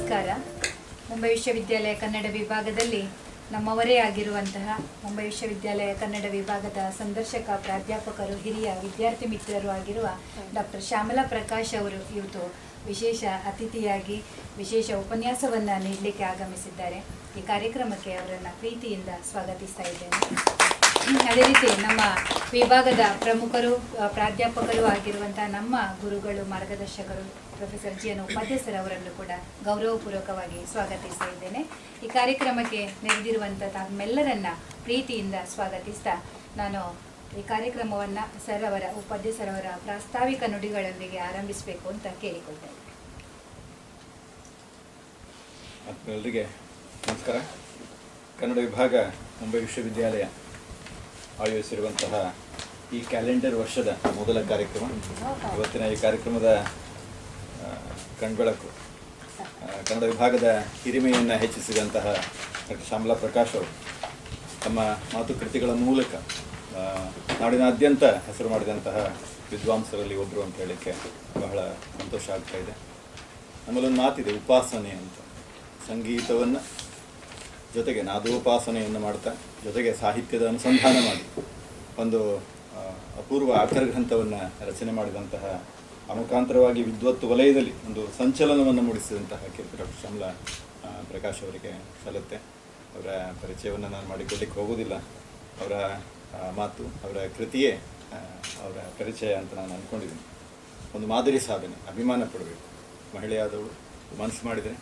ನಮಸ್ಕಾರ. ಮುಂಬೈ ವಿಶ್ವವಿದ್ಯಾಲಯ ಕನ್ನಡ ವಿಭಾಗದಲ್ಲಿ ನಮ್ಮವರೇ ಆಗಿರುವಂತಹ ಮುಂಬೈ ವಿಶ್ವವಿದ್ಯಾಲಯ ಕನ್ನಡ ವಿಭಾಗದ ಸಂದರ್ಶಕ ಪ್ರಾಧ್ಯಾಪಕರು, ಹಿರಿಯ ವಿದ್ಯಾರ್ಥಿ ಮಿತ್ರರು ಆಗಿರುವ ಡಾಕ್ಟರ್ ಶ್ಯಾಮಲಾ ಪ್ರಕಾಶ್ ಅವರು ಇವತ್ತು ವಿಶೇಷ ಅತಿಥಿಯಾಗಿ ವಿಶೇಷ ಉಪನ್ಯಾಸವನ್ನು ನೀಡಲಿಕ್ಕೆ ಆಗಮಿಸಿದ್ದಾರೆ. ಈ ಕಾರ್ಯಕ್ರಮಕ್ಕೆ ಅವರನ್ನು ಪ್ರೀತಿಯಿಂದ ಸ್ವಾಗತಿಸ್ತಾ ಇದ್ದೇನೆ. ಅದೇ ರೀತಿ ನಮ್ಮ ವಿಭಾಗದ ಪ್ರಮುಖರು, ಪ್ರಾಧ್ಯಾಪಕರು ಆಗಿರುವಂತಹ ನಮ್ಮ ಗುರುಗಳು, ಮಾರ್ಗದರ್ಶಕರು ಪ್ರೊಫೆಸರ್ ಜಿ.ಎನ್. ಉಪಾಧ್ಯಾಯರು ಅವರನ್ನು ಕೂಡ ಗೌರವಪೂರ್ವಕವಾಗಿ ಸ್ವಾಗತಿಸ್ತಾ ಇದ್ದೇನೆ. ಈ ಕಾರ್ಯಕ್ರಮಕ್ಕೆ ನೆರೆದಿರುವಂಥ ತಮ್ಮೆಲ್ಲರನ್ನ ಪ್ರೀತಿಯಿಂದ ಸ್ವಾಗತಿಸ್ತಾ ನಾನು ಈ ಕಾರ್ಯಕ್ರಮವನ್ನು ಉಪಾಧ್ಯಾಯರವರ ಪ್ರಾಸ್ತಾವಿಕ ನುಡಿಗಳೊಂದಿಗೆ ಆರಂಭಿಸಬೇಕು ಅಂತ ಕೇಳಿಕೊಳ್ತೇನೆ. ಆತ್ಮೀಯರಿಗೆ ನಮಸ್ಕಾರ. ಕನ್ನಡ ವಿಭಾಗ ಮುಂಬೈ ವಿಶ್ವವಿದ್ಯಾಲಯ ಆಯೋಜಿಸಿರುವಂತಹ ಈ ಕ್ಯಾಲೆಂಡರ್ ವರ್ಷದ ಮೊದಲ ಕಾರ್ಯಕ್ರಮ. ಇವತ್ತಿನ ಈ ಕಾರ್ಯಕ್ರಮದ ಕಣ್ಬೆಳಕು ಕನ್ನಡ ವಿಭಾಗದ ಹಿರಿಮೆಯನ್ನು ಹೆಚ್ಚಿಸಿದಂತಹ ಡಾಕ್ಟರ್ ಶ್ಯಾಮಲಾ ಪ್ರಕಾಶ್ ಅವರು ತಮ್ಮ ಮಾತುಕೃತಿಗಳ ಮೂಲಕ ನಾಡಿನಾದ್ಯಂತ ಹೆಸರು ಮಾಡಿದಂತಹ ವಿದ್ವಾಂಸರಲ್ಲಿ ಒಬ್ಬರು ಅಂತ ಹೇಳಲಿಕ್ಕೆ ಬಹಳ ಸಂತೋಷ ಆಗ್ತಾ ಇದೆ. ನಮ್ಮಲ್ಲೊಂದು ಮಾತಿದೆ, ಉಪಾಸನೆ ಅಂತ. ಸಂಗೀತವನ್ನು ಜೊತೆಗೆ ನಾದೋಪಾಸನೆಯನ್ನು ಮಾಡ್ತಾ, ಜೊತೆಗೆ ಸಾಹಿತ್ಯದ ಅನುಸಂಧಾನ ಮಾಡಿ ಒಂದು ಅಪೂರ್ವ ಆಕರಗ್ರಂಥವನ್ನು ರಚನೆ ಮಾಡಿದಂತಹ, ಆ ಮುಖಾಂತರವಾಗಿ ವಿದ್ವತ್ ವಲಯದಲ್ಲಿ ಒಂದು ಸಂಚಲನವನ್ನು ಮೂಡಿಸಿದಂತಹ ಕೀರ್ತಿ ಡಾಕ್ಟರ್ ಶ್ಯಾಮಲಾ ಪ್ರಕಾಶ್ ಅವರಿಗೆ ಸಲ್ಲುತ್ತೆ. ಅವರ ಪರಿಚಯವನ್ನು ನಾನು ಮಾಡಿಕೊಳ್ಳಿಕ್ಕೆ ಹೋಗೋದಿಲ್ಲ. ಅವರ ಮಾತು, ಅವರ ಕೃತಿಯೇ ಅವರ ಪರಿಚಯ ಅಂತ ನಾನು ಅಂದ್ಕೊಂಡಿದ್ದೀನಿ. ಒಂದು ಮಾದರಿ ಸಾಧನೆ, ಅಭಿಮಾನ ಪಡಬೇಕು. ಮಹಿಳೆಯಾದವಳು ಮನಸ್ಸು ಮಾಡಿದರೆ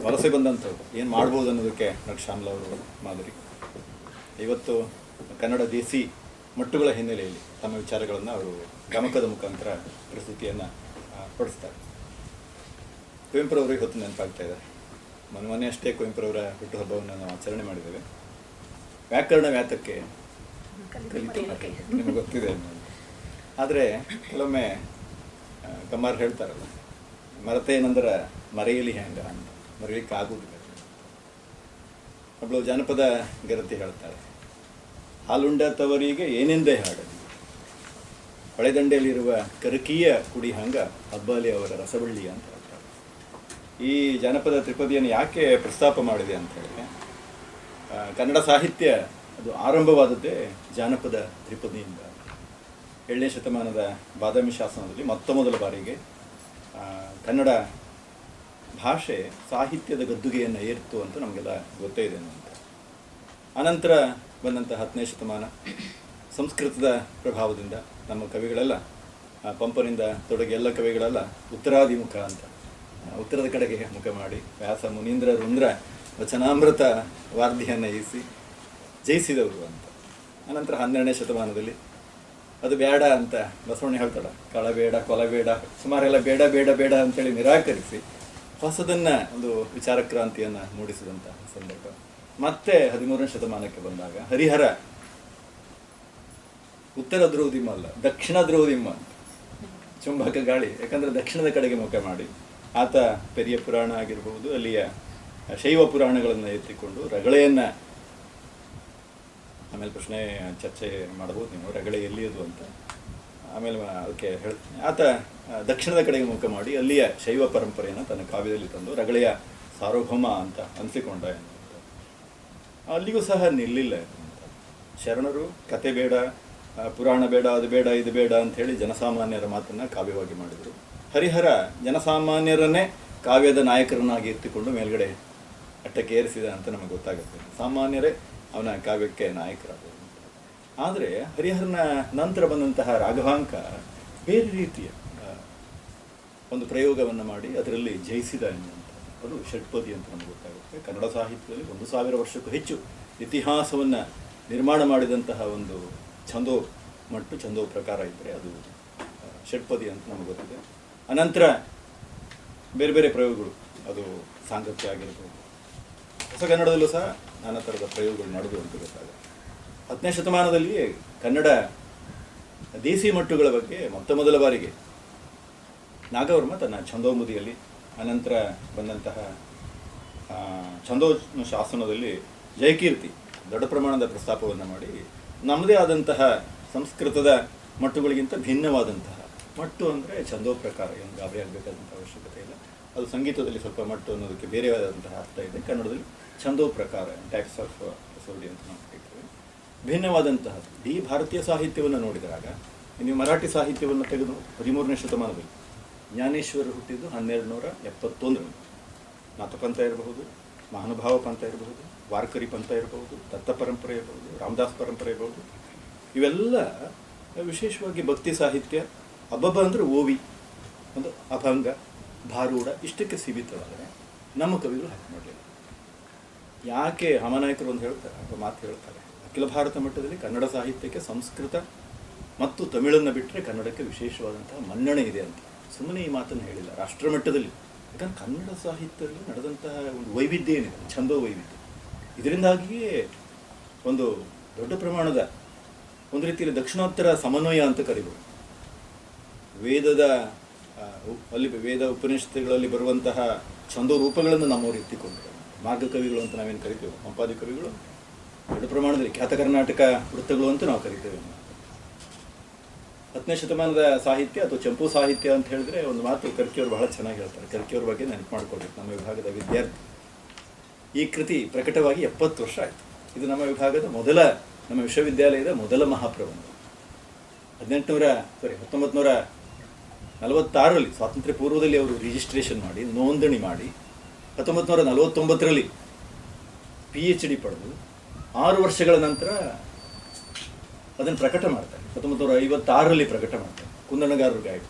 ವಲಸೆ ಬಂದಂಥವ್ರು ಏನು ಮಾಡ್ಬೋದು ಅನ್ನೋದಕ್ಕೆ ಡಾಕ್ಟರ್ ಶ್ಯಾಮಲಾ ಅವರು ಮಾದರಿ. ಇವತ್ತು ಕನ್ನಡ ದೇಸಿ ಮಟ್ಟುಗಳ ಹಿನ್ನೆಲೆಯಲ್ಲಿ ತಮ್ಮ ವಿಚಾರಗಳನ್ನು ಅವರು ಗಮಕದ ಮುಖಾಂತರ ಪ್ರಸ್ತುತಿಯನ್ನು ಪಡಿಸ್ತಾರೆ. ಕುವೆಂಪುರವರು ಇವತ್ತು ನೆನಪಾಗ್ತಾ ಇದ್ದಾರೆ. ಮೊನ್ನೆ ಅಷ್ಟೇ ಕುವೆಂಪುರವರ ಹುಟ್ಟುಹಬ್ಬವನ್ನು ನಾವು ಆಚರಣೆ ಮಾಡಿದ್ದೇವೆ. ವ್ಯಾಕರಣ ವ್ಯಾತಕ್ಕೆ ನಿಮಗೆ ಗೊತ್ತಿದೆ ಅನ್ನೋದು. ಆದರೆ ಕೆಲವೊಮ್ಮೆ ಕಮ್ಮಾರು ಹೇಳ್ತಾರಲ್ಲ, ಮರತೇನಂದ್ರೆ ಮರೆಯಲಿ ಹೆಂಗ ಅಂತ. ಮರೆಯಲಿಕ್ಕೆ ಆಗುವುದಿಲ್ಲ. ಒಬ್ಬಳು ಜಾನಪದ ಗರತಿ ಹೇಳ್ತಾರೆ, ಹಾಲುಂಡ ತವರಿಗೆ ಏನೆಂದೇ ಹಾಡಲಿ, ಹೊಳೆದಂಡೆಯಲ್ಲಿರುವ ಕರಕೀಯ ಕುಡಿ ಹಂಗ ಹಬ್ಬಲಿ ಅವರ ರಸಬಳ್ಳಿ ಅಂತ ಹೇಳ್ತಾರೆ. ಈ ಜಾನಪದ ತ್ರಿಪದಿಯನ್ನು ಯಾಕೆ ಪ್ರಸ್ತಾಪ ಮಾಡಿದೆ ಅಂತ ಹೇಳಿದ್ರೆ, ಕನ್ನಡ ಸಾಹಿತ್ಯ ಅದು ಆರಂಭವಾದದ್ದೇ ಜಾನಪದ ತ್ರಿಪದಿಯಿಂದ. 7ನೇ ಶತಮಾನದ ಬಾದಾಮಿ ಶಾಸನದಲ್ಲಿ ಮೊದಲ ಬಾರಿಗೆ ಕನ್ನಡ ಭಾಷೆ ಸಾಹಿತ್ಯದ ಗದ್ದುಗೆಯನ್ನು ಏರ್ತು ಅಂತ ನಮಗೆಲ್ಲ ಗೊತ್ತೇ ಇದೆ ಅಂತ. ಅನಂತರ ಬಂದಂಥ 10ನೇ ಶತಮಾನ ಸಂಸ್ಕೃತದ ಪ್ರಭಾವದಿಂದ ನಮ್ಮ ಕವಿಗಳೆಲ್ಲ, ಪಂಪನಿಂದ ತೊಡಗಿ ಎಲ್ಲ ಕವಿಗಳೆಲ್ಲ ಉತ್ತರಾದಿಮುಖ ಅಂತ, ಉತ್ತರದ ಕಡೆಗೆ ಮುಖ ಮಾಡಿ ವ್ಯಾಸ ಮುನೀಂದ್ರ ರುಂದ್ರ ವಚನಾಮೃತ ವಾರ್ಧಿಯನ್ನು ಜಯಿಸಿದವರು ಅಂತ. ಅನಂತರ 12ನೇ ಶತಮಾನದಲ್ಲಿ ಅದು ಬೇಡ ಅಂತ ಬಸವಣ್ಣ ಹೇಳ್ತಾಳೆ, ಕಳಬೇಡ ಕೊಲಬೇಡ ಸುಮಾರೆಲ್ಲ ಬೇಡ ಬೇಡ ಬೇಡ ಅಂತೇಳಿ ನಿರಾಕರಿಸಿ ಹೊಸದನ್ನು ಒಂದು ವಿಚಾರ ಕ್ರಾಂತಿಯನ್ನು ಮೂಡಿಸಿದಂತಹ ಸಂದರ್ಭ. ಮತ್ತೆ 13ನೇ ಶತಮಾನಕ್ಕೆ ಬಂದಾಗ ಹರಿಹರ ಉತ್ತರ ಧ್ರುವದಿಮ್ಮ ಅಲ್ಲ, ದಕ್ಷಿಣ ಧ್ರುವದಿಮ್ಮ ಅಂತ, ಚುಂಬಕ ಗಾಳಿ. ಯಾಕಂದರೆ ದಕ್ಷಿಣದ ಕಡೆಗೆ ಮುಖ ಮಾಡಿ ಆತ ಪೆರಿಯ ಪುರಾಣ ಆಗಿರ್ಬೋದು, ಅಲ್ಲಿಯ ಶೈವ ಪುರಾಣಗಳನ್ನು ಎತ್ತಿಕೊಂಡು ರಗಳೆಯನ್ನು, ಆಮೇಲೆ ಪ್ರಶ್ನೆ ಚರ್ಚೆ ಮಾಡ್ಬೋದು ನೀವು, ರಗಳೆ ಎಲ್ಲಿಯದು ಅಂತ. ಆಮೇಲೆ ಅದಕ್ಕೆ ಹೇಳ್ತೀನಿ, ಆತ ದಕ್ಷಿಣದ ಕಡೆಗೆ ಮುಖ ಮಾಡಿ ಅಲ್ಲಿಯ ಶೈವ ಪರಂಪರೆಯನ್ನು ತನ್ನ ಕಾವ್ಯದಲ್ಲಿ ತಂದು ರಗಳೆಯ ಸಾರ್ವಭೌಮ ಅಂತ ಅನಿಸಿಕೊಂಡ ಎನ್ನುವಂಥ. ಅಲ್ಲಿಗೂ ಸಹ ನಿಲ್ಲಿಲ್ಲ. ಶರಣರು ಕತೆ ಬೇಡ, ಪುರಾಣ ಬೇಡ, ಅದು ಬೇಡ, ಇದು ಬೇಡ ಅಂಥೇಳಿ ಜನಸಾಮಾನ್ಯರ ಮಾತನ್ನು ಕಾವ್ಯವಾಗಿ ಮಾಡಿದರು. ಹರಿಹರ ಜನಸಾಮಾನ್ಯರನ್ನೇ ಕಾವ್ಯದ ನಾಯಕರನ್ನಾಗಿ ಎತ್ತಿಕೊಂಡು ಮೇಲ್ಗಡೆ ಅಟ್ಟಕ್ಕೆ ಏರಿಸಿದ ಅಂತ ನಮಗೆ ಗೊತ್ತಾಗುತ್ತೆ. ಸಾಮಾನ್ಯರೇ ಅವನ ಕಾವ್ಯಕ್ಕೆ ನಾಯಕರಾದರು. ಆದರೆ ಹರಿಹರನ ನಂತರ ಬಂದಂತಹ ರಾಘವಾಂಕ ಬೇರೆ ರೀತಿಯ ಒಂದು ಪ್ರಯೋಗವನ್ನು ಮಾಡಿ ಅದರಲ್ಲಿ ಜಯಿಸಿದ ಎನ್ನುವಂಥ, ಅದು ಷಟ್ಪದಿ ಅಂತ ನಮಗೆ ಗೊತ್ತಾಗುತ್ತೆ. ಕನ್ನಡ ಸಾಹಿತ್ಯದಲ್ಲಿ 1000 ವರ್ಷಕ್ಕೂ ಹೆಚ್ಚು ಇತಿಹಾಸವನ್ನು ನಿರ್ಮಾಣ ಮಾಡಿದಂತಹ ಒಂದು ಛಂದೋ ಪ್ರಕಾರ ಇದ್ದರೆ ಅದು ಷಟ್ಪದಿ ಅಂತ ನಮಗೆ ಗೊತ್ತಿದೆ. ಅನಂತರ ಬೇರೆ ಬೇರೆ ಪ್ರಯೋಗಗಳು, ಅದು ಸಾಂಗತ್ಯ ಆಗಿರ್ಬೋದು, ಹೊಸ ಕನ್ನಡದಲ್ಲೂ ಸಹ ನಾನಾ ಥರದ ಪ್ರಯೋಗಗಳು ನಡೆದು ಅಂತ ಗೊತ್ತಾಗುತ್ತೆ. 10ನೇ ಶತಮಾನದಲ್ಲಿಯೇ ಕನ್ನಡ ದೇಸಿ ಮಟ್ಟುಗಳ ಬಗ್ಗೆ ಮೊದಲ ಬಾರಿಗೆ ನಾಗವರ್ಮ ತನ್ನ ಛಂದೋಮುದಿಯಲ್ಲಿ, ಅನಂತರ ಬಂದಂತಹ ಛಂದೋ ಶಾಸನದಲ್ಲಿ ಜಯಕೀರ್ತಿ ದೊಡ್ಡ ಪ್ರಮಾಣದ ಪ್ರಸ್ತಾಪವನ್ನು ಮಾಡಿ ನಮ್ಮದೇ ಆದಂತಹ ಸಂಸ್ಕೃತದ ಮಟ್ಟುಗಳಿಗಿಂತ ಭಿನ್ನವಾದಂತಹ ಮಟ್ಟು ಅಂದರೆ ಛಂದೋ ಪ್ರಕಾರ, ಏನು ಗಾಬರಿ ಆಗಬೇಕಾದಂಥ ಅವಶ್ಯಕತೆ ಇಲ್ಲ. ಅದು ಸಂಗೀತದಲ್ಲಿ ಸ್ವಲ್ಪ ಮಟ್ಟು ಅನ್ನೋದಕ್ಕೆ ಬೇರೆಯಾದಂತಹ ಅರ್ಥ ಇದೆ. ಕನ್ನಡದಲ್ಲಿ ಛಂದೋ ಪ್ರಕಾರ, ಟೈಪ್ಸ್ ಆಫ್ ಸೋಡಿ ಅಂತ ನಾವು ಹೇಳ್ತೇವೆ. ಭಿನ್ನವಾದಂತಹ ಈ ಭಾರತೀಯ ಸಾಹಿತ್ಯವನ್ನು ನೋಡಿದಾಗ ನೀವು ಮರಾಠಿ ಸಾಹಿತ್ಯವನ್ನು ತೆಗೆದು 13ನೇ ಶತಮಾನದಲ್ಲಿ ಜ್ಞಾನೇಶ್ವರರು ಹುಟ್ಟಿದ್ದು 1271ರಲ್ಲಿ. ನಾಥಪಂಥ ಇರಬಹುದು, ಮಹಾನುಭಾವ ಪಂಥ ಇರಬಹುದು, ವಾರ್ಕರಿ ಪಂಥ ಇರಬಹುದು, ದತ್ತ ಪರಂಪರೆ ಇರಬಹುದು, ರಾಮದಾಸ್ ಪರಂಪರೆ ಇರಬಹುದು. ಇವೆಲ್ಲ ವಿಶೇಷವಾಗಿ ಭಕ್ತಿ ಸಾಹಿತ್ಯ. ಅಬ್ಬಬ್ಬ ಅಂದರೆ ಓವಿ, ಒಂದು ಅಭಂಗ, ಭಾರೂಢ ಇಷ್ಟಕ್ಕೆ ಸೀಮಿತವಾದರೆ ನಮ್ಮ ಕವಿಗಳು ಹಾಗೆ ಮಾಡಲಿಲ್ಲ. ಯಾಕೆ ಹಮನಾಯಕರು ಒಂದು ಹೇಳ್ತಾರೆ, ಅಥವಾ ಮಾತು ಹೇಳ್ತಾರೆ, ಅಖಿಲ ಭಾರತ ಮಟ್ಟದಲ್ಲಿ ಕನ್ನಡ ಸಾಹಿತ್ಯಕ್ಕೆ ಸಂಸ್ಕೃತ ಮತ್ತು ತಮಿಳನ್ನು ಬಿಟ್ಟರೆ ಕನ್ನಡಕ್ಕೆ ವಿಶೇಷವಾದಂತಹ ಮನ್ನಣೆ ಇದೆ ಅಂತ. ಸುಮ್ಮನೆ ಈ ಮಾತನ್ನು ಹೇಳಿಲ್ಲ, ರಾಷ್ಟ್ರ ಮಟ್ಟದಲ್ಲಿ. ಯಾಕಂದ್ರೆ ಕನ್ನಡ ಸಾಹಿತ್ಯದಲ್ಲಿ ನಡೆದಂತಹ ಒಂದು ವೈವಿಧ್ಯ ಏನಿದೆ, ಛಂದೋ ವೈವಿಧ್ಯ, ಇದರಿಂದಾಗಿಯೇ ಒಂದು ದೊಡ್ಡ ಪ್ರಮಾಣದ ಒಂದು ರೀತಿಯಲ್ಲಿ ದಕ್ಷಿಣೋತ್ತರ ಸಮನ್ವಯ ಅಂತ ಕರಿಬೋದು. ವೇದದ ಅಲ್ಲಿ ವೇದ ಉಪನಿಷತ್ತುಗಳಲ್ಲಿ ಬರುವಂತಹ ಛಂದೋ ರೂಪಗಳನ್ನು ನಮ್ಮವರು ಎತ್ತಿಕೊಂಡ್ರು. ಮಾರ್ಗ ಕವಿಗಳು ಅಂತ ನಾವೇನು ಕರಿತೇವೆ, ಸಂಪಾದಿ ಕವಿಗಳು ದೊಡ್ಡ ಪ್ರಮಾಣದಲ್ಲಿ ಖ್ಯಾತ ಕರ್ನಾಟಕ ವೃತ್ತಗಳು ಅಂತ ನಾವು ಕರಿತೇವೆ. 10ನೇ ಶತಮಾನದ ಸಾಹಿತ್ಯ ಅಥವಾ ಚಂಪು ಸಾಹಿತ್ಯ ಅಂತ ಹೇಳಿದ್ರೆ ಒಂದು ಮಾತು ಕರ್ಕಿಯವರು ಬಹಳ ಚೆನ್ನಾಗಿ ಹೇಳ್ತಾರೆ. ಕರ್ಕಿಯವ್ರ ಬಗ್ಗೆ ನೆನಪು ಮಾಡ್ಕೊಳ್ಬೇಕು. ನಮ್ಮ ವಿಭಾಗದ ವಿದ್ಯಾರ್ಥಿ. ಈ ಕೃತಿ ಪ್ರಕಟವಾಗಿ 70 ವರ್ಷ ಆಯಿತು. ಇದು ನಮ್ಮ ವಿಭಾಗದ ನಮ್ಮ ವಿಶ್ವವಿದ್ಯಾಲಯದ ಮೊದಲ ಮಹಾಪ್ರಬಂಧ. 1946ರಲ್ಲಿ ಸ್ವಾತಂತ್ರ್ಯ ಪೂರ್ವದಲ್ಲಿ ಅವರು ರಿಜಿಸ್ಟ್ರೇಷನ್ ಮಾಡಿ, ನೋಂದಣಿ ಮಾಡಿ, 1949ರಲ್ಲಿ PhD ಪಡೆದು 6 ವರ್ಷಗಳ ನಂತರ ಅದನ್ನು ಪ್ರಕಟ ಮಾಡ್ತಾರೆ. 1956ರಲ್ಲಿ ಪ್ರಕಟ ಮಾಡ್ತಾರೆ. ಕುಂದಣಗಾರರು ಗಾಯಕ.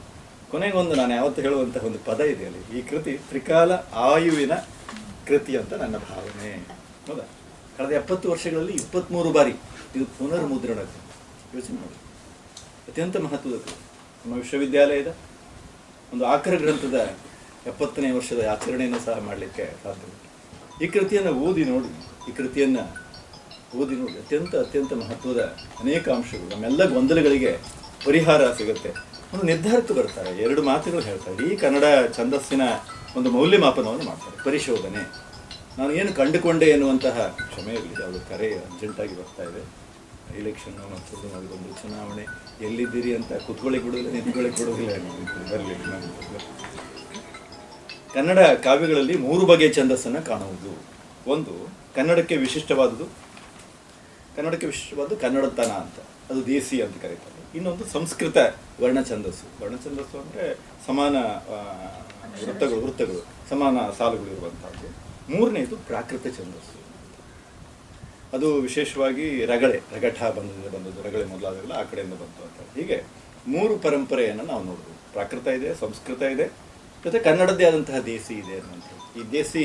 ಕೊನೆಗೊಂದು ನಾನು ಯಾವತ್ತು ಹೇಳುವಂತಹ ಒಂದು ಪದ ಇದೆ ಅಲ್ಲಿ, ಈ ಕೃತಿ ತ್ರಿಕಾಲ ಆಯುವಿನ ಕೃತಿ ಅಂತ ನನ್ನ ಭಾವನೆ. ಹೌದಾ? ಕಳೆದ 70 ವರ್ಷಗಳಲ್ಲಿ 23 ಬಾರಿ ಇದು ಪುನರ್ಮುದ್ರಣ. ಯೋಚನೆ ಮಾಡಿ, ಅತ್ಯಂತ ಮಹತ್ವದ ಕೃತಿ. ನಮ್ಮ ವಿಶ್ವವಿದ್ಯಾಲಯದ ಒಂದು ಆಕರ ಗ್ರಂಥದ 70ನೇ ವರ್ಷದ ಆಚರಣೆಯನ್ನು ಸಹ ಮಾಡಲಿಕ್ಕೆ ಸಾಧ್ಯ. ಈ ಕೃತಿಯನ್ನು ಓದಿ ನೋಡಿ ಅತ್ಯಂತ ಮಹತ್ವದ ಅನೇಕ ಅಂಶಗಳು, ನಮ್ಮೆಲ್ಲ ಗೊಂದಲಗಳಿಗೆ ಪರಿಹಾರ ಸಿಗುತ್ತೆ. ಒಂದು ನಿರ್ಧಾರಕ್ಕೆ ಬರ್ತಾರೆ, 2 ಮಾತುಗಳು ಹೇಳ್ತಾರೆ. ಈ ಕನ್ನಡ ಛಂದಸ್ಸಿನ ಒಂದು ಮೌಲ್ಯಮಾಪನವನ್ನು ಮಾಡ್ತಾರೆ. ಪರಿಶೋಧನೆ, ನಾನು ಏನು ಕಂಡುಕೊಂಡೆ ಎನ್ನುವಂತಹ, ಕ್ಷಮೆ ಇರಲಿ, ಅದು ಕರೆ ಅರ್ಜೆಂಟಾಗಿ ಬರ್ತಾ ಇದೆ. ಇಲೆಕ್ಷನ್ನು ಮತ್ತು ಒಂದು ಚುನಾವಣೆ, ಎಲ್ಲಿದ್ದೀರಿ ಅಂತ ಕುತ್ಕೊಳ್ಳಿಕ್ಕೆ ಬಿಡೋದಿಲ್ಲ, ನಿಂತ್ಕೊಳ್ಳಿಕ್ಕೆ ಬಿಡೋದಿಲ್ಲ. ಬರಲಿ. ಕನ್ನಡ ಕಾವ್ಯಗಳಲ್ಲಿ 3 ಬಗೆಯ ಛಂದಸ್ಸನ್ನು ಕಾಣುವುದು. ಒಂದು ಕನ್ನಡಕ್ಕೆ ವಿಶಿಷ್ಟವಾದ ಕನ್ನಡತನ ಅಂತ, ಅದು ದೇಸಿ ಅಂತ ಕರೀತಾರೆ. ಇನ್ನೊಂದು ಸಂಸ್ಕೃತ ವರ್ಣಛಂದಸ್ಸು. ವರ್ಣಛಂದಸ್ಸು ಅಂದರೆ ಸಮಾನ ವೃತ್ತಗಳು, ಸಮಾನ ಸಾಲುಗಳು ಇರುವಂಥದ್ದು. 3ನೇದು ಪ್ರಾಕೃತ ಛಂದಸ್ಸು. ಅದು ವಿಶೇಷವಾಗಿ ರಗಠ ಬಂದದ್ದು, ರಗಳೆ ಮೊದಲಾದೆಲ್ಲ ಆ ಕಡೆಯಿಂದ ಬಂತು ಅಂತ. ಹೀಗೆ 3 ಪರಂಪರೆಯನ್ನು ನಾವು ನೋಡ್ಬೋದು. ಪ್ರಾಕೃತ ಇದೆ, ಸಂಸ್ಕೃತ ಇದೆ, ಜೊತೆ ಕನ್ನಡದ್ದೇ ಆದಂತಹ ದೇಸಿ ಇದೆ ಅನ್ನುವಂಥ. ಈ ದೇಸಿ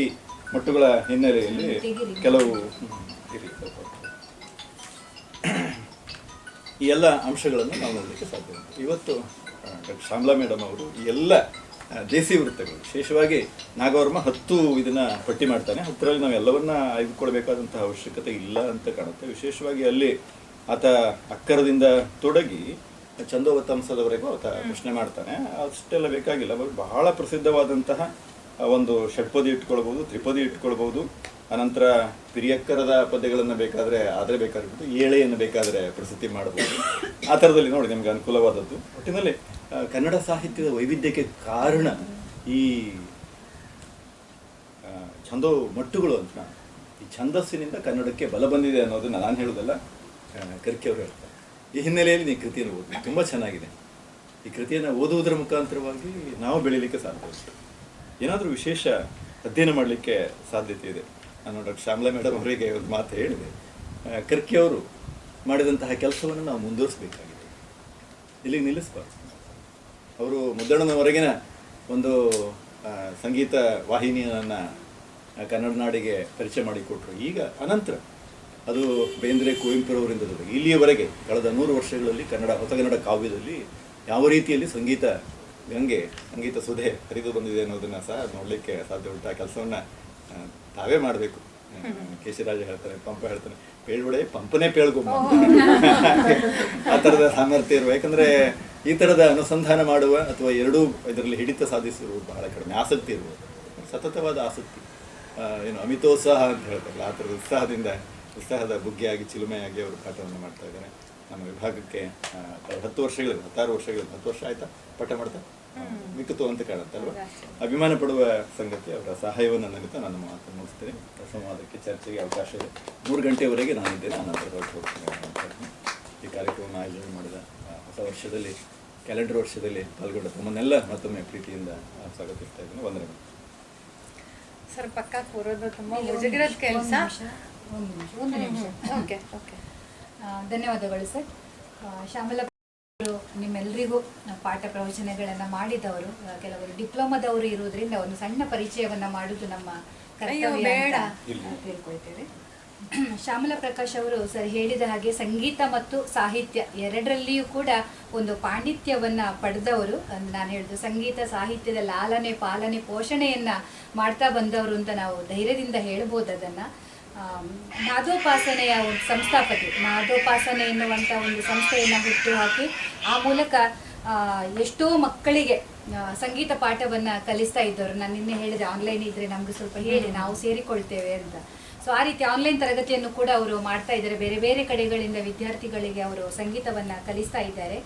ಮಟ್ಟುಗಳ ಹಿನ್ನೆಲೆಯಲ್ಲಿ ಕೆಲವು ಈ ಎಲ್ಲ ಅಂಶಗಳನ್ನು ನಾವು ನೋಡಲಿಕ್ಕೆ ಸಾಧ್ಯ ಉಂಟು. ಇವತ್ತು ಡಾಕ್ಟರ್ ಶ್ಯಾಮಲಾ ಮೇಡಮ್ ಅವರು ಈ ಎಲ್ಲ ದೇಸಿ ವೃತ್ತಗಳು, ವಿಶೇಷವಾಗಿ ನಾಗವರ್ಮ 10 ಇದನ್ನು ಪಟ್ಟಿ ಮಾಡ್ತಾನೆ. 10ರಲ್ಲಿ ನಾವು ಎಲ್ಲವನ್ನ ಆಯ್ದುಕೊಳ್ಬೇಕಾದಂತಹ ಅವಶ್ಯಕತೆ ಇಲ್ಲ ಅಂತ ಕಾಣುತ್ತೆ. ವಿಶೇಷವಾಗಿ ಅಲ್ಲಿ ಆತ ಅಕ್ಕರದಿಂದ ತೊಡಗಿ ಛಂದೋವತಂಸದವರೆಗೂ ಆತ ಪ್ರಶ್ನೆ ಮಾಡ್ತಾನೆ. ಅಷ್ಟೆಲ್ಲ ಬೇಕಾಗಿಲ್ಲ. ಬಹಳ ಪ್ರಸಿದ್ಧವಾದಂತಹ ಒಂದು ಷಟ್ಪದಿ ಇಟ್ಕೊಳ್ಬೋದು, ತ್ರಿಪದಿ ಇಟ್ಕೊಳ್ಬೋದು. ಅನಂತರ ಪಿರಿಯಕ್ಕರದ ಪದ್ಯಗಳನ್ನು ಬೇಕಾದರೆ ಏಳೆಯನ್ನು ಬೇಕಾದರೆ ಪ್ರಸಿದ್ಧಿ ಮಾಡಬಹುದು. ಆ ಥರದಲ್ಲಿ ನೋಡಿ ನಿಮ್ಗೆ ಅನುಕೂಲವಾದದ್ದು. ಒಟ್ಟಿನಲ್ಲಿ ಕನ್ನಡ ಸಾಹಿತ್ಯದ ವೈವಿಧ್ಯಕ್ಕೆ ಕಾರಣ ಈ ಛಂದೋ ಮಟ್ಟುಗಳು ಅಂತ. ಈ ಛಂದಸ್ಸಿನಿಂದ ಕನ್ನಡಕ್ಕೆ ಬಲ ಬಂದಿದೆ ಅನ್ನೋದನ್ನು ನಾನು ಹೇಳೋದಲ್ಲ, ಕರ್ಕಿಯವರು ಹೇಳ್ತಾರೆ. ಈ ಹಿನ್ನೆಲೆಯಲ್ಲಿ ಈ ಕೃತಿಯನ್ನು ಓದಿ ತುಂಬ ಚೆನ್ನಾಗಿದೆ. ಈ ಕೃತಿಯನ್ನು ಓದುವುದರ ಮುಖಾಂತರವಾಗಿ ನಾವು ಬೆಳೀಲಿಕ್ಕೆ ಸಾಧ್ಯ. ಏನಾದರೂ ವಿಶೇಷ ಅಧ್ಯಯನ ಮಾಡಲಿಕ್ಕೆ ಸಾಧ್ಯತೆ ಇದೆ. ನಾನು ಡಾಕ್ಟರ್ ಶ್ಯಾಮಲಾ ಮೇಡಮ್ ಅವರಿಗೆ ಒಂದು ಮಾತು ಹೇಳಿದೆ, ಕರ್ಕಿಯವರು ಮಾಡಿದಂತಹ ಕೆಲಸವನ್ನು ನಾವು ಮುಂದುವರಿಸಬೇಕಾಗಿದೆ, ಇಲ್ಲಿಗೆ ನಿಲ್ಲಿಸಬಾರ್ದು. ಅವರು ಮುದ್ದಣ್ಣನವರೆಗಿನ ಒಂದು ಸಂಗೀತ ವಾಹಿನಿಯನ್ನು ಕನ್ನಡ ನಾಡಿಗೆ ಪರಿಚಯ ಮಾಡಿಕೊಟ್ರು. ಈಗ ಅನಂತರ ಅದು ಬೇಂದ್ರೆ, ಕುವೆಂಪುರವರಿಂದ ಇಲ್ಲಿಯವರೆಗೆ ಕಳೆದ 100 ವರ್ಷಗಳಲ್ಲಿ ಹೊಸಗನ್ನಡ ಕಾವ್ಯದಲ್ಲಿ ಯಾವ ರೀತಿಯಲ್ಲಿ ಸಂಗೀತ ಗಂಗೆ, ಸಂಗೀತ ಸುಧೆ ಹರಿದು ಬಂದಿದೆ ಅನ್ನೋದನ್ನು ಸಹ ನೋಡಲಿಕ್ಕೆ ಸಾಧ್ಯ ಉಂಟು. ಆ ಕೆಲಸವನ್ನು ತಾವೇ ಮಾಡಬೇಕು. ಕೇಶಿರಾಜ ಹೇಳ್ತಾನೆ, ಪಂಪ ಹೇಳ್ತಾನೆ, ಪೇಳ್ಬಿಡೆ ಪಂಪನೇ ಪೇಳ್ಗೊಂಬ. ಆ ಥರದ ಸಾಮರ್ಥ್ಯ ಇರುವ, ಯಾಕಂದರೆ ಈ ಥರದ ಅನುಸಂಧಾನ ಮಾಡುವ ಅಥವಾ ಎರಡೂ ಇದರಲ್ಲಿ ಹಿಡಿತ ಸಾಧಿಸಿರುವುದು ಬಹಳ ಕಡಿಮೆ. ಆಸಕ್ತಿ ಇರುವುದು, ಸತತವಾದ ಆಸಕ್ತಿ, ಏನು ಅಮಿತೋತ್ಸಾಹ ಅಂತ ಹೇಳ್ತಾರಲ್ಲ, ಆ ಥರದ ಉತ್ಸಾಹದ ಬುಗ್ಗೆಯಾಗಿ ಚಿಲುಮೆಯಾಗಿ ಅವರು ಪಾಠವನ್ನು ಮಾಡ್ತಾ ಇದ್ದಾರೆ. ನಮ್ಮ ವಿಭಾಗಕ್ಕೆ 10 ವರ್ಷಗಳು 10 ವರ್ಷ ಆಯಿತಾ ಪಾಠ ಮಾಡ್ತಾ ಮಿಕ್ಕಿತು ಅಂತ ಕಾಣುತ್ತಲ್ವ. ಅಭಿಮಾನ ಪಡುವ ಸಂಗತಿ. ಅವರ ಸಹಾಯವನ್ನು ನಿಮಿತ್ತ ನಾನು ಮಾತು ಮುಗಿಸ್ತೇನೆ. ಸಂವಾದಕ್ಕೆ ಚರ್ಚೆಗೆ ಅವಕಾಶ ಇದೆ. 3 ಗಂಟೆವರೆಗೆ ನಾನಿದ್ದೇನೆ. ನಾನು ನಂತರ ಹೊರಟು ಹೋಗ್ತೇನೆ. ಈ ಕಾರ್ಯಕ್ರಮವನ್ನು ಆಯೋಜನೆ ಮಾಡಿದ ಹೊಸ ವರ್ಷದಲ್ಲಿ, ಕ್ಯಾಲೆಂಡರ್ ವರ್ಷದಲ್ಲಿ ಪಾಲ್ಗೊಂಡ ತಮ್ಮನ್ನೆಲ್ಲ ಮತ್ತೊಮ್ಮೆ ಪ್ರೀತಿಯಿಂದ ಸ್ವಾಗತಿಸ್ತಾ ಇದ್ದೀನಿ. ವಂದನೆಗಳು ಸರ್. ಪಕ್ಕ ಕೂರೋದು ತುಂಬ ಮುಜುಗರದ ಕೆಲಸ. ಒಂದು ನಿಮಿಷ. Okay okay. ಧನ್ಯವಾದಗಳು ಸರ್. ಶ್ಯಾಮಲ ನಿಮ್ಮೆಲ್ಲರಿಗೂ ಪಾಠ ಪ್ರವಚನಗಳನ್ನು ಮಾಡಿದವರು, ಕೆಲವರು ಡಿಪ್ಲೊಮಾದವರು ಇರುವುದರಿಂದ ಒಂದು ಸಣ್ಣ ಪರಿಚಯವನ್ನು ಮಾಡುವುದು ನಮ್ಮ ಕರ್ತವ್ಯ ಅಂತ ತಿಳ್ಕೊಳ್ತೇವೆ. ಶ್ಯಾಮಲ ಪ್ರಕಾಶ್ ಅವರು ಸರ್ ಹೇಳಿದ ಹಾಗೆ ಸಂಗೀತ ಮತ್ತು ಸಾಹಿತ್ಯ ಎರಡರಲ್ಲಿಯೂ ಕೂಡ ಒಂದು ಪಾಂಡಿತ್ಯವನ್ನು ಪಡೆದವರು. ನಾನು ಹೇಳಿದ್ದು ಸಂಗೀತ ಸಾಹಿತ್ಯದ ಲಾಲನೆ ಪಾಲನೆ ಪೋಷಣೆಯನ್ನು ಮಾಡ್ತಾ ಬಂದವರು ಅಂತ ನಾವು ಧೈರ್ಯದಿಂದ ಹೇಳ್ಬೋದು ಅದನ್ನು. ನಾದೋಪಾಸನೆಯ ಒಂದು ಸಂಸ್ಥಾಪಕಿ, ನಾದೋಪಾಸನೆ ಎನ್ನುವಂಥ ಒಂದು ಸಂಸ್ಥೆಯನ್ನು ಹುಟ್ಟುಹಾಕಿ ಆ ಮೂಲಕ ಎಷ್ಟೋ ಮಕ್ಕಳಿಗೆ ಸಂಗೀತ ಪಾಠವನ್ನು ಕಲಿಸ್ತಾ ಇದ್ದವರು. ನಾನು ನಿನ್ನೆ ಹೇಳಿದೆ ಆನ್ಲೈನ್ ಇದ್ದರೆ ನಮಗೆ ಸ್ವಲ್ಪ ಹೇಳಿ, ನಾವು ಸೇರಿಕೊಳ್ತೇವೆ ಅಂತ. ಸೊ ಆ ರೀತಿ ಆನ್ಲೈನ್ ತರಗತಿಯನ್ನು ಕೂಡ ಅವರು ಮಾಡ್ತಾ ಇದ್ದಾರೆ. ಬೇರೆ ಬೇರೆ ಕಡೆಗಳಿಂದ ವಿದ್ಯಾರ್ಥಿಗಳಿಗೆ ಅವರು ಸಂಗೀತವನ್ನು ಕಲಿಸ್ತಾ ಇದ್ದಾರೆ.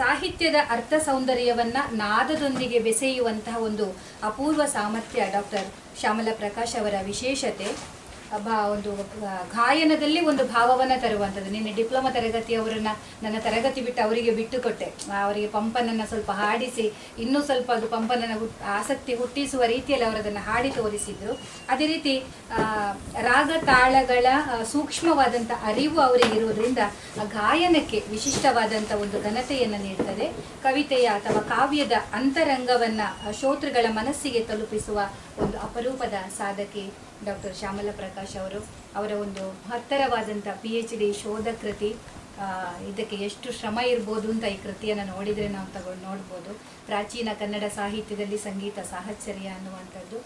ಸಾಹಿತ್ಯದ ಅರ್ಥ ಸೌಂದರ್ಯವನ್ನು ನಾದದೊಂದಿಗೆ ಬೆಸೆಯುವಂತಹ ಒಂದು ಅಪೂರ್ವ ಸಾಮರ್ಥ್ಯ ಡಾಕ್ಟರ್ ಶ್ಯಾಮಲ ಪ್ರಕಾಶ್ ಅವರ ವಿಶೇಷತೆ. ಒಂದು ಗಾಯನದಲ್ಲಿ ಒಂದು ಭಾವವನ್ನು ತರುವಂಥದ್ದು. ನಿನ್ನೆ ಡಿಪ್ಲೊಮಾ ತರಗತಿಯವರನ್ನು ನನ್ನ ತರಗತಿ ಬಿಟ್ಟು ಅವರಿಗೆ ಬಿಟ್ಟು ಕೊಟ್ಟೆ. ಅವರಿಗೆ ಪಂಪನನ್ನು ಸ್ವಲ್ಪ ಹಾಡಿಸಿ ಇನ್ನೂ ಸ್ವಲ್ಪ ಅದು ಪಂಪನನ್ನು ಆಸಕ್ತಿ ಹುಟ್ಟಿಸುವ ರೀತಿಯಲ್ಲಿ ಅವರದನ್ನು ಹಾಡಿ ತೋರಿಸಿದ್ರು. ಅದೇ ರೀತಿ ರಾಗ ತಾಳಗಳ ಸೂಕ್ಷ್ಮವಾದಂಥ ಅರಿವು ಅವರಿಗೆ ಇರುವುದರಿಂದ ಗಾಯನಕ್ಕೆ ವಿಶಿಷ್ಟವಾದಂಥ ಒಂದು ಘನತೆಯನ್ನು ನೀಡ್ತದೆ. ಕವಿತೆಯ ಅಥವಾ ಕಾವ್ಯದ ಅಂತರಂಗವನ್ನು ಶ್ರೋತೃಗಳ ಮನಸ್ಸಿಗೆ ತಲುಪಿಸುವ ಒಂದು ಅಪರೂಪದ ಸಾಧಕಿ ಡಾಕ್ಟರ್ ಶ್ಯಾಮಲ ಪ್ರಕಾಶ್ ಅವರು. ಅವರ ಒಂದು ಮಹತ್ತರವಾದಂಥ PhD ಶೋಧ ಕೃತಿ, ಇದಕ್ಕೆ ಎಷ್ಟು ಶ್ರಮ ಇರ್ಬೋದು ಅಂತ ಈ ಕೃತಿಯನ್ನು ನೋಡಿದರೆ ನಾವು ನೋಡ್ಬೋದು. ಪ್ರಾಚೀನ ಕನ್ನಡ ಸಾಹಿತ್ಯದಲ್ಲಿ ಸಂಗೀತ ಸಾಹಚರ್ಯ ಅನ್ನುವಂಥದ್ದು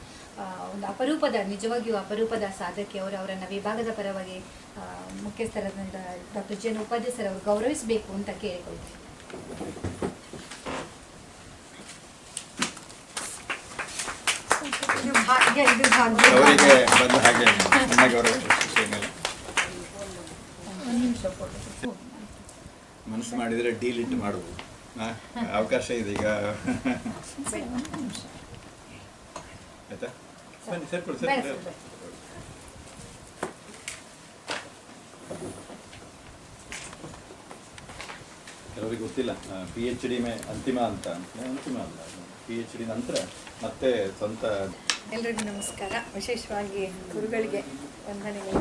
ಒಂದು ಅಪರೂಪದ, ನಿಜವಾಗಿಯೂ ಅಪರೂಪದ ಸಾಧಕಿ ಅವರು. ಅವರನ್ನು ವಿಭಾಗದ ಪರವಾಗಿ ಮುಖ್ಯಸ್ಥರಾದ doctor G N Upadhyaya sir ಅವರು ಗೌರವಿಸಬೇಕು ಅಂತ ಕೇಳಿಕೊಳ್ತೀನಿ. ಅವರಿಗೆ ಬಂದ ಹಾಗೆ ನನ್ನ ಗೌರವ ಮನಸ್ಸು ಮಾಡಿದರೆ ಡಿಲೀಟ್ ಮಾಡುವುದು ಅವಕಾಶ ಇದೆ ಈಗ. ಆಯ್ತಾ? ಬನ್ನಿ ಸೇರ್ಕೊಳ್ಳಿ. ಕೆಲವರಿಗೆ ಗೊತ್ತಿಲ್ಲ PhD ಅಂತಿಮ ಅಂತ. ಅಂತಿಮ ಅಲ್ಲ, PhD ನಂತರ ಮತ್ತೆ ಸ್ವಂತ. ಎಲ್ರಿಗೂ ನಮಸ್ಕಾರ. ವಿಶೇಷವಾಗಿ ಗುರುಗಳಿಗೆ ವಂದನೆಗಳು.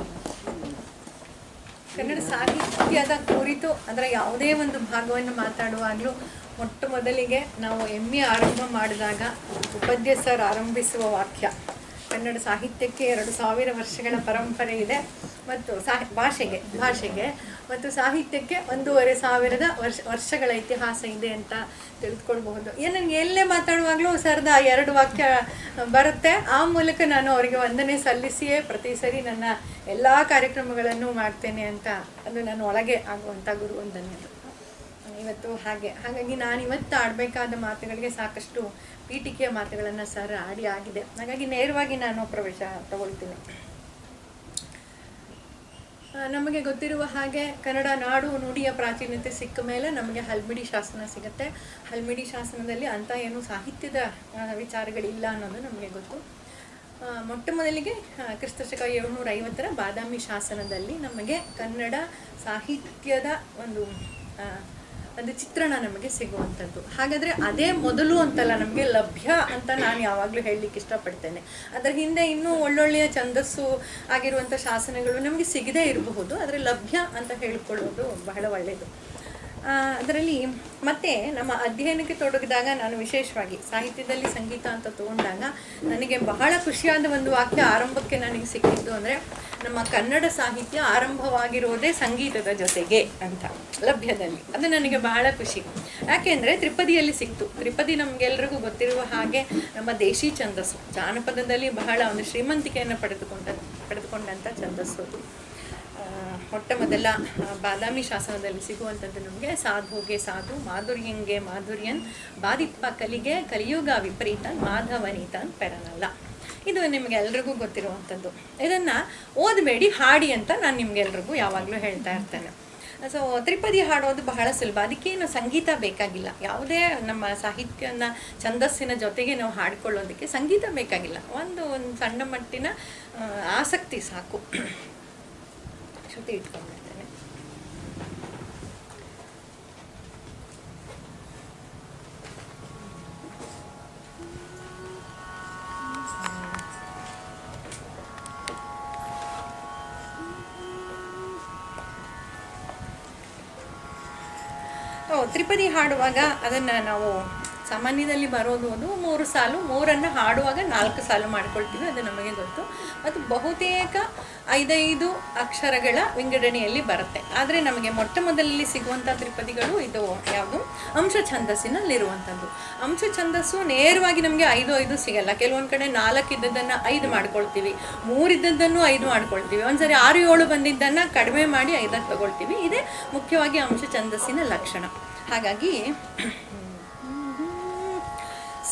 ಕನ್ನಡ ಸಾಹಿತ್ಯದ ಕುರಿತು ಅದರ ಯಾವುದೇ ಒಂದು ಭಾಗವನ್ನು ಮಾತಾಡುವಾಗಲೂ ಮೊಟ್ಟ ಮೊದಲಿಗೆ ನಾವು MA ಆರಂಭ ಮಾಡಿದಾಗ ಉಪಾಧ್ಯಾಯ ಸರ್ ಆರಂಭಿಸುವ ವಾಕ್ಯ, ಕನ್ನಡ ಸಾಹಿತ್ಯಕ್ಕೆ 2000 ವರ್ಷಗಳ ಪರಂಪರೆ ಇದೆ ಮತ್ತು ಭಾಷೆಗೆ ಮತ್ತು ಸಾಹಿತ್ಯಕ್ಕೆ 1500 ವರ್ಷಗಳ ಇತಿಹಾಸ ಇದೆ ಅಂತ ತಿಳಿದುಕೊಳ್ಬಹುದು. ನನಗೆ ಎಲ್ಲೇ ಮಾತಾಡುವಾಗಲೂ ಸರ್ದ 2 ವಾಕ್ಯ ಬರುತ್ತೆ. ಆ ಮೂಲಕ ನಾನು ಅವರಿಗೆ ವಂದನೆ ಸಲ್ಲಿಸಿಯೇ ಪ್ರತಿ ಸರಿ ನನ್ನ ಎಲ್ಲ ಕಾರ್ಯಕ್ರಮಗಳನ್ನು ಮಾಡ್ತೇನೆ ಅಂತ ಅದು ನನ್ನ ಒಳಗೆ ಆಗುವಂಥ ಗುರುವಂದನೆ ಇವತ್ತು. ಹಾಗಾಗಿ ನಾನು ಇವತ್ತು ಆಡಬೇಕಾದ ಮಾತುಗಳಿಗೆ ಸಾಕಷ್ಟು ಪೀಠಿಕೆಯ ಮಾತುಗಳನ್ನು ಸರ್ ಆಗಿದೆ. ಹಾಗಾಗಿ ನೇರವಾಗಿ ನಾನು ಪ್ರವೇಶ ತಗೊಳ್ತೀನಿ. ನಮಗೆ ಗೊತ್ತಿರುವ ಹಾಗೆ ಕನ್ನಡ ನಾಡು ನುಡಿಯ ಪ್ರಾಚೀನತೆ ಸಿಕ್ಕ ಮೇಲೆ ನಮಗೆ ಹಲ್ಮಿಡಿ ಶಾಸನ ಸಿಗುತ್ತೆ. ಹಲ್ಮಿಡಿ ಶಾಸನದಲ್ಲಿ ಅಂಥ ಏನು ಸಾಹಿತ್ಯದ ವಿಚಾರಗಳಿಲ್ಲ ಅನ್ನೋದು ನಮಗೆ ಗೊತ್ತು. ಮೊಟ್ಟ ಮೊದಲಿಗೆ ಕ್ರಿಸ್ತಶಕ 750 ಬಾದಾಮಿ ಶಾಸನದಲ್ಲಿ ನಮಗೆ ಕನ್ನಡ ಸಾಹಿತ್ಯದ ಒಂದು ಚಿತ್ರಣ ನಮಗೆ ಸಿಗುವಂಥದ್ದು. ಹಾಗಾದರೆ ಅದೇ ಮೊದಲು ಅಂತಲ್ಲ, ನಮಗೆ ಲಭ್ಯ ಅಂತ ನಾನು ಯಾವಾಗಲೂ ಹೇಳಲಿಕ್ಕೆ ಇಷ್ಟಪಡ್ತೇನೆ. ಅದರ ಹಿಂದೆ ಇನ್ನೂ ಒಳ್ಳೊಳ್ಳೆಯ ಛಂದಸ್ಸು ಆಗಿರುವಂಥ ಶಾಸನಗಳು ನಮಗೆ ಸಿಗದೇ ಇರಬಹುದು, ಆದರೆ ಲಭ್ಯ ಅಂತ ಹೇಳಿಕೊಳ್ಳೋದು ಬಹಳ ಒಳ್ಳೆಯದು. ಅದರಲ್ಲಿ ಮತ್ತೆ ನಮ್ಮ ಅಧ್ಯಯನಕ್ಕೆ ತೊಡಗಿದಾಗ ನಾನು ವಿಶೇಷವಾಗಿ ಸಾಹಿತ್ಯದಲ್ಲಿ ಸಂಗೀತ ಅಂತ ತಗೊಂಡಾಗ ನನಗೆ ಬಹಳ ಖುಷಿಯಾದ ಒಂದು ವಾಕ್ಯ ಆರಂಭಕ್ಕೆ ನನಗೆ ಸಿಕ್ಕಿದ್ದು ಅಂದರೆ, ನಮ್ಮ ಕನ್ನಡ ಸಾಹಿತ್ಯ ಆರಂಭವಾಗಿರೋದೇ ಸಂಗೀತದ ಜೊತೆಗೆ ಅಂತ ಲಭ್ಯದಲ್ಲಿ. ಅದು ನನಗೆ ಬಹಳ ಖುಷಿ. ಯಾಕೆಂದರೆ ತ್ರಿಪದಿಯಲ್ಲಿ ಸಿಕ್ತು. ತ್ರಿಪದಿ ನಮಗೆಲ್ರಿಗೂ ಗೊತ್ತಿರುವ ಹಾಗೆ ನಮ್ಮ ದೇಶಿ ಛಂದಸ್ಸು, ಜಾನಪದದಲ್ಲಿ ಬಹಳ ಒಂದು ಶ್ರೀಮಂತಿಕೆಯನ್ನು ಪಡೆದುಕೊಂಡಂಥ ಛಂದಸ್ಸು. ಮೊಟ್ಟ ಮೊದಲ ಬಾದಾಮಿ ಶಾಸನದಲ್ಲಿ ಸಿಗುವಂಥದ್ದು ನಮಗೆ ಸಾಧುಗೆ ಸಾಧು, ಮಾಧುರ್ಯಂಗೆ ಮಾಧುರ್ಯನ್, ಬಾದಿಪ್ಪ ಕಲಿಗೆ ಕಲಿಯುಗ ವಿಪರೀತ, ಮಾಧವನೀತನ್ ಪೆರನಲ್ಲ. ಇದು ನಿಮಗೆ ಎಲ್ರಿಗೂ ಗೊತ್ತಿರುವಂಥದ್ದು. ಇದನ್ನು ಓದಬೇಡಿ, ಹಾಡಿ ಅಂತ ನಾನು ನಿಮಗೆಲ್ರಿಗೂ ಯಾವಾಗಲೂ ಹೇಳ್ತಾ ಇರ್ತೇನೆ. ಸೊ ತ್ರಿಪದಿ ಹಾಡೋದು ಬಹಳ ಸುಲಭ, ಅದಕ್ಕೇನು ಸಂಗೀತ ಬೇಕಾಗಿಲ್ಲ. ಯಾವುದೇ ನಮ್ಮ ಸಾಹಿತ್ಯನ ಛಂದಸ್ಸಿನ ಜೊತೆಗೆ ನಾವು ಹಾಡ್ಕೊಳ್ಳೋದಕ್ಕೆ ಸಂಗೀತ ಬೇಕಾಗಿಲ್ಲ, ಒಂದು ಸಣ್ಣ ಮಟ್ಟಿನ ಆಸಕ್ತಿ ಸಾಕು. ಶ್ರುತಿ ಇಟ್ಕೊಂಡ್ಬಿಡ್ತೇನೆ. ತ್ರಿಪದಿ ಹಾಡುವಾಗ ಅದನ್ನು ನಾವು ಸಾಮಾನ್ಯದಲ್ಲಿ ಬರೋದು ಒಂದು 3 ಸಾಲು, 3 ಹಾಡುವಾಗ 4 ಸಾಲು ಮಾಡ್ಕೊಳ್ತೀವಿ, ಅದು ನಮಗೆ ಗೊತ್ತು. ಮತ್ತು ಬಹುತೇಕ 5 ಅಕ್ಷರಗಳ ವಿಂಗಡಣೆಯಲ್ಲಿ ಬರುತ್ತೆ. ಆದರೆ ನಮಗೆ ಮೊಟ್ಟ ಮೊದಲಲ್ಲಿ ಸಿಗುವಂಥ ತ್ರಿಪದಿಗಳು ಇದು ಯಾವುದು, ಅಂಶ ಛಂದಸ್ಸಿನಲ್ಲಿರುವಂಥದ್ದು. ಅಂಶ ಛಂದಸ್ಸು ನೇರವಾಗಿ ನಮಗೆ 5 ಸಿಗಲ್ಲ. ಕೆಲವೊಂದು ಕಡೆ 4 ಇದ್ದದ್ದನ್ನು 5 ಮಾಡ್ಕೊಳ್ತೀವಿ, 3 ಇದ್ದದ್ದನ್ನು 5 ಮಾಡ್ಕೊಳ್ತೀವಿ, ಒಂದ್ಸರಿ 6, 7 ಬಂದಿದ್ದನ್ನು ಕಡಿಮೆ ಮಾಡಿ 5 ತಗೊಳ್ತೀವಿ. ಇದೇ ಮುಖ್ಯವಾಗಿ ಅಂಶ ಛಂದಸ್ಸಿನ ಲಕ್ಷಣ. ಹಾಗಾಗಿ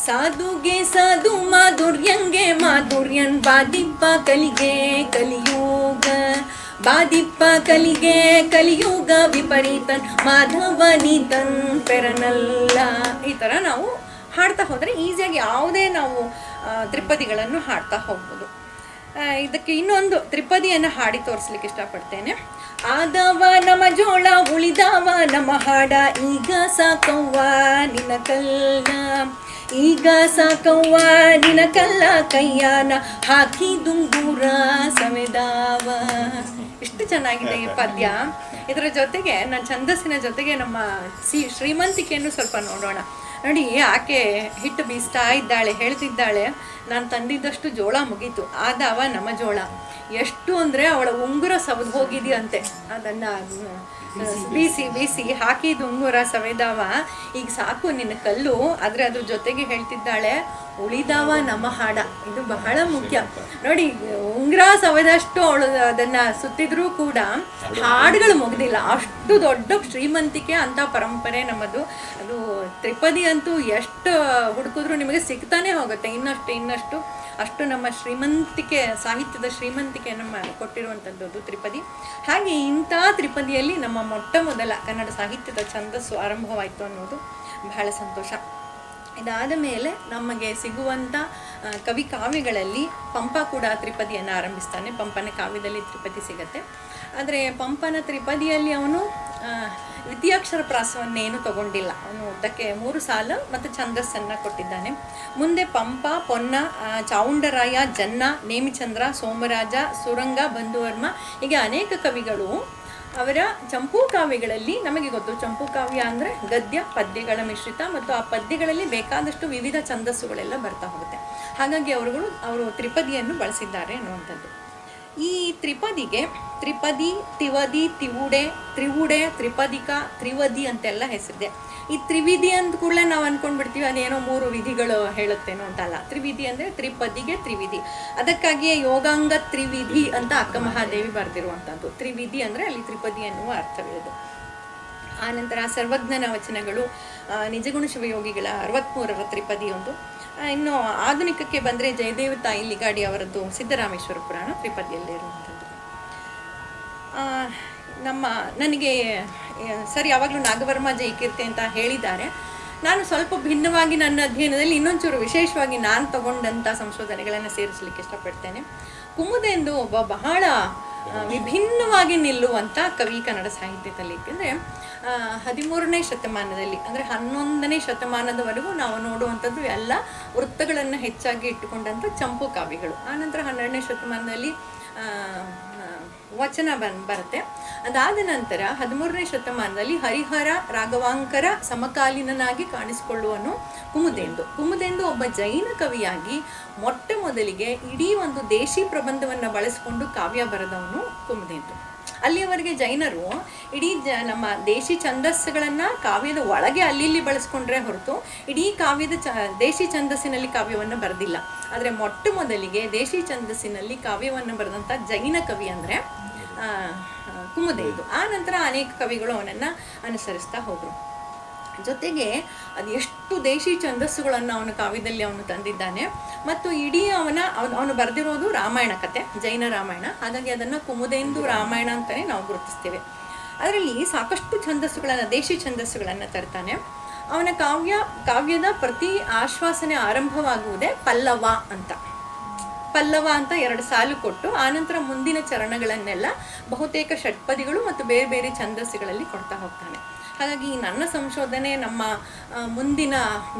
ಸಾಧುಗೆ ಸಾಧು ಮಾಧುರ್ಯಂಗೆ ಮಾಧುರ್ಯನ್ ಬಾದಿಪ್ಪ ಕಲಿಗೆ ಕಲಿಯುಗ, ಬಾದಿಪ್ಪ ಕಲಿಗೆ ಕಲಿಯುಗ ವಿಪರೀತನ್ ಮಾಧವನಿತನ್ ಪೆರನಲ್ಲ. ಈ ಥರ ನಾವು ಹಾಡ್ತಾ ಹೋದರೆ ಈಸಿಯಾಗಿ ಯಾವುದೇ ನಾವು ತ್ರಿಪದಿಗಳನ್ನು ಹಾಡ್ತಾ ಹೋಗ್ಬೋದು. ಇದಕ್ಕೆ ಇನ್ನೊಂದು ತ್ರಿಪದಿಯನ್ನು ಹಾಡಿ ತೋರಿಸ್ಲಿಕ್ಕೆ ಇಷ್ಟಪಡ್ತೇನೆ. ಆದವ ನಮ ಜೋಳ ಉಳಿದವ ನಮ ಹಾಡ, ಈಗ ಸಾಕವ್ವ ನಿನ್ನ ಕಲ್ಲ, ಈಗ ಸಾಕವ್ವ ನಿನ್ನ ಕಲ್ಲ ಕೈಯಾನ ಹಾಕಿ ದುಂಗೂರ ಸವೆದಾವ. ಇಷ್ಟು ಚೆನ್ನಾಗಿದೆ ಈ ಪದ್ಯ. ಇದರ ಜೊತೆಗೆ ನನ್ನ ಛಂದಸ್ಸಿನ ಜೊತೆಗೆ ನಮ್ಮ ಶ್ರೀಮಂತಿಕೆಯನ್ನು ಸ್ವಲ್ಪ ನೋಡೋಣ. ನೋಡಿ, ಆಕೆ ಹಿಟ್ಟು ಬೀಸ್ತಾ ಇದ್ದಾಳೆ, ಹೇಳ್ತಿದ್ದಾಳೆ, ನಾನು ತಂದಿದ್ದಷ್ಟು ಜೋಳ ಮುಗೀತು, ಆದವ ನಮ್ಮ ಜೋಳ. ಎಷ್ಟು ಅಂದರೆ ಅವಳ ಉಂಗುರ ಸವದು ಹೋಗಿದೆಯಂತೆ, ಅದನ್ನು ಬೀಸಿ ಹಾಕಿದ ಉಂಗುರ ಸವೆದವ, ಈಗ ಸಾಕು ನಿನ್ನ ಕಲ್ಲು. ಆದರೆ ಅದ್ರ ಜೊತೆಗೆ ಹೇಳ್ತಿದ್ದಾಳೆ, ಉಳಿದವ ನಮ್ಮ ಹಾಡ. ಇದು ಬಹಳ ಮುಖ್ಯ ನೋಡಿ. ಉಂಗುರ ಸವೆದಷ್ಟು ಅವಳು ಅದನ್ನು ಸುತ್ತಿದ್ರೂ ಕೂಡ ಹಾಡುಗಳು ಮುಗ್ದಿಲ್ಲ. ಅಷ್ಟು ದೊಡ್ಡ ಶ್ರೀಮಂತಿಕೆ ಅಂತ ಪರಂಪರೆ ನಮ್ಮದು. ಅದು ತ್ರಿಪದಿ ಅಂತೂ ಎಷ್ಟು ಹುಡುಕಿದ್ರೂ ನಿಮಗೆ ಸಿಗ್ತಾನೆ ಹೋಗುತ್ತೆ, ಇನ್ನಷ್ಟು ಅಷ್ಟು ನಮ್ಮ ಶ್ರೀಮಂತಿಕೆ, ಸಾಹಿತ್ಯದ ಶ್ರೀಮಂತಿಕೆ ನಮ್ಮ ಕೊಟ್ಟಿರುವಂಥದ್ದು ತ್ರಿಪದಿ. ಹಾಗೆ ಇಂಥ ತ್ರಿಪದಿಯಲ್ಲಿ ನಮ್ಮ ಮೊಟ್ಟ ಮೊದಲ ಕನ್ನಡ ಸಾಹಿತ್ಯದ ಛಂದಸ್ಸು ಆರಂಭವಾಯಿತು ಅನ್ನೋದು ಬಹಳ ಸಂತೋಷ. ಇದಾದ ಮೇಲೆ ನಮಗೆ ಸಿಗುವಂಥ ಕವಿ ಕಾವ್ಯಗಳಲ್ಲಿ ಪಂಪ ಕೂಡ ತ್ರಿಪದಿಯನ್ನು ಆರಂಭಿಸ್ತಾನೆ. ಪಂಪನ ಕಾವ್ಯದಲ್ಲಿ ತ್ರಿಪದಿ ಸಿಗತ್ತೆ. ಆದರೆ ಪಂಪನ ತ್ರಿಪದಿಯಲ್ಲಿ ಅವನು ದ್ವಿತೀಯಾಕ್ಷರ ಪ್ರಾಸವನ್ನೇನು ತಗೊಂಡಿಲ್ಲ. ಅವನು ಅದಕ್ಕೆ 3 ಸಾಲು ಮತ್ತು ಛಂದಸ್ಸನ್ನು ಕೊಟ್ಟಿದ್ದಾನೆ. ಮುಂದೆ ಪಂಪ, ಪೊನ್ನ, ಚಾವುಂಡರಾಯ, ಜನ್ನ, ನೇಮಿಚಂದ್ರ, ಸೋಮರಾಜ, ಸುರಂಗ, ಬಂಧುವರ್ಮ, ಹೀಗೆ ಅನೇಕ ಕವಿಗಳು ಅವರ ಚಂಪೂ ಕಾವ್ಯಗಳಲ್ಲಿ, ನಮಗೆ ಗೊತ್ತು ಚಂಪೂ ಕಾವ್ಯ ಅಂದರೆ ಗದ್ಯ ಪದ್ಯಗಳ ಮಿಶ್ರಿತ, ಮತ್ತು ಆ ಪದ್ಯಗಳಲ್ಲಿ ಬೇಕಾದಷ್ಟು ವಿವಿಧ ಛಂದಸ್ಸುಗಳೆಲ್ಲ ಬರ್ತಾ ಹೋಗುತ್ತೆ. ಹಾಗಾಗಿ ಅವರು ತ್ರಿಪದಿಯನ್ನು ಬಳಸಿದ್ದಾರೆ ಅನ್ನುವಂಥದ್ದು. ಈ ತ್ರಿಪದಿಗೆ ತ್ರಿಪದಿ, ತಿವದಿ, ತಿವುಡೆ, ತ್ರಿವುಡೆ, ತ್ರಿಪದಿಕ, ತ್ರಿವದಿ ಅಂತೆಲ್ಲ ಹೆಸರಿದೆ. ಈ ತ್ರಿವಿಧಿ ಅಂದ ಕೂಡಲೇ ನಾವು ಅಂದ್ಕೊಂಡ್ಬಿಡ್ತೀವಿ ಅದೇನೋ 3 ವಿಧಿಗಳು ಹೇಳುತ್ತೇನೋ ಅಂತಲ್ಲ. ತ್ರಿವಿಧಿ ಅಂದರೆ ತ್ರಿಪದಿಗೆ ತ್ರಿವಿಧಿ. ಅದಕ್ಕಾಗಿಯೇ ಯೋಗಾಂಗ ತ್ರಿವಿಧಿ ಅಂತ ಅಕ್ಕ ಮಹಾದೇವಿ ಬರೆದಿರುವಂಥದ್ದು. ತ್ರಿವಿಧಿ ಅಂದರೆ ಅಲ್ಲಿ ತ್ರಿಪದಿ ಎನ್ನುವ ಅರ್ಥವಿರೋದು. ಆನಂತರ ಸರ್ವಜ್ಞನ ವಚನಗಳು, ನಿಜಗುಣ ಶಿವಯೋಗಿಗಳ 63ರ ತ್ರಿಪದಿ ಒಂದು. ಇನ್ನು ಆಧುನಿಕಕ್ಕೆ ಬಂದರೆ ಜಯದೇವ ತಾಯಿ ಲಿಗಾಡಿ ಅವರದ್ದು ಸಿದ್ದರಾಮೇಶ್ವರ ಪುರಾಣ ತ್ರಿಪದಿಯಲ್ಲೇ ಇರುವಂಥದ್ದು. ನನಗೆ ಸರ್ ಯಾವಾಗಲೂ ನಾಗವರ್ಮ ಜೈಕೀರ್ತಿ ಅಂತ ಹೇಳಿದ್ದಾರೆ. ನಾನು ಸ್ವಲ್ಪ ಭಿನ್ನವಾಗಿ ನನ್ನ ಅಧ್ಯಯನದಲ್ಲಿ ಇನ್ನೊಂಚೂರು ವಿಶೇಷವಾಗಿ ನಾನು ತಗೊಂಡಂಥ ಸಂಶೋಧನೆಗಳನ್ನು ಸೇರಿಸಲಿಕ್ಕೆ ಇಷ್ಟಪಡ್ತೇನೆ. ಕುಮುದೆಂದು ಒಬ್ಬ ಬಹಳ ವಿಭಿನ್ನವಾಗಿ ನಿಲ್ಲುವಂಥ ಕವಿ ಕನ್ನಡ ಸಾಹಿತ್ಯದಲ್ಲಿ. ಏಕೆಂದರೆ 13ನೇ ಶತಮಾನದಲ್ಲಿ, ಅಂದರೆ 11ನೇ ಶತಮಾನದವರೆಗೂ ನಾವು ನೋಡುವಂಥದ್ದು ಎಲ್ಲ ವೃತ್ತಗಳನ್ನು ಹೆಚ್ಚಾಗಿ ಇಟ್ಟುಕೊಂಡಂಥ ಚಂಪು ಕಾವ್ಯಗಳು. ಆನಂತರ 12ನೇ ಶತಮಾನದಲ್ಲಿ ವಚನ ಬರುತ್ತೆ. ಅದಾದ ನಂತರ 13ನೇ ಶತಮಾನದಲ್ಲಿ ಹರಿಹರ ರಾಘವಾಂಕರ ಸಮಕಾಲೀನನಾಗಿ ಕಾಣಿಸಿಕೊಳ್ಳುವನು ಕುಮುದೆಂದು ಒಬ್ಬ ಜೈನ ಕವಿಯಾಗಿ ಮೊಟ್ಟ ಮೊದಲಿಗೆ ಇಡೀ ಒಂದು ದೇಶಿ ಪ್ರಬಂಧವನ್ನು ಬಳಸಿಕೊಂಡು ಕಾವ್ಯ ಬರೆದವನು ಕುಮುದೆಂದು. ಅಲ್ಲಿಯವರೆಗೆ ಜೈನರು ಇಡೀ ನಮ್ಮ ದೇಶಿ ಛಂದಸ್ಸುಗಳನ್ನು ಕಾವ್ಯದ ಒಳಗೆ ಅಲ್ಲಿ ಬಳಸ್ಕೊಂಡ್ರೆ ಹೊರತು ಇಡೀ ಕಾವ್ಯದ ದೇಶಿ ಛಂದಸ್ಸಿನಲ್ಲಿ ಕಾವ್ಯವನ್ನು ಬರೆದಿಲ್ಲ. ಆದರೆ ಮೊಟ್ಟ ಮೊದಲಿಗೆ ದೇಶಿ ಛಂದಸ್ಸಿನಲ್ಲಿ ಕಾವ್ಯವನ್ನು ಬರೆದಂಥ ಜೈನ ಕವಿ ಅಂದರೆ ಕುಮುದೆಂದು. ಆ ನಂತರ ಅನೇಕ ಕವಿಗಳು ಅವನನ್ನು ಅನುಸರಿಸ್ತಾ ಹೋದರು. ಜೊತೆಗೆ ಅದು ಎಷ್ಟು ದೇಶಿ ಛಂದಸ್ಸುಗಳನ್ನು ಅವನ ಕಾವ್ಯದಲ್ಲಿ ಅವನು ತಂದಿದ್ದಾನೆ. ಮತ್ತು ಇಡೀ ಅವನು ಬರೆದಿರೋದು ರಾಮಾಯಣ ಕತೆ, ಜೈನ ರಾಮಾಯಣ. ಹಾಗಾಗಿ ಅದನ್ನು ಕುಮುದೆಂದು ರಾಮಾಯಣ ಅಂತಲೇ ನಾವು ಗುರುತಿಸ್ತೇವೆ. ಅದರಲ್ಲಿ ಸಾಕಷ್ಟು ಛಂದಸ್ಸುಗಳನ್ನು, ದೇಶಿ ಛಂದಸ್ಸುಗಳನ್ನು ತರ್ತಾನೆ. ಅವನ ಕಾವ್ಯದ ಪ್ರತಿ ಆಶ್ವಾಸನೆ ಆರಂಭವಾಗುವುದೇ ಪಲ್ಲವ ಅಂತ. ಪಲ್ಲವ ಅಂತ 2 ಸಾಲು ಕೊಟ್ಟು ಆನಂತರ ಮುಂದಿನ ಚರಣಗಳನ್ನೆಲ್ಲ ಬಹುತೇಕ ಷಟ್ಪದಿಗಳು ಮತ್ತು ಬೇರೆ ಬೇರೆ ಛಂದಸ್ಸುಗಳಲ್ಲಿ ಕೊಡ್ತಾ ಹೋಗ್ತಾನೆ. ಹಾಗಾಗಿ ನನ್ನ ಸಂಶೋಧನೆ ನಮ್ಮ ಮುಂದಿನ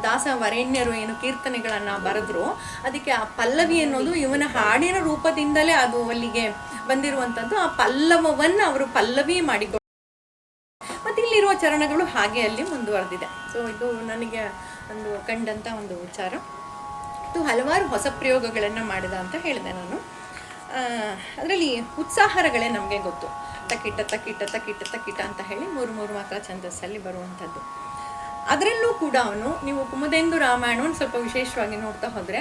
ದಾಸ ವರೇಣ್ಯರು ಏನು ಕೀರ್ತನೆಗಳನ್ನು ಬರೆದ್ರು ಅದಕ್ಕೆ ಆ ಪಲ್ಲವಿ ಅನ್ನೋದು ಇವನ ಹಾಡಿನ ರೂಪದಿಂದಲೇ ಅದು ಅಲ್ಲಿಗೆ ಬಂದಿರುವಂಥದ್ದು. ಆ ಪಲ್ಲವವನ್ನು ಅವರು ಪಲ್ಲವಿ ಮಾಡಿಕೊಂಡು ಮತ್ತು ಇಲ್ಲಿರುವ ಚರಣಗಳು ಹಾಗೆ ಅಲ್ಲಿ ಮುಂದುವರೆದಿದೆ. ಸೊ ಇದು ನನಗೆ ಕಂಡಂಥ ಒಂದು ವಿಚಾರ. ಇದು ಹಲವಾರು ಹೊಸ ಪ್ರಯೋಗಗಳನ್ನು ಮಾಡಿದ ಅಂತ ಹೇಳಿದೆ ನಾನು. ಅದರಲ್ಲಿ ಉತ್ಸಾಹರಗಳೇ ನಮಗೆ ಗೊತ್ತು. ತಕಿಟ ತಕಿಟ ತಕಿಟ ತಕಿಟ ಅಂತ ಹೇಳಿ 3 ಮಾತ್ರ ಛಂದಸ್ಸಲ್ಲಿ ಬರುವಂಥದ್ದು. ಅದರಲ್ಲೂ ಕೂಡ ಅವನು, ನೀವು ಕುಮುದೆಂದು ರಾಮಾಯಣವನ್ನು ಸ್ವಲ್ಪ ವಿಶೇಷವಾಗಿ ನೋಡ್ತಾ ಹೋದರೆ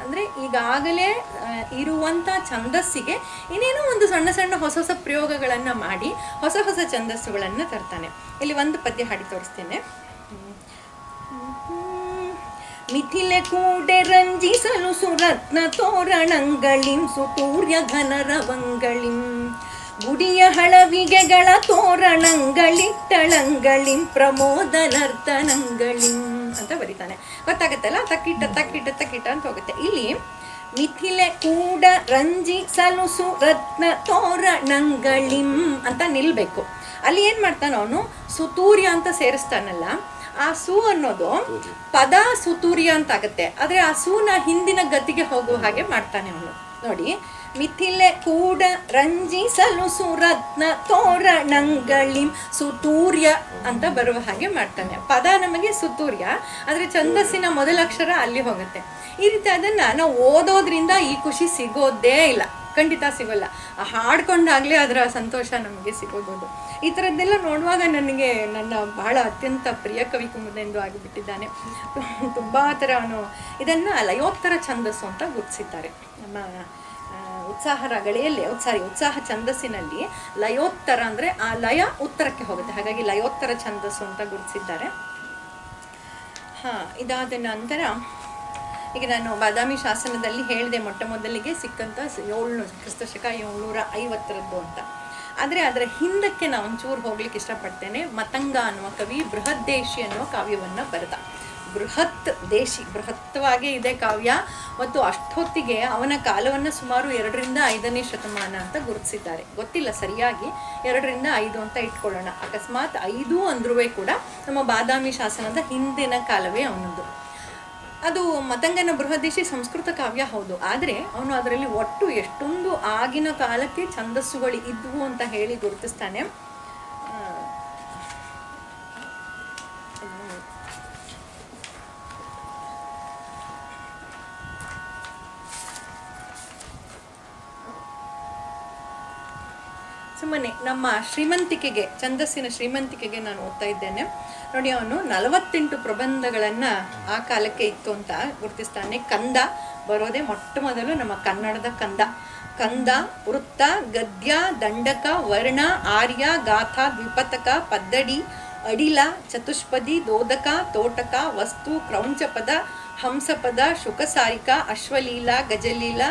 ಅಂದರೆ ಈಗಾಗಲೇ ಇರುವಂಥ ಛಂದಸ್ಸಿಗೆ ಇನ್ನೇನೋ ಒಂದು ಸಣ್ಣ ಸಣ್ಣ ಹೊಸ ಹೊಸ ಪ್ರಯೋಗಗಳನ್ನು ಮಾಡಿ ಹೊಸ ಹೊಸ ಛಂದಸ್ಸುಗಳನ್ನು ತರ್ತಾನೆ. ಇಲ್ಲಿ ಒಂದು ಪದ್ಯ ಹಾಡಿ ತೋರಿಸ್ತೇನೆ. ಮಿಥಿಲೆ ಕೂಡೆ ರಂಜಿಸಲು ಸುರತ್ನ ತೋರಣಂಗಳಿಂ ಸುತೂರ್ಯ ಘನರವಂಗಳಿಂ ಗುಡಿಯ ಹಳವಿಗೆಗಳ ತೋರಣಂಗಳಿಟ್ಟಳಂಗಳಿಂ ಪ್ರಮೋದ ನರ್ತನಂಗಳಿಂ ಅಂತ ಬರೀತಾನೆ. ಗೊತ್ತಾಗತ್ತಲ್ಲ, ತಕ್ಕಿಟ ತಕ್ಕಿಟ ತಕ್ಕಿಟ ಅಂತ ಹೋಗುತ್ತೆ. ಇಲ್ಲಿ ಮಿಥಿಲೆ ಕೂಡ ರಂಜಿಸಲು ಸುರತ್ನ ತೋರಣಂಗಳಿಂ ಅಂತ ನಿಲ್ಬೇಕು. ಅಲ್ಲಿ ಏನು ಮಾಡ್ತಾನೆ ಅವನು, ಸುತೂರ್ಯ ಅಂತ ಸೇರಿಸ್ತಾನಲ್ಲ, ಆ ಸು ಅನ್ನೋದು ಪದ ಸುತೂರ್ಯ ಅಂತ ಆಗುತ್ತೆ. ಆದರೆ ಆ ಸೂನ ಹಿಂದಿನ ಗತಿಗೆ ಹೋಗುವ ಹಾಗೆ ಮಾಡ್ತಾನೆ ಅವನು. ನೋಡಿ, ಮಿಥಿಲೆ ಕೂಡ ರಂಜಿಸಲು ಸುರತ್ನ ತೋರಣಂಗಳಿಂ ಸುತೂರ್ಯ ಅಂತ ಬರುವ ಹಾಗೆ ಮಾಡ್ತಾನೆ. ಪದ ನಮಗೆ ಸುತೂರ್ಯ, ಆದರೆ ಛಂದಸ್ಸಿನ ಮೊದಲಕ್ಷರ ಅಲ್ಲಿ ಹೋಗುತ್ತೆ. ಈ ರೀತಿ ಅದನ್ನು ನಾವು ಓದೋದ್ರಿಂದ ಈ ಖುಷಿ ಸಿಗೋದೇ ಇಲ್ಲ, ಖಂಡಿತ ಸಿಗೋಲ್ಲ. ಹಾಡ್ಕೊಂಡಾಗಲೇ ಅದರ ಸಂತೋಷ ನಮಗೆ ಸಿಗೋದು. ಈ ಥರದ್ದೆಲ್ಲ ನೋಡುವಾಗ ನನಗೆ ನನ್ನ ಬಹಳ ಅತ್ಯಂತ ಪ್ರಿಯ ಕವಿ ಕುಮುದೆಂದು ಆಗಿಬಿಟ್ಟಿದ್ದಾನೆ. ತುಂಬ ಥರ ಅವನು ಇದನ್ನು ಲಯೋತ್ತರ ಛಂದಸ್ಸು ಅಂತ ಗುರುತಿಸಿದ್ದಾರೆ. ನಮ್ಮ ಉತ್ಸಾಹ ಛಂದಸ್ಸಿನಲ್ಲಿ ಲಯೋತ್ತರ ಅಂದರೆ ಆ ಲಯ ಉತ್ತರಕ್ಕೆ ಹೋಗುತ್ತೆ, ಹಾಗಾಗಿ ಲಯೋತ್ತರ ಛಂದಸ್ಸು ಅಂತ ಗುರುತಿಸಿದ್ದಾರೆ. ಇದಾದ ನಂತರ ಈಗ ನಾನು ಬಾದಾಮಿ ಶಾಸನದಲ್ಲಿ ಹೇಳಿದೆ, ಮೊಟ್ಟ ಮೊದಲಿಗೆ ಸಿಕ್ಕಂಥ 700 ಕ್ರಿಸ್ತಶಕ 750 ಅಂತ. ಆದರೆ ಅದರ ಹಿಂದಕ್ಕೆ ನಾನು ಒಂಚೂರು ಹೋಗ್ಲಿಕ್ಕೆ ಇಷ್ಟಪಡ್ತೇನೆ. ಮತಂಗ ಅನ್ನುವ ಕವಿ ಬೃಹದ್ದೇಶಿ ಅನ್ನುವ ಕಾವ್ಯವನ್ನು ಬರೆದ. ಬೃಹತ್ವಾಗೇ ಇದೆ ಕಾವ್ಯ. ಮತ್ತು ಅಷ್ಟೊತ್ತಿಗೆ ಅವನ ಕಾಲವನ್ನು ಸುಮಾರು 2 ರಿಂದ 5ನೇ ಶತಮಾನ ಅಂತ ಗುರುತಿಸಿದ್ದಾರೆ. ಗೊತ್ತಿಲ್ಲ ಸರಿಯಾಗಿ, 2 ರಿಂದ 5 ಅಂತ ಇಟ್ಕೊಳ್ಳೋಣ. ಅಕಸ್ಮಾತ್ 5 ಅಂದ್ರೂ ಕೂಡ ನಮ್ಮ ಬಾದಾಮಿ ಶಾಸನದ ಹಿಂದಿನ ಕಾಲವೇ ಅವನದ್ದು. ಅದು ಮತಂಗನ ಬೃಹದೇಶಿ ಸಂಸ್ಕೃತ ಕಾವ್ಯ ಹೌದು, ಆದರೆ ಅವನು ಅದರಲ್ಲಿ ಒಟ್ಟು ಎಷ್ಟೊಂದು ಆಗಿನ ಕಾಲಕ್ಕೆ ಛಂದಸ್ಸುಗಳು ಇದ್ವು ಅಂತ ಹೇಳಿ ಗುರುತಿಸ್ತಾನೆ. ಸುಮ್ಮನೆ ನಮ್ಮ ಶ್ರೀಮಂತಿಕೆಗೆ, ಛಂದಸ್ಸಿನ ಶ್ರೀಮಂತಿಕೆಗೆ ನಾನು ಓದ್ತಾ ಇದ್ದೇನೆ ನೋಡಿ. ಅವನು 48 ಪ್ರಬಂಧಗಳನ್ನು ಆ ಕಾಲಕ್ಕೆ ಇತ್ತು ಅಂತ ಗುರುತಿಸ್ತಾನೆ. ಕಂದ ಬರೋದೇ ಮೊಟ್ಟ ಮೊದಲು ನಮ್ಮ ಕನ್ನಡದ ಕಂದ, ವೃತ್ತ, ಗದ್ಯ, ದಂಡಕ, ವರ್ಣ, ಆರ್ಯ, ಗಾಥಾ, ದ್ವಿಪತಕ, ಪದ್ದಡಿ, ಅಡಿಲ, ಚತುಷ್ಪದಿ, ದೋದಕ, ತೋಟಕ, ವಸ್ತು, ಕ್ರೌಂಚಪದ, ಹಂಸಪದ, ಶುಕಸಾರಿಕ, ಅಶ್ವಲೀಲ, ಗಜಲೀಲ,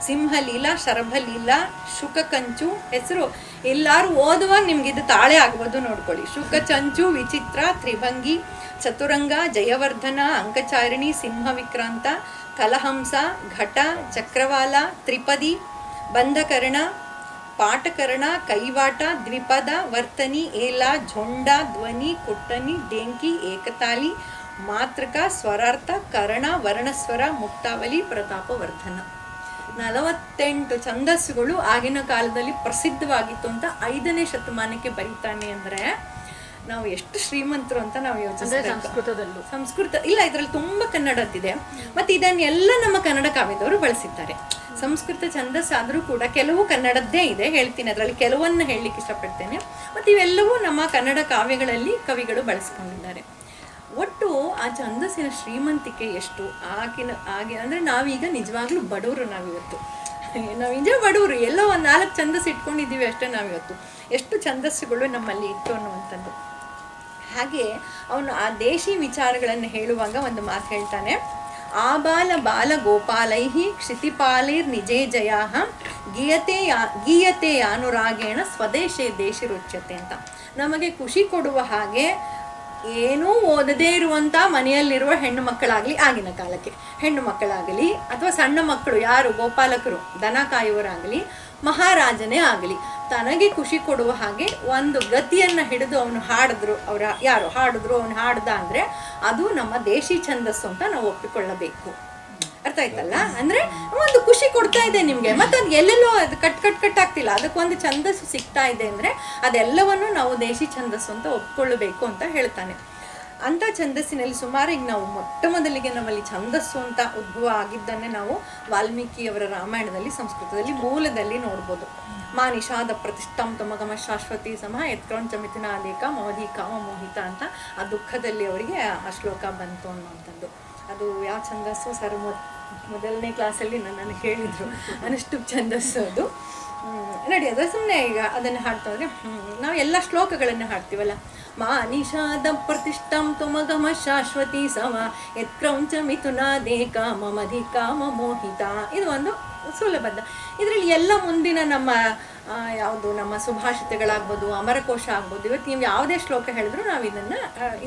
ಸಿಂಹಲೀಲ, ಶರಭಲೀಲ, ಶುಕಕಂಚು. ಹೆಸರು ಎಲ್ಲರೂ ಓದುವಾಗ ನಿಮ್ಗೆ ಇದು ತಾಳೆ ಆಗ್ಬೋದು, ನೋಡ್ಕೊಳ್ಳಿ. ಶುಕಚಂಚು, ವಿಚಿತ್ರ, ತ್ರಿಭಂಗಿ, ಚತುರಂಗ, ಜಯವರ್ಧನ, ಅಂಕಚಾರಿಣಿ, ಸಿಂಹವಿಕ್ರಾಂತ, ಕಲಹಂಸ, ಘಟ, ಚಕ್ರವಾಲ, ತ್ರಿಪದಿ, ಬಂಧಕರ್ಣ, ಪಾಠಕರ್ಣ, ಕೈವಾಟ, ದ್ವಿಪದ, ವರ್ತನಿ, ಏಲ, ಝೊಂಡ, ಧ್ವನಿ, ಕುಟ್ಟನಿ, ಡೆಂಕಿ, ಏಕತಾಲಿ, ಮಾತೃಕ, ಸ್ವರಾರ್ಥ, ಕರ್ಣ, ವರ್ಣಸ್ವರ, ಮುಕ್ತಾವಲಿ, ಪ್ರತಾಪವರ್ಧನ. 48 ಛಂದಸ್ಸುಗಳು ಆಗಿನ ಕಾಲದಲ್ಲಿ ಪ್ರಸಿದ್ಧವಾಗಿತ್ತು ಅಂತ 5ನೇ ಶತಮಾನಕ್ಕೆ ಬರೀತಾನೆ ಅಂದರೆ ನಾವು ಎಷ್ಟು ಶ್ರೀಮಂತರು ಅಂತ ನಾವು ಯೋಚಿಸಬೇಕು. ಸಂಸ್ಕೃತ ಇಲ್ಲ, ಇದರಲ್ಲಿ ತುಂಬ ಕನ್ನಡದ್ದಿದೆ. ಮತ್ತು ಇದನ್ನೆಲ್ಲ ನಮ್ಮ ಕನ್ನಡ ಕಾವ್ಯದವರು ಬಳಸಿದ್ದಾರೆ. ಸಂಸ್ಕೃತ ಛಂದಸ್ಸಾದರೂ ಕೂಡ ಕೆಲವು ಕನ್ನಡದ್ದೇ ಇದೆ, ಹೇಳ್ತೀನಿ. ಅದರಲ್ಲಿ ಕೆಲವನ್ನು ಹೇಳಲಿಕ್ಕೆ ಇಷ್ಟಪಡ್ತೇನೆ. ಮತ್ತು ಇವೆಲ್ಲವೂ ನಮ್ಮ ಕನ್ನಡ ಕಾವ್ಯಗಳಲ್ಲಿ ಕವಿಗಳು ಬಳಸ್ಕೊಂಡಿದ್ದಾರೆ. ಒಟ್ಟು ಆ ಛಂದಸ್ಸಿನ ಶ್ರೀಮಂತಿಕೆ ಎಷ್ಟು ಆಗಿ ಅಂದರೆ ನಾವೀಗ ನಿಜವಾಗ್ಲೂ ಬಡವರು. ನಾವಿವತ್ತು ನಿಜ ಬಡವರು, ಎಲ್ಲೋ ಒಂದು 4 ಛಂದಸ್ಸು ಇಟ್ಕೊಂಡಿದ್ದೀವಿ ಅಷ್ಟೇ ನಾವಿವತ್ತು. ಎಷ್ಟು ಛಂದಸ್ಸುಗಳು ನಮ್ಮಲ್ಲಿ ಇತ್ತು ಅನ್ನುವಂಥದ್ದು. ಹಾಗೆ ಅವನು ಆ ದೇಶಿ ವಿಚಾರಗಳನ್ನು ಹೇಳುವಾಗ ಒಂದು ಮಾತು ಹೇಳ್ತಾನೆ. ಆಬಾಲ ಬಾಲ ಗೋಪಾಲೈಹಿ ಕ್ಷಿತಿಪಾಲೈರ್ ನಿಜೇ ಜಯಾಹ ಗೀಯತೆ ಯಾನುರಾಗೇಣ ಸ್ವದೇಶೇ ದೇಶಿ ರುಚ್ಯತೆ ಅಂತ. ನಮಗೆ ಖುಷಿ ಕೊಡುವ ಹಾಗೆ ಏನೂ ಓದದೇ ಇರುವಂಥ ಮನೆಯಲ್ಲಿರುವ ಹೆಣ್ಣು ಮಕ್ಕಳಾಗಲಿ, ಆಗಿನ ಕಾಲಕ್ಕೆ ಹೆಣ್ಣು ಮಕ್ಕಳಾಗಲಿ ಅಥವಾ ಸಣ್ಣ ಮಕ್ಕಳು ಯಾರು ಗೋಪಾಲಕರು ದನ ಕಾಯುವರಾಗಲಿ, ಮಹಾರಾಜನೇ ಆಗಲಿ, ತನಗೆ ಖುಷಿ ಕೊಡುವ ಹಾಗೆ ಒಂದು ಗತಿಯನ್ನು ಹಿಡಿದು ಅವನು ಹಾಡಿದ್ರು, ಯಾರು ಹಾಡಿದ್ರು ಅವನು ಹಾಡ್ದ ಅಂದರೆ ಅದು ನಮ್ಮ ದೇಶಿ ಛಂದಸ್ಸು ಅಂತ ನಾವು ಒಪ್ಪಿಕೊಳ್ಳಬೇಕು. ಅರ್ಥ ಆಯ್ತಲ್ಲ? ಅಂದರೆ ಒಂದು ಖುಷಿ ಕೊಡ್ತಾ ಇದೆ ನಿಮಗೆ, ಮತ್ತು ಅದು ಎಲ್ಲೆಲ್ಲೋ ಅದು ಕಟ್ ಆಗ್ತಿಲ್ಲ, ಅದಕ್ಕೊಂದು ಛಂದಸ್ಸು ಸಿಗ್ತಾ ಇದೆ ಅಂದರೆ ಅದೆಲ್ಲವನ್ನು ನಾವು ದೇಶಿ ಛಂದಸ್ಸು ಅಂತ ಒಪ್ಪಿಕೊಳ್ಳಬೇಕು ಅಂತ ಹೇಳ್ತಾನೆ. ಅಂಥ ಛಂದಸ್ಸಿನಲ್ಲಿ ಸುಮಾರು ಈಗ ನಾವು ಮೊಟ್ಟ ಮೊದಲಿಗೆ ನಮ್ಮಲ್ಲಿ ಛಂದಸ್ಸು ಅಂತ ಉದ್ಭವ ಆಗಿದ್ದನ್ನೇ ನಾವು ವಾಲ್ಮೀಕಿಯವರ ರಾಮಾಯಣದಲ್ಲಿ ಸಂಸ್ಕೃತದಲ್ಲಿ ಮೂಲದಲ್ಲಿ ನೋಡ್ಬೋದು. ಮಾ ನಿಷಾದ ಪ್ರತಿಷ್ಠಂ ತಮಗಮ ಶಾಶ್ವತಿ ಸಮ ಯತ್ಕ್ರೌಂಚ ಮಿಥುನಾದೇಕ ಮವಧಿ ಕಾಮ ಮೋಹಿತ ಅಂತ ಆ ದುಃಖದಲ್ಲಿ ಅವರಿಗೆ ಆ ಶ್ಲೋಕ ಬಂತು ಅನ್ನೋಂಥದ್ದು. ಅದು ಯಾವ ಛಂದಸ್ಸು ಸರ್ ಮೊದಲನೇ ಕ್ಲಾಸಲ್ಲಿ ನನ್ನನ್ನು ಹೇಳಿದರು, ಅನಷ್ಟು ಛಂದಸ್ಸು ಅದು. ನೋಡಿ, ಅದು ಸುಮ್ಮನೆ ಈಗ ಅದನ್ನು ಹಾಡ್ತಾ ಹೋದರೆ ನಾವು ಎಲ್ಲ ಶ್ಲೋಕಗಳನ್ನು ಹಾಡ್ತೀವಲ್ಲ. ಮಾ ನಿಷಾದ ಪ್ರತಿಷ್ಠಂ ತುಮಗಮ ಶಾಶ್ವತಿ ಸಮ ಯತ್ಕ್ರೌಂಚ ಮಿಥುನಾದೇಕ ಮಮಧಿ ಕಾಮ ಮೋಹಿತ. ಇದು ಒಂದು ಸುಲಭದ. ಇದರಲ್ಲಿ ಎಲ್ಲ ಮುಂದಿನ ನಮ್ಮ ಯಾವುದು ನಮ್ಮ ಸುಭಾಷಿತಗಳಾಗ್ಬೋದು, ಅಮರಕೋಶ ಆಗ್ಬೋದು, ಇವತ್ತು ನೀವು ಯಾವುದೇ ಶ್ಲೋಕ ಹೇಳಿದ್ರು ನಾವು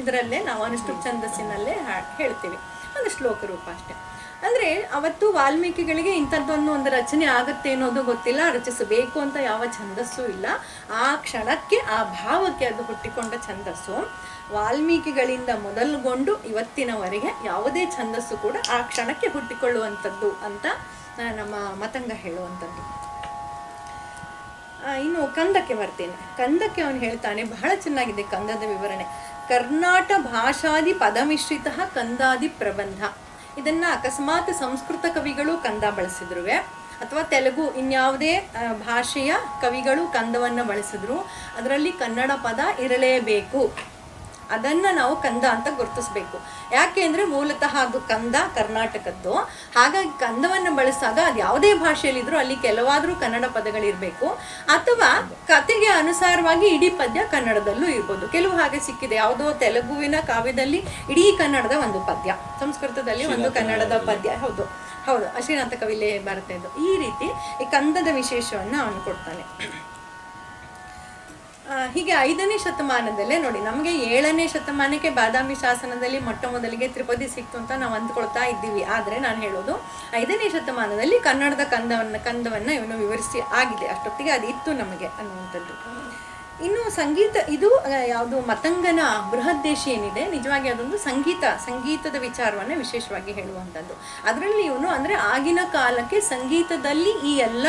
ಇದರಲ್ಲೇ ನಾವು ಅನುಷ್ಠುಪ್ ಛಂದಸ್ಸಿನಲ್ಲೇ ಹೇಳ್ತೀವಿ, ಒಂದು ಶ್ಲೋಕ ರೂಪ ಅಷ್ಟೆ. ಅಂದರೆ ಅವತ್ತು ವಾಲ್ಮೀಕಿಗಳಿಗೆ ಇಂಥದ್ದೊಂದು ಒಂದು ರಚನೆ ಆಗುತ್ತೆ ಅನ್ನೋದು ಗೊತ್ತಿಲ್ಲ, ರಚಿಸಬೇಕು ಅಂತ ಯಾವ ಛಂದಸ್ಸು ಇಲ್ಲ. ಆ ಕ್ಷಣಕ್ಕೆ ಆ ಭಾವಕ್ಕೆ ಅದು ಹುಟ್ಟಿಕೊಂಡ ಛಂದಸ್ಸು. ವಾಲ್ಮೀಕಿಗಳಿಂದ ಮೊದಲುಗೊಂಡು ಇವತ್ತಿನವರೆಗೆ ಯಾವುದೇ ಛಂದಸ್ಸು ಕೂಡ ಆ ಕ್ಷಣಕ್ಕೆ ಹುಟ್ಟಿಕೊಳ್ಳುವಂಥದ್ದು ಅಂತ ನಮ್ಮ ಮತಂಗ ಹೇಳುವಂಥದ್ದು. ಇನ್ನು ಕಂದಕ್ಕೆ ಬರ್ತೇನೆ. ಕಂದಕ್ಕೆ ಅವನು ಹೇಳ್ತಾನೆ, ಬಹಳ ಚೆನ್ನಾಗಿದೆ ಕಂದದ ವಿವರಣೆ. ಕರ್ನಾಟ ಭಾಷಾದಿ ಪದಮಿಶ್ರಿತ ಕಂದಾದಿ ಪ್ರಬಂಧ. ಇದನ್ನು ಅಕಸ್ಮಾತ್ ಸಂಸ್ಕೃತ ಕವಿಗಳು ಕಂದ ಬಳಸಿದ್ರು ಅಥವಾ ತೆಲುಗು ಇನ್ಯಾವುದೇ ಭಾಷೆಯ ಕವಿಗಳು ಕಂದವನ್ನು ಬಳಸಿದ್ರು, ಅದರಲ್ಲಿ ಕನ್ನಡ ಪದ ಇರಲೇಬೇಕು. ಅದನ್ನು ನಾವು ಕಂದ ಅಂತ ಗುರುತಿಸ್ಬೇಕು. ಯಾಕೆ ಅಂದರೆ ಮೂಲತಃ ಅದು ಕಂದ ಕರ್ನಾಟಕದ್ದು. ಹಾಗಾಗಿ ಕಂದವನ್ನು ಬಳಸಿದಾಗ ಅದು ಯಾವುದೇ ಭಾಷೆಯಲ್ಲಿದ್ದರೂ ಅಲ್ಲಿ ಕೆಲವಾದರೂ ಕನ್ನಡ ಪದಗಳಿರಬೇಕು, ಅಥವಾ ಕತೆಗೆ ಅನುಸಾರವಾಗಿ ಇಡೀ ಪದ್ಯ ಕನ್ನಡದಲ್ಲೂ ಇರ್ಬೋದು. ಕೆಲವು ಹಾಗೆ ಸಿಕ್ಕಿದೆ, ಯಾವುದೋ ತೆಲುಗುವಿನ ಕಾವ್ಯದಲ್ಲಿ ಇಡೀ ಕನ್ನಡದ ಒಂದು ಪದ್ಯ, ಸಂಸ್ಕೃತದಲ್ಲಿ ಒಂದು ಕನ್ನಡದ ಪದ್ಯ. ಹೌದು, ಶ್ರೀನಾಥ ಕವಿಲೇ ಬರುತ್ತೆ ಇದು. ಈ ರೀತಿ ಈ ಕಂದದ ವಿಶೇಷವನ್ನು ಅವನು ಕೊಡ್ತಾನೆ. ಹೀಗೆ 5ನೇ ಶತಮಾನದಲ್ಲೇ ನೋಡಿ, ನಮಗೆ 7ನೇ ಶತಮಾನಕ್ಕೆ ಬಾದಾಮಿ ಶಾಸನದಲ್ಲಿ ಮೊಟ್ಟ ಮೊದಲಿಗೆ ತ್ರಿಪದಿ ಸಿಕ್ತು ಅಂತ ನಾವು ಅಂದ್ಕೊಳ್ತಾ ಇದ್ದೀವಿ. ಆದರೆ ನಾನು ಹೇಳೋದು 5ನೇ ಶತಮಾನದಲ್ಲಿ ಕನ್ನಡದ ಕಂದವನ್ನು ಇವನು ವಿವರಿಸಿ ಆಗಿದೆ, ಅಷ್ಟೊತ್ತಿಗೆ ಅದು ಇತ್ತು ನಮಗೆ ಅನ್ನುವಂಥದ್ದು. ಇನ್ನು ಸಂಗೀತ, ಇದು ಯಾವುದು ಮತಂಗನ ಬೃಹದ್ದೇಶಿ ಏನಿದೆ, ನಿಜವಾಗಿ ಅದೊಂದು ಸಂಗೀತದ ವಿಚಾರವನ್ನು ವಿಶೇಷವಾಗಿ ಹೇಳುವಂಥದ್ದು. ಅದರಲ್ಲಿ ಇವನು ಅಂದರೆ ಆಗಿನ ಕಾಲಕ್ಕೆ ಸಂಗೀತದಲ್ಲಿ ಈ ಎಲ್ಲ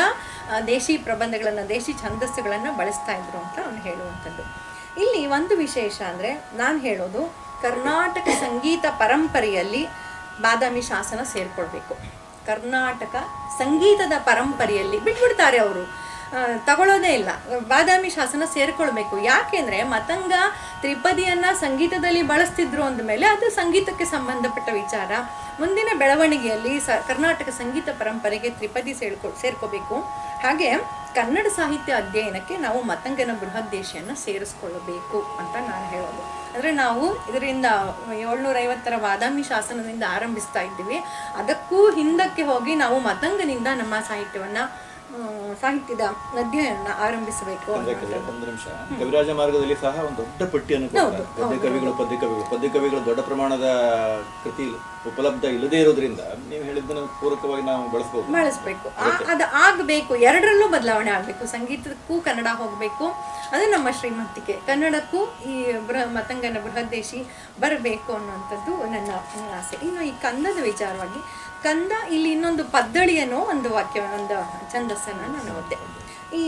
ದೇಶಿ ಪ್ರಬಂಧಗಳನ್ನು, ದೇಶಿ ಛಂದಸ್ಸುಗಳನ್ನು ಬಳಸ್ತಾ ಇದ್ರು ಅಂತ ಅವನು ಹೇಳುವಂಥದ್ದು. ಇಲ್ಲಿ ಒಂದು ವಿಶೇಷ ಅಂದರೆ ನಾನು ಹೇಳೋದು, ಕರ್ನಾಟಕ ಸಂಗೀತ ಪರಂಪರೆಯಲ್ಲಿ ಬಾದಾಮಿ ಶಾಸನ ಸೇರಿಕೊಳ್ಬೇಕು. ಕರ್ನಾಟಕ ಸಂಗೀತದ ಪರಂಪರೆಯಲ್ಲಿ ಬಿಟ್ಬಿಡ್ತಾರೆ ಅವರು, ತಗೊಳ್ಳೋದೇ ಇಲ್ಲ. ಬಾದಾಮಿ ಶಾಸನ ಸೇರಿಕೊಳ್ಬೇಕು. ಯಾಕೆಂದರೆ ಮತಂಗ ತ್ರಿಪದಿಯನ್ನು ಸಂಗೀತದಲ್ಲಿ ಬಳಸ್ತಿದ್ರು ಅಂದಮೇಲೆ ಅದು ಸಂಗೀತಕ್ಕೆ ಸಂಬಂಧಪಟ್ಟ ವಿಚಾರ. ಮುಂದಿನ ಬೆಳವಣಿಗೆಯಲ್ಲಿ ಕರ್ನಾಟಕ ಸಂಗೀತ ಪರಂಪರೆಗೆ ತ್ರಿಪದಿ ಸೇರ್ಕೋಬೇಕು. ಹಾಗೆ ಕನ್ನಡ ಸಾಹಿತ್ಯ ಅಧ್ಯಯನಕ್ಕೆ ನಾವು ಮತಂಗನ ಬೃಹದ್ದೇಶಿಯನ್ನು ಸೇರಿಸ್ಕೊಳ್ಳಬೇಕು ಅಂತ ನಾನು ಹೇಳೋದು. ಅಂದರೆ ನಾವು ಇದರಿಂದ 750ರ ಬಾದಾಮಿ ಶಾಸನದಿಂದ ಆರಂಭಿಸ್ತಾ ಇದ್ದೀವಿ. ಅದಕ್ಕೂ ಹಿಂದಕ್ಕೆ ಹೋಗಿ ನಾವು ಮತಂಗನಿಂದ ನಮ್ಮ ಸಾಹಿತ್ಯದ ಅಧ್ಯಯನ ಆರಂಭಿಸಬೇಕು. ಒಂದು ನಿಮಿಷ, ಕವಿರಾಜ ಮಾರ್ಗದಲ್ಲಿ ಸಹ ಒಂದು ದೊಡ್ಡ ಪಟ್ಟಿಯನ್ನು ಪದ್ಯಕವಿಗಳು ದೊಡ್ಡ ಪ್ರಮಾಣದ ಕೃತಿ ಉಪಲಬ್ಧ ಇಲ್ಲದೇ ಇರೋದ್ರಿಂದ ನೀವು ಹೇಳಿದ್ದನ್ನು ಪೂರಕವಾಗಿ ನಾವು ಬಳಸಬೇಕು. ಅದು ಆಗಬೇಕು, ಎರಡರಲ್ಲೂ ಬದಲಾವಣೆ ಆಗಬೇಕು. ಸಂಗೀತಕ್ಕೂ ಕನ್ನಡ ಹೋಗಬೇಕು, ಅದು ನಮ್ಮ ಶ್ರೀಮಂತಿಕೆ. ಕನ್ನಡಕ್ಕೂ ಈ ಮತಂಗನ ಬೃಹದ್ದೇಶಿ ಬರಬೇಕು ಅನ್ನುವಂಥದ್ದು ನನ್ನ ಆಸೆ. ಇನ್ನು ಈ ಕಂದದ ವಿಚಾರವಾಗಿ, ಕಂದ ಇಲ್ಲಿ ಇನ್ನೊಂದು ಪದ್ದಳಿ ಅನ್ನೋ ಒಂದು ಒಂದು ಛಂದಸ್ಸನ್ನು ನಾನು ಓದ್ದೆ. ಈ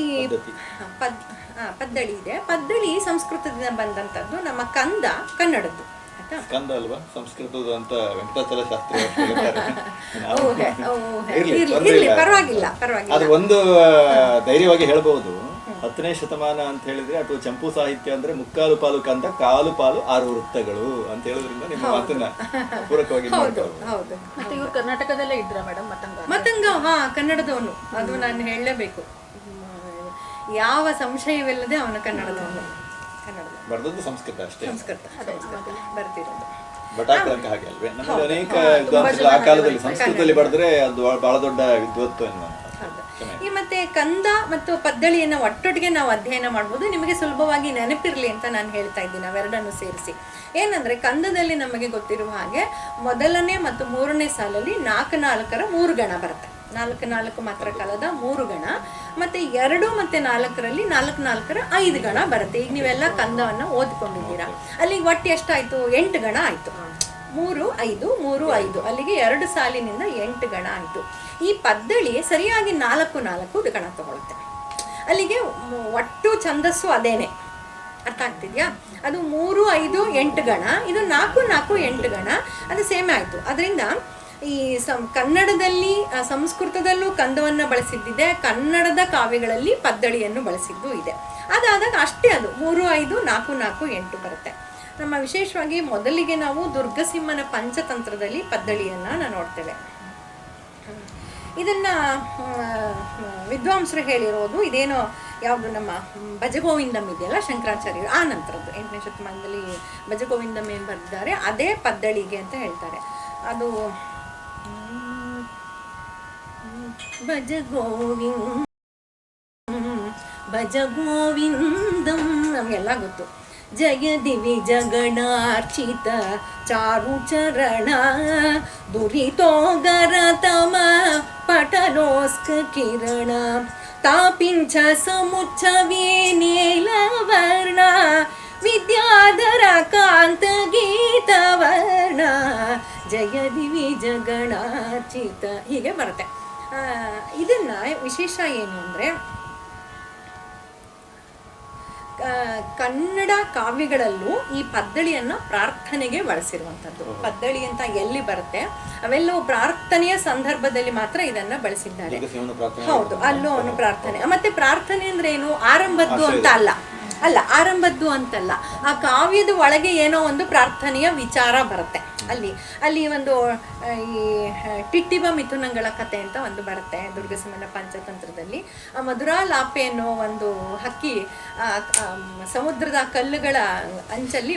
ಪದ್ದಳಿ ಇದೆ. ಪದ್ದಳಿ ಸಂಸ್ಕೃತದಿಂದ ಬಂದಂಥದ್ದು, ನಮ್ಮ ಕಂದ ಕನ್ನಡದ್ದು. ಕಂದ ಅಲ್ವಾ ಸಂಸ್ಕೃತದ ಅಂತ ವೆಂಕಟಾಚಲ ಶಾಸ್ತ್ರಿ ಪರವಾಗಿಲ್ಲ. ಅದು ಒಂದು ಧೈರ್ಯವಾಗಿ ಹೇಳ್ಬಹುದು. 10ನೇ ಶತಮಾನ ಅಂತ ಹೇಳಿದ್ರೆ ಅಥವಾ ಚಂಪು ಸಾಹಿತ್ಯ ಅಂದ್ರೆ ಮುಕ್ಕಾಲು ಪಾಲು ಕಂದ, ಕಾಲು ಪಾಲು 6 ವೃತ್ತಗಳು ಅಂತ ಹೇಳೋದ್ರಿಂದ ನಿಮ್ಮ ಮಾತನ್ನ ಪೂರಕವಾಗಿ ಹೌದು. ಮತ್ತೆ ಇವರು ಕರ್ನಾಟಕದಲ್ಲೇ ಇದ್ರ ಮೇಡಮ್ ಮತಂಗ? ಕನ್ನಡದವನು, ಅದು ನಾನು ಹೇಳಲೇಬೇಕು. ಯಾವ ಸಂಶಯವಿಲ್ಲದೆ ಅವನು ಕನ್ನಡದವನು. ಬರ್ದದ್ದು ಸಂಸ್ಕೃತ ಅಷ್ಟೇ, ಸಂಸ್ಕೃತ ಬರ್ತಿರೋದು. ಬಟಾಕಳಂಕ ಹಾಗೆ ಅಲ್ವೇ? ನಮ್ಮಲ್ಲಿ ಅನೇಕ ವಿದ್ವಾಂಸಗಳು ಆ ಕಾಲದಲ್ಲಿ ಸಂಸ್ಕೃತದಲ್ಲಿ ಬರೆದ್ರೆ ಅದು ಬಹಳ ದೊಡ್ಡ ವಿದ್ವತ್ವ ಎನ್ನುವಂತ. ಹಾಗೆ ಮತ್ತೆ ಕಂದ ಮತ್ತು ಪದ್ದಳಿಯನ್ನು ಒಟ್ಟೊಟ್ಟಿಗೆ ನಾವು ಅಧ್ಯಯನ ಮಾಡ್ಬೋದು. ನಿಮಗೆ ಸುಲಭವಾಗಿ ನೆನಪಿರಲಿ ಅಂತ ನಾನು ಹೇಳ್ತಾ ಇದ್ದೀನಿ ಅವೆರಡನ್ನು ಸೇರಿಸಿ. ಏನಂದರೆ ಕಂದದಲ್ಲಿ ನಮಗೆ ಗೊತ್ತಿರುವ ಹಾಗೆ ಮೊದಲನೇ ಮತ್ತು ಮೂರನೇ ಸಾಲಲ್ಲಿ 4 3 ಗಣ ಬರುತ್ತೆ. 4 ಮಾತ್ರ ಕಾಲದ 3 ಗಣ, ಮತ್ತು 2 ಮತ್ತು 4ರಲ್ಲಿ 4 5 ಗಣ ಬರುತ್ತೆ. ಈಗ ನೀವೆಲ್ಲ ಕಂದವನ್ನು ಓದ್ಕೊಂಡಿದ್ದೀರಾ. ಅಲ್ಲಿಗೆ ಒಟ್ಟು ಎಷ್ಟಾಯಿತು? 8 ಗಣ ಆಯಿತು. 3 5 3 5 ಅಲ್ಲಿಗೆ 2 ಸಾಲಿನಿಂದ 8 ಗಣ ಆಯಿತು. ಈ ಪದ್ದಳಿ ಸರಿಯಾಗಿ 4 ಗಣ ತಗೊಳುತ್ತೆ. ಅಲ್ಲಿಗೆ ಒಟ್ಟು ಛಂದಸ್ಸು ಅದೇನೆ. ಅರ್ಥ ಆಗ್ತಿದ್ಯಾ? ಅದು 3 5 8 ಗಣ, ಇದು 4 4 8 ಗಣ, ಅದು ಸೇಮ್ ಆಯಿತು. ಅದರಿಂದ ಈ ಕನ್ನಡದಲ್ಲಿ ಸಂಸ್ಕೃತದಲ್ಲೂ ಕಂದವನ್ನು ಬಳಸಿದ್ದಿದೆ, ಕನ್ನಡದ ಕಾವ್ಯಗಳಲ್ಲಿ ಪದ್ದಳಿಯನ್ನು ಬಳಸಿದ್ದು ಇದೆ. ಅದಾದಾಗ ಅಷ್ಟೇ, ಅದು 3 5 4 4 8 ಬರುತ್ತೆ. ನಮ್ಮ ವಿಶೇಷವಾಗಿ ಮೊದಲಿಗೆ ನಾವು ದುರ್ಗಸಿಂಹನ ಪಂಚತಂತ್ರದಲ್ಲಿ ಪದ್ದಳಿಯನ್ನು ನೋಡ್ತೇವೆ. ಇದನ್ನು ವಿದ್ವಾಂಸರು ಹೇಳಿರೋದು ಇದೇನೋ ಯಾವುದು ನಮ್ಮ ಭಜಗೋವಿಂದಂ ಇದೆಯಲ್ಲ ಶಂಕರಾಚಾರ್ಯರು, ಆ ನಂತರದ್ದು 8ನೇ ಶತಮಾನದಲ್ಲಿ ಭಜಗೋವಿಂದಂ ಏನು ಬರೆದಿದ್ದಾರೆ ಅದೇ ಪದ್ದಳಿಗೆ ಅಂತ ಹೇಳ್ತಾರೆ. ಅದು ಭಜಗೋವಿಂದಂ ನಮಗೆಲ್ಲ ಗೊತ್ತು. ಜಯ ದಿವಿ ಜಗಣಾರ್ಚಿತ ಚಾರು ಚರಣ ದುರಿತೋಗರ ತಮ ಪಟಲೋಸ್ಕ ಕಿರಣ ತಾಪಿಂಚ ಸಮುಚ್ಚವೇ ನೀಲವರ್ಣ ವಿದ್ಯಾಧರ ಕಾಂತ ಗೀತವರ್ಣ ಜಯ ದಿವಿ ಜಗಣಾರ್ಚಿತ ಹೀಗೆ ಬರುತ್ತೆ. ಇದನ್ನ ವಿಶೇಷ ಏನು ಅಂದರೆ ಕನ್ನಡ ಕಾವ್ಯಗಳಲ್ಲೂ ಈ ಪದ್ದಳಿಯನ್ನು ಪ್ರಾರ್ಥನೆಗೆ ಬಳಸಿರುವಂಥದ್ದು. ಪದ್ದಳಿ ಅಂತ ಎಲ್ಲಿ ಬರುತ್ತೆ ಅವೆಲ್ಲವೂ ಪ್ರಾರ್ಥನೆಯ ಸಂದರ್ಭದಲ್ಲಿ ಮಾತ್ರ ಇದನ್ನ ಬಳಸಿದ್ದಾರೆ. ಹೌದು, ಅಲ್ಲೂ ಅವನು ಪ್ರಾರ್ಥನೆ. ಮತ್ತೆ ಪ್ರಾರ್ಥನೆ ಅಂದ್ರೆ ಏನು? ಆರಂಭದ್ದು ಅಂತ ಅಲ್ಲ, ಆರಂಭದ್ದು ಅಂತಲ್ಲ. ಆ ಕಾವ್ಯದ ಒಳಗೆ ಏನೋ ಒಂದು ಪ್ರಾರ್ಥನೆಯ ವಿಚಾರ ಬರುತ್ತೆ. ಅಲ್ಲಿ ಒಂದು ಈ ಟಿಟ್ಟಿಬ ಮಿಥುನಗಳ ಕಥೆ ಅಂತ ಒಂದು ಬರುತ್ತೆ ದುರ್ಗಸಿಂಹನ ಪಂಚತಂತ್ರದಲ್ಲಿ. ಮಧುರಾಲಾಪೆ ಅನ್ನೋ ಒಂದು ಹಕ್ಕಿ ಸಮುದ್ರದ ಕಲ್ಲುಗಳ ಅಂಚಲ್ಲಿ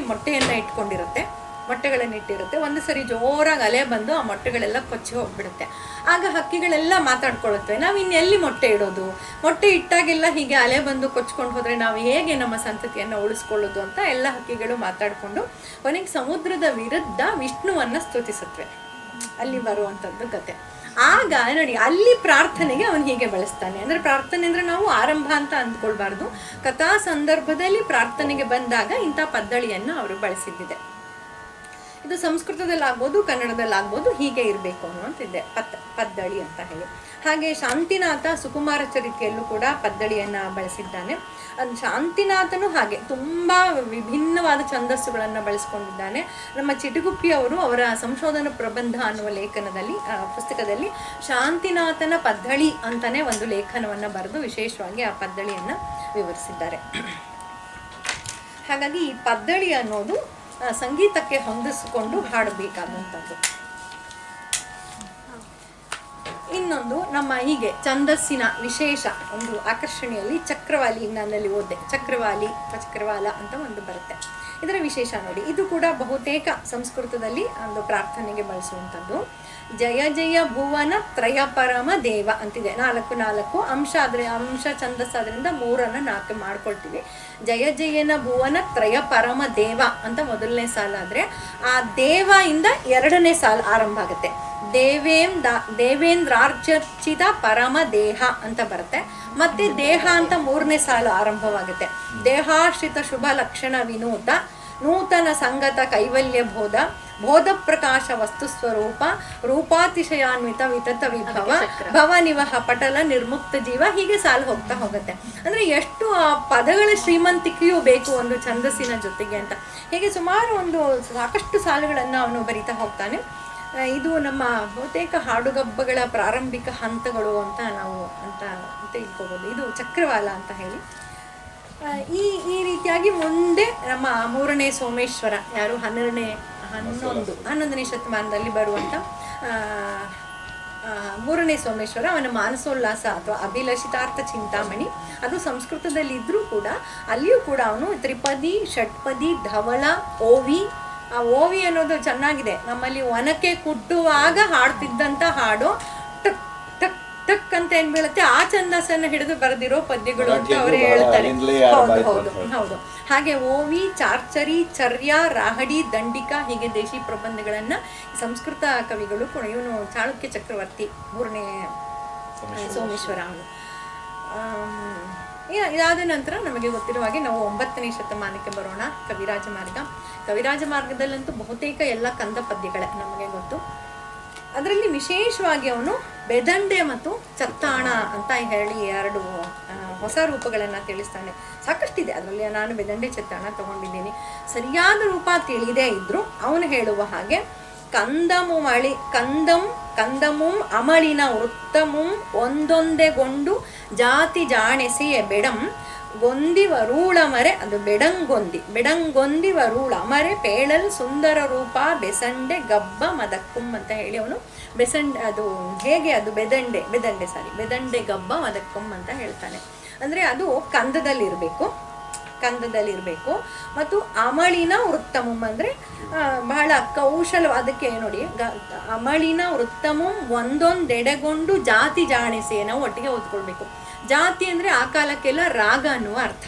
ಮೊಟ್ಟೆಗಳನ್ನು ಇಟ್ಟಿರುತ್ತೆ. ಒಂದು ಸರಿ ಜೋರಾಗಿ ಅಲೆ ಬಂದು ಆ ಮೊಟ್ಟೆಗಳೆಲ್ಲ ಕೊಚ್ಚಿ ಹೋಗ್ಬಿಡುತ್ತೆ. ಆಗ ಹಕ್ಕಿಗಳೆಲ್ಲ ಮಾತಾಡ್ಕೊಳ್ಳುತ್ತವೆ, ನಾವು ಇನ್ನೆಲ್ಲಿ ಮೊಟ್ಟೆ ಇಡೋದು, ಮೊಟ್ಟೆ ಇಟ್ಟಾಗೆಲ್ಲ ಹೀಗೆ ಅಲೆ ಬಂದು ಕೊಚ್ಕೊಂಡು ಹೋದರೆ ನಾವು ಹೇಗೆ ನಮ್ಮ ಸಂತತಿಯನ್ನು ಉಳಿಸ್ಕೊಳ್ಳೋದು ಅಂತ ಎಲ್ಲ ಹಕ್ಕಿಗಳು ಮಾತಾಡಿಕೊಂಡು ಕೊನೆಗೆ ಸಮುದ್ರದ ವಿರುದ್ಧ ವಿಷ್ಣುವನ್ನು ಸ್ತುತಿಸುತ್ತವೆ. ಅಲ್ಲಿ ಬರುವಂಥದ್ದು ಕತೆ. ಆಗ ನೋಡಿ, ಅಲ್ಲಿ ಪ್ರಾರ್ಥನೆಗೆ ಅವನು ಹೀಗೆ ಬಳಸ್ತಾನೆ. ಅಂದರೆ ಪ್ರಾರ್ಥನೆ ಅಂದರೆ ನಾವು ಆರಂಭ ಅಂತ ಅಂದ್ಕೊಳ್ಬಾರ್ದು. ಕಥಾ ಸಂದರ್ಭದಲ್ಲಿ ಪ್ರಾರ್ಥನೆಗೆ ಬಂದಾಗ ಇಂಥ ಪದ್ದಳಿಯನ್ನು ಅವರು ಬಳಸಿದ್ದಿದೆ. ಇದು ಸಂಸ್ಕೃತದಲ್ಲಾಗ್ಬೋದು, ಕನ್ನಡದಲ್ಲಾಗ್ಬೋದು, ಹೀಗೆ ಇರಬೇಕು ಅನ್ನುವಂತಿದೆ ಪದ್ದಳಿ ಅಂತ ಹೇಳಿ. ಹಾಗೆ ಶಾಂತಿನಾಥ ಸುಕುಮಾರ ಚರಿತ್ರೆಯಲ್ಲೂ ಕೂಡ ಪದ್ದಳಿಯನ್ನು ಬಳಸಿದ್ದಾನೆ. ಅದು ಶಾಂತಿನಾಥನು ಹಾಗೆ ತುಂಬ ವಿಭಿನ್ನವಾದ ಛಂದಸ್ಸುಗಳನ್ನು ಬಳಸ್ಕೊಂಡಿದ್ದಾನೆ. ನಮ್ಮ ಚಿಟಗುಪ್ಪಿ ಅವರು ಅವರ ಸಂಶೋಧನಾ ಪ್ರಬಂಧ ಅನ್ನುವ ಲೇಖನದಲ್ಲಿ ಪುಸ್ತಕದಲ್ಲಿ ಶಾಂತಿನಾಥನ ಪದ್ದಳಿ ಅಂತಲೇ ಒಂದು ಲೇಖನವನ್ನು ಬರೆದು ವಿಶೇಷವಾಗಿ ಆ ಪದ್ದಳಿಯನ್ನು ವಿವರಿಸಿದ್ದಾರೆ. ಹಾಗಾಗಿ ಈ ಪದ್ದಳಿ ಅನ್ನೋದು ಸಂಗೀತಕ್ಕೆ ಹೊಂದಿಸಿಕೊಂಡು ಹಾಡಬೇಕಾದಂಥದ್ದು. ಇನ್ನೊಂದು ನಮ್ಮ ಹೀಗೆ ಛಂದಸ್ಸಿನ ವಿಶೇಷ ಒಂದು ಆಕರ್ಷಣೆಯಲ್ಲಿ ಚಕ್ರವಾಲಿ, ನನ್ನಲ್ಲಿ ಓದಿದೆ, ಚಕ್ರವಾಲ ಅಂತ ಒಂದು ಬರುತ್ತೆ. ಇದರ ವಿಶೇಷ ನೋಡಿ, ಇದು ಕೂಡ ಬಹುತೇಕ ಸಂಸ್ಕೃತದಲ್ಲಿ ಒಂದು ಪ್ರಾರ್ಥನೆಗೆ ಬಳಸುವಂಥದ್ದು. ಜಯ ಜಯ ಭುವನ ತ್ರಯ ಪರಮ ದೇವ ಅಂತಿದೆ. 4 4 ಅಂಶ ಅಂಶ ಛಂದಸ್ಸಾದ್ರಿಂದ 3 4 ಮಾಡ್ಕೊಳ್ತೀವಿ. ಜಯ ಜಯನ ಭುವನ ತ್ರಯ ಪರಮ ದೇವ ಅಂತ ಮೊದಲನೇ ಸಾಲ ಆದರೆ, ಆ ದೇವ ಇಂದ 2ನೇ ಸಾಲ ಆರಂಭ ಆಗುತ್ತೆ. ದೇವೇಂದ್ರಾರ್ಚಿತ ಪರಮ ದೇಹ ಅಂತ ಬರುತ್ತೆ. ಮತ್ತೆ ದೇಹ ಅಂತ 3ನೇ ಸಾಲು ಆರಂಭವಾಗುತ್ತೆ. ದೇಹಾಶ್ರಿತ ಶುಭ ಲಕ್ಷಣ ವಿನೂತ ನೂತನ ಸಂಗತ ಕೈವಲ್ಯ ಬೋಧ ಪ್ರಕಾಶ ವಸ್ತು ಸ್ವರೂಪ ರೂಪಾತಿಶಯಾನ್ವಿತ ವಿತತ ವಿಭವ ಭವನಿವಹ ಪಟಲ ನಿರ್ಮುಕ್ತ ಜೀವ, ಹೀಗೆ ಸಾಲು ಹೋಗ್ತಾ ಹೋಗುತ್ತೆ. ಅಂದರೆ ಎಷ್ಟು ಆ ಪದಗಳ ಶ್ರೀಮಂತಿಕೆಯೂ ಬೇಕು ಒಂದು ಛಂದಸ್ಸಿನ ಜೊತೆಗೆ ಅಂತ. ಹೀಗೆ ಸುಮಾರು ಸಾಕಷ್ಟು ಸಾಲುಗಳನ್ನು ಅವನು ಬರಿತಾ ಹೋಗ್ತಾನೆ. ಇದು ನಮ್ಮ ಬಹುತೇಕ ಹಾಡುಗಬ್ಬಗಳ ಪ್ರಾರಂಭಿಕ ಹಂತಗಳು ಅಂತ ನಾವು ತಿಳ್ಕೊಬೋದು. ಇದು ಚಕ್ರವಾಲ ಅಂತ ಹೇಳಿ. ಈ ರೀತಿಯಾಗಿ ಮುಂದೆ ನಮ್ಮ 3ನೇ ಸೋಮೇಶ್ವರ, ಯಾರು 11ನೇ ಶತಮಾನದಲ್ಲಿ ಬರುವಂಥ 3ನೇ ಸೋಮೇಶ್ವರ, ಅವನ ಮಾನಸೋಲ್ಲಾಸ ಅಥವಾ ಅಭಿಲಷಿತಾರ್ಥ ಚಿಂತಾಮಣಿ, ಅದು ಸಂಸ್ಕೃತದಲ್ಲಿ ಇದ್ರೂ ಕೂಡ ಅಲ್ಲಿಯೂ ಕೂಡ ಅವನು ತ್ರಿಪದಿ, ಷಟ್ಪದಿ, ಧವಳ, ಓವಿ. ಆ ಓವಿ ಅನ್ನೋದು ಚೆನ್ನಾಗಿದೆ. ನಮ್ಮಲ್ಲಿ ಒನಕೆ ಕುಟ್ಟುವಾಗ ಹಾಡ್ತಿದ್ದಂಥ ಹಾಡು ಟಕ್ ಟಕ್ ಟಕ್ ಅಂತ ಏನ್ ಬೀಳುತ್ತೆ ಆ ಛಂದಸ್ಸನ್ನು ಹಿಡಿದು ಬರೆದಿರೋ ಪದ್ಯಗಳು ಅಂತ ಮರಾಠಿಯಲ್ಲೂ ಅವರೇ ಬಹಳ ಹೇಳ್ತಾರೆ. ಅಲ್ಲಿಂದಲೇ ಹೌದು ಆರಂಭ ಆಯ್ತು ಹೌದು ಅಂತ. ಹೌದು. ಹಾಗೆ ಓವಿ, ಚಾರ್ಚರಿ, ಚರ್ಯ, ರಾಹಡಿ, ದಂಡಿಕ ಹೀಗೆ ದೇಶಿ ಪ್ರಬಂಧಗಳನ್ನ ಸಂಸ್ಕೃತ ಕವಿಗಳು ಕೂಡ ಇವನು ಚಾಳುಕ್ಯ ಚಕ್ರವರ್ತಿ 3ನೇ ಸೋಮೇಶ್ವರ ಅವನು. ಇದಾದ ನಂತರ ನಮಗೆ ಗೊತ್ತಿರುವ ಹಾಗೆ ನಾವು 9ನೇ ಶತಮಾನಕ್ಕೆ ಬರೋಣ. ಕವಿರಾಜ ಮಾರ್ಗ. ಕವಿರಾಜ ಮಾರ್ಗದಲ್ಲಂತೂ ಬಹುತೇಕ ಎಲ್ಲ ಕಂದ ಪದ್ಯಗಳೇ ನಮಗೆ ಗೊತ್ತು. ಅದರಲ್ಲಿ ವಿಶೇಷವಾಗಿ ಅವನು ಬೆದಂಡೆ ಮತ್ತು ಚತ್ತಾಣ ಅಂತ ಹೇಳಿ 2 ಹೊಸ ರೂಪಗಳನ್ನು ತಿಳಿಸ್ತಾನೆ. ಸಾಕಷ್ಟಿದೆ ಅದರಲ್ಲಿ, ನಾನು ಬೆದಂಡೆ ಚತ್ತಾಣ ತಗೊಂಡಿದ್ದೀನಿ. ಸರಿಯಾದ ರೂಪ ತಿಳಿದೇ ಇದ್ರು ಅವನು ಹೇಳುವ ಹಾಗೆ ಕಂದಮುಂ ಅಮಳಿನ ವೃತ್ತಮುಂ ಒಂದೊಂದೆಗೊಂಡು ಜಾತಿ ಜಾಣೆಸೆಯ ಬೆಡಂ ಗೊಂದಿವರೂಳಮರೆ, ಅದು ಬೆಡಂಗೊಂದಿವರೂಳಮರೆ ಪೇಳಲ್ ಸುಂದರ ರೂಪ ಬೆಸಂಡೆ ಗಬ್ಬ ಮದಕ್ಕುಂ ಅಂತ ಹೇಳಿ ಅವನು ಅದು ಹೇಗೆ ಅದು ಬೆದಂಡೆ ಗಬ್ಬ ಮದಕ್ಕುಂ ಅಂತ ಹೇಳ್ತಾನೆ. ಅಂದರೆ ಅದು ಕಂದದಲ್ಲಿರಬೇಕು ಮತ್ತು ಅಮಳಿನ ವೃತ್ತಮುಂ ಅಂದರೆ ಬಹಳ ಕೌಶಲ. ಅದಕ್ಕೆ ನೋಡಿ, ಅಮಳಿನ ವೃತ್ತಮುಂ ಒಂದೊಂದೆಡೆಗೊಂಡು ಜಾತಿ ಜಾಣಿಸಿ ನಾವು ಒಟ್ಟಿಗೆ ಓದ್ಕೊಳ್ಬೇಕು. ಜಾತಿ ಅಂದರೆ ಆ ಕಾಲಕ್ಕೆಲ್ಲ ರಾಗ ಅನ್ನುವ ಅರ್ಥ.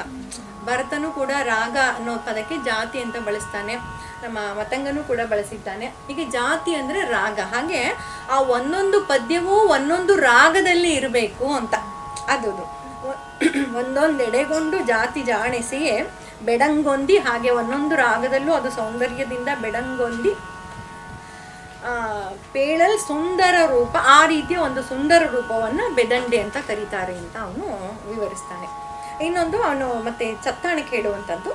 ಭರತನು ಕೂಡ ರಾಗ ಅನ್ನೋ ಪದಕ್ಕೆ ಜಾತಿ ಅಂತ ಬಳಸ್ತಾನೆ, ನಮ್ಮ ಮತಂಗನೂ ಕೂಡ ಬಳಸಿದ್ದಾನೆ. ಹೀಗೆ ಜಾತಿ ಅಂದರೆ ರಾಗ. ಹಾಗೆ ಆ ಒಂದೊಂದು ಪದ್ಯವೂ ಒಂದೊಂದು ರಾಗದಲ್ಲಿ ಇರಬೇಕು ಅಂತ. ಅದು ಒಂದೊಂದೆಡೆಗೊಂಡು ಜಾತಿ ಜಾಣಿಸಿಯೇ ಬೆಡಂಗೊಂದಿ, ಹಾಗೆ ಒಂದೊಂದು ರಾಗದಲ್ಲೂ ಅದು ಸೌಂದರ್ಯದಿಂದ ಬೆಡಂಗೊಂದಿ ಪೇಳಲ್ ಸುಂದರ ರೂಪ, ಆ ರೀತಿಯ ಒಂದು ಸುಂದರ ರೂಪವನ್ನು ಬೆದಂಡೆ ಅಂತ ಕರೀತಾರೆ ಅಂತ ಅವನು ವಿವರಿಸ್ತಾನೆ. ಇನ್ನೊಂದು ಅವನು ಮತ್ತೆ ಚತ್ತಾಣಕ್ಕೆ ಹೇಳುವಂಥದ್ದು,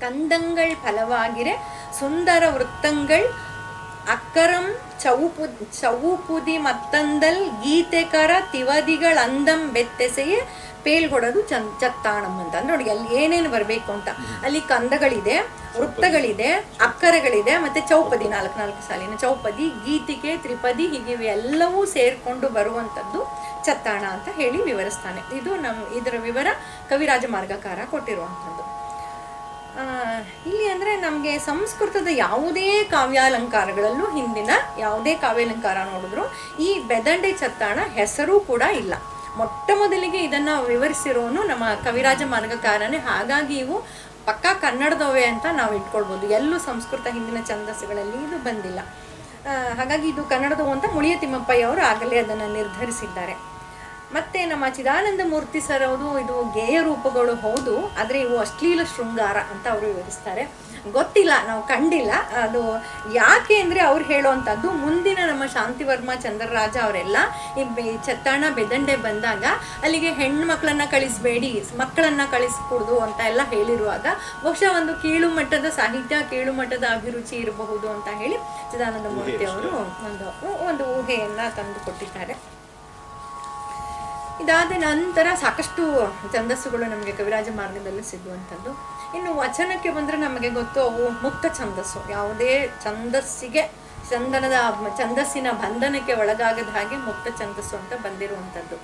ಕಂದಂಗಳ್ ಫಲವಾಗಿರೆ ಸುಂದರ ವೃತ್ತಂಗಳ್ ಅಕ್ಕರಂ ಚೌಪುದಿ ಮತ್ತಂದಲ್ ಗೀತೆಕರ ತಿವದಿಗಳ ಅಂದಂ ಬೆತ್ತೆಸೆಯೇ ಪೇಳ್ಗೊಡೋದು ಚತ್ತಾಣಂ ಅಂತ. ನೋಡಿ ಅಲ್ಲಿ ಏನೇನು ಬರಬೇಕು ಅಂತ. ಅಲ್ಲಿ ಕಂದಗಳಿದೆ, ವೃತ್ತಗಳಿದೆ, ಅಕ್ಕರಗಳಿದೆ, ಮತ್ತೆ ಚೌಪದಿ 4 ಸಾಲಿನ ಚೌಪದಿ, ಗೀತಿಕೆ, ತ್ರಿಪದಿ, ಹೀಗೆ ಎಲ್ಲವೂ ಸೇರ್ಕೊಂಡು ಬರುವಂಥದ್ದು ಚತ್ತಾಣ ಅಂತ ಹೇಳಿ ವಿವರಿಸ್ತಾನೆ. ಇದು ಇದರ ವಿವರ ಕವಿರಾಜ ಮಾರ್ಗಕಾರ ಕೊಟ್ಟಿರುವಂಥದ್ದು. ಇಲ್ಲಿ ಅಂದರೆ ನಮಗೆ ಸಂಸ್ಕೃತದ ಯಾವುದೇ ಕಾವ್ಯಾಲಂಕಾರಗಳಲ್ಲೂ, ಹಿಂದಿನ ಯಾವುದೇ ಕಾವ್ಯಾಲಂಕಾರ ನೋಡಿದ್ರು ಈ ಬೆದಂಡೆ ಚತ್ತಾಣ ಹೆಸರು ಕೂಡ ಇಲ್ಲ. ಮೊಟ್ಟ ಮೊದಲಿಗೆ ಇದನ್ನು ವಿವರಿಸಿರೋನು ನಮ್ಮ ಕವಿರಾಜ ಮಾರ್ಗಕಾರನೇ. ಹಾಗಾಗಿ ಇವು ಪಕ್ಕಾ ಕನ್ನಡದವೇ ಅಂತ ನಾವು ಇಟ್ಕೊಳ್ಬೋದು. ಎಲ್ಲೂ ಸಂಸ್ಕೃತ ಹಿಂದಿನ ಛಂದಸ್ಸುಗಳಲ್ಲಿ ಇದು ಬಂದಿಲ್ಲ. ಹಾಗಾಗಿ ಇದು ಕನ್ನಡದವು ಅಂತ ಮುಳಿಯ ತಿಮ್ಮಪ್ಪಯ್ಯವರು ಆಗಲೇ ಅದನ್ನು ನಿರ್ಧರಿಸಿದ್ದಾರೆ. ಮತ್ತು ನಮ್ಮ ಚಿದಾನಂದ ಮೂರ್ತಿ ಸರ್ ಅವರು ಇದು ಗೇಯ ರೂಪಗಳು ಹೌದು, ಆದರೆ ಇವು ಅಶ್ಲೀಲ ಶೃಂಗಾರ ಅಂತ ಅವರು ವಿವರಿಸ್ತಾರೆ. ಗೊತ್ತಿಲ್ಲ, ನಾವು ಕಂಡಿಲ್ಲ ಅದು ಯಾಕೆ ಅಂದರೆ ಅವ್ರು ಹೇಳೋವಂಥದ್ದು ಮುಂದಿನ ನಮ್ಮ ಶಾಂತಿವರ್ಮ ಚಂದ್ರರಾಜ ಅವರೆಲ್ಲ ಈ ಚತ್ತಾಣ ಬೆದಂಡೆ ಬಂದಾಗ ಅಲ್ಲಿಗೆ ಹೆಣ್ಣು ಮಕ್ಕಳನ್ನು ಕಳಿಸಬೇಡಿ, ಮಕ್ಕಳನ್ನು ಕಳಿಸ್ಕೊಡ್ದು ಅಂತ ಎಲ್ಲ ಹೇಳಿರುವಾಗ ಬಹುಶಃ ಒಂದು ಕೀಳು ಮಟ್ಟದ ಸಾಹಿತ್ಯ, ಕೀಳು ಮಟ್ಟದ ಅಭಿರುಚಿ ಇರಬಹುದು ಅಂತ ಹೇಳಿ ಚಿದಾನಂದ ಮೂರ್ತಿ ಅವರು ಒಂದು ಊಹೆಯನ್ನು ತಂದು ಕೊಟ್ಟಿದ್ದಾರೆ. ಇದಾದ ನಂತರ ಸಾಕಷ್ಟು ಛಂದಸ್ಸುಗಳು ನಮಗೆ ಕವಿರಾಜ ಮಾರ್ಗದಲ್ಲಿ ಸಿಗುವಂಥದ್ದು. ಇನ್ನು ವಚನಕ್ಕೆ ಬಂದರೆ ನಮಗೆ ಗೊತ್ತು, ಅವು ಮುಕ್ತ ಛಂದಸ್ಸು. ಯಾವುದೇ ಛಂದಸ್ಸಿಗೆ ಛಂದಸ್ಸಿನ ಬಂಧನಕ್ಕೆ ಒಳಗಾಗದ ಹಾಗೆ ಮುಕ್ತ ಛಂದಸ್ಸು ಅಂತ ಬಂದಿರುವಂಥದ್ದು.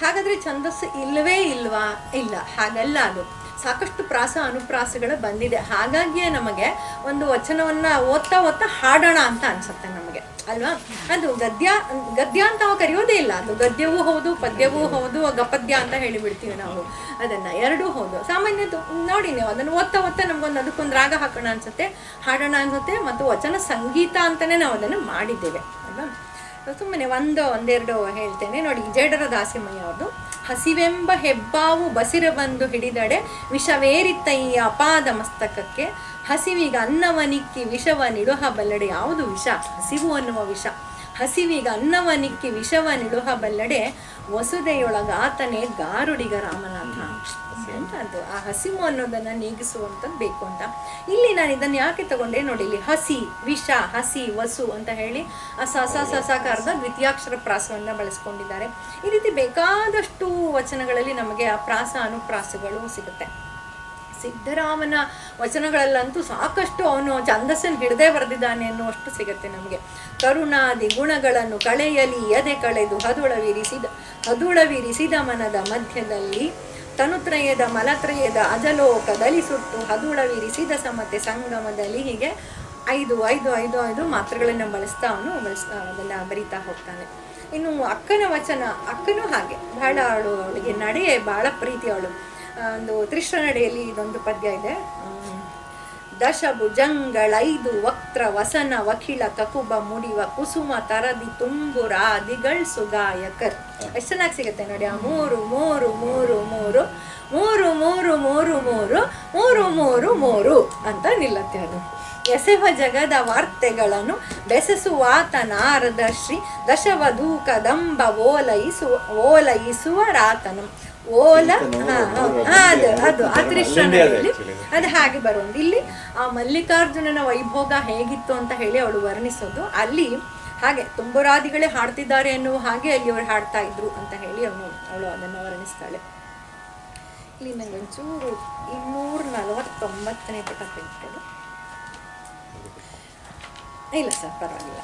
ಹಾಗಾದರೆ ಛಂದಸ್ಸು ಇಲ್ಲವೇ ಇಲ್ವಾ? ಇಲ್ಲ, ಹಾಗಲ್ಲ. ಅದು ಸಾಕಷ್ಟು ಪ್ರಾಸ ಅನುಪ್ರಾಸಗಳ ಬಂದಿದೆ. ಹಾಗಾಗಿಯೇ ನಮಗೆ ಒಂದು ವಚನವನ್ನು ಓದ್ತಾ ಹಾಡೋಣ ಅಂತ ಅನ್ಸುತ್ತೆ ನಮಗೆ, ಅಲ್ವಾ? ಅದು ಗದ್ಯ ಅಂತ ನಾವು ಕರೆಯೋದೇ ಇಲ್ಲ. ಅದು ಗದ್ಯವೂ ಹೌದು, ಪದ್ಯವೂ ಹೌದು, ಗಪದ್ಯ ಅಂತ ಹೇಳಿಬಿಡ್ತೀವಿ ನಾವು. ಅದನ್ನು ಎರಡೂ ಹೌದು. ಸಾಮಾನ್ಯದು ನೋಡಿ, ನೀವು ಅದನ್ನು ಓದ್ತಾ ನಮ್ಗೊಂದು ಅದಕ್ಕೊಂದು ರಾಗ ಹಾಕೋಣ ಅನ್ಸುತ್ತೆ, ಹಾಡೋಣ ಅನ್ಸುತ್ತೆ. ಮತ್ತು ವಚನ ಸಂಗೀತ ಅಂತಲೇ ನಾವು ಅದನ್ನು ಮಾಡಿದ್ದೇವೆ, ಅಲ್ವಾ? ಸುಮ್ಮನೆ ಒಂದೆರಡು ಹೇಳ್ತೇನೆ ನೋಡಿ. ಜೇಡರ ದಾಸಿಮಯ್ಯ ಅವ್ರದ್ದು, ಹಸಿವೆಂಬ ಹೆಬ್ಬಾವು ಬಸಿರ ಬಂದು ಹಿಡಿದಡೆ ವಿಷವೇರಿತ್ತಯ್ಯ ಅಪಾದ ಮಸ್ತಕಕ್ಕೆ, ಹಸಿವಿಗ ಅನ್ನವನಿಕ್ಕಿ ವಿಷವ ನಿಡುಹ ಬಲ್ಲಡೆ. ಯಾವುದು ವಿಷ? ಹಸಿವು ಅನ್ನುವ ವಿಷ. ಹಸಿವಿಗ ಅನ್ನವನಿಕ್ಕಿ ವಿಷವ ನಿಡುಹ ಬಲ್ಲಡೆ ವಸುದೆಯೊಳಗಾತನೇ ಗಾರುಡಿಗ ರಾಮನಾಥ ಅಂತ. ಅದು ಆ ಹಸಿವು ಅನ್ನೋದನ್ನು ನೀಗಿಸುವಂಥದ್ದು ಬೇಕು ಅಂತ. ಇಲ್ಲಿ ನಾನು ಇದನ್ನು ಯಾಕೆ ತಗೊಂಡೆ ನೋಡಿ, ಇಲ್ಲಿ ಹಸಿ, ವಿಷ, ಹಸಿ, ವಸು ಅಂತ ಹೇಳಿ ಆ ಸಸಾಕಾರದ ದ್ವಿತೀಯಾಕ್ಷರ ಪ್ರಾಸವನ್ನು ಬಳಸ್ಕೊಂಡಿದ್ದಾರೆ. ಈ ರೀತಿ ಬೇಕಾದಷ್ಟು ವಚನಗಳಲ್ಲಿ ನಮಗೆ ಆ ಪ್ರಾಸ ಅನುಪ್ರಾಸಗಳು ಸಿಗುತ್ತೆ. ಸಿದ್ಧರಾಮನ ವಚನಗಳಲ್ಲಂತೂ ಸಾಕಷ್ಟು ಅವನು ಛಂದಸ್ಸನ್ನು ಹಿಡದೇ ಬರೆದಿದ್ದಾನೆ ಅನ್ನುವಷ್ಟು ಸಿಗುತ್ತೆ ನಮಗೆ. ಕರುಣಾದಿ ಗುಣಗಳನ್ನು ಕಳೆಯಲಿ ಎದೆ ಕಳೆದು ಹದುಳವಿರಿಸಿದ ಮನದ ಮಧ್ಯದಲ್ಲಿ ತನುತ್ರಯದ ಮಲತ್ರಯದ ಅಜಲೋಕದಲ್ಲಿ ಸುಟ್ಟು ಹದುಳವಿರಿಸಿದ ಸಮತೆ ಸಂಗಮದಲ್ಲಿ. ಹೀಗೆ 5 ಮಾತ್ರೆಗಳನ್ನು ಬಳಸ್ತಾ ಅದನ್ನು ಬರಿತಾ ಹೋಗ್ತಾನೆ. ಇನ್ನು ಅಕ್ಕನ ವಚನ, ಅಕ್ಕನೂ ಹಾಗೆ ಬಹಳ ಅವಳಿಗೆ ನಡೆ ಬಹಳ ಪ್ರೀತಿ. ಅವಳು ಒಂದು ತ್ರಿಶ್ರ ನಡೆಯಲ್ಲಿ ಇದೊಂದು ಪದ್ಯ ಇದೆ. ದಶಭುಜಂಗಳೈದು ವಕ್ರ ವಸನ ವಕಿಳ ಕಕುಬ ಮುಡಿವ ಕುಸುಮ ತರದಿ ತುಂಬುರಾದಿಗಳ್ ಸುಗಾಯಕರ್. ಎಷ್ಟು ಚೆನ್ನಾಗಿ ಸಿಗುತ್ತೆ ನೋಡಿ. ಆ ಮೂರು ಮೂರು ಮೂರು ಮೂರು ಮೂರು ಮೂರು ಮೂರು ಮೂರು ಮೂರು ಮೂರು ಮೂರು ಅಂತ ನಿಲ್ಲತ್ತೆ ಅದು. ಎಸೆವ ಜಗದ ವಾರ್ತೆಗಳನ್ನು ಬೆಸಸುವಾತ ನಾರದ ಶ್ರೀ ದಶವಧೂಕದಂಬ ಓಲೈಸುವ ರಾತನಂ. ಓಲ ಅದು ಆ ತ್ರಿಶ್ರನಲ್ಲಿ ಅದು ಹಾಗೆ ಬರುವುದು. ಇಲ್ಲಿ ಆ ಮಲ್ಲಿಕಾರ್ಜುನನ ವೈಭೋಗ ಹೇಗಿತ್ತು ಅಂತ ಹೇಳಿ ಅವಳು ವರ್ಣಿಸೋದು. ಅಲ್ಲಿ ಹಾಗೆ ತುಂಬುರಾದಿಗಳೇ ಹಾಡ್ತಿದ್ದಾರೆ ಎನ್ನುವ ಹಾಗೆ ಅಲ್ಲಿ ಅವರು ಹಾಡ್ತಾ ಇದ್ರು ಅಂತ ಹೇಳಿ ಅವಳು ಅದನ್ನು ವರ್ಣಿಸ್ತಾಳೆ. ಇಲ್ಲಿ ನಂಗೆ ಒಂಚೂರು 249ನೇ ಪುಟ ತೆಗೆದುಕೊಳ್ಳು. ಇಲ್ಲ ಸರ್ ಪರವಾಗಿಲ್ಲ.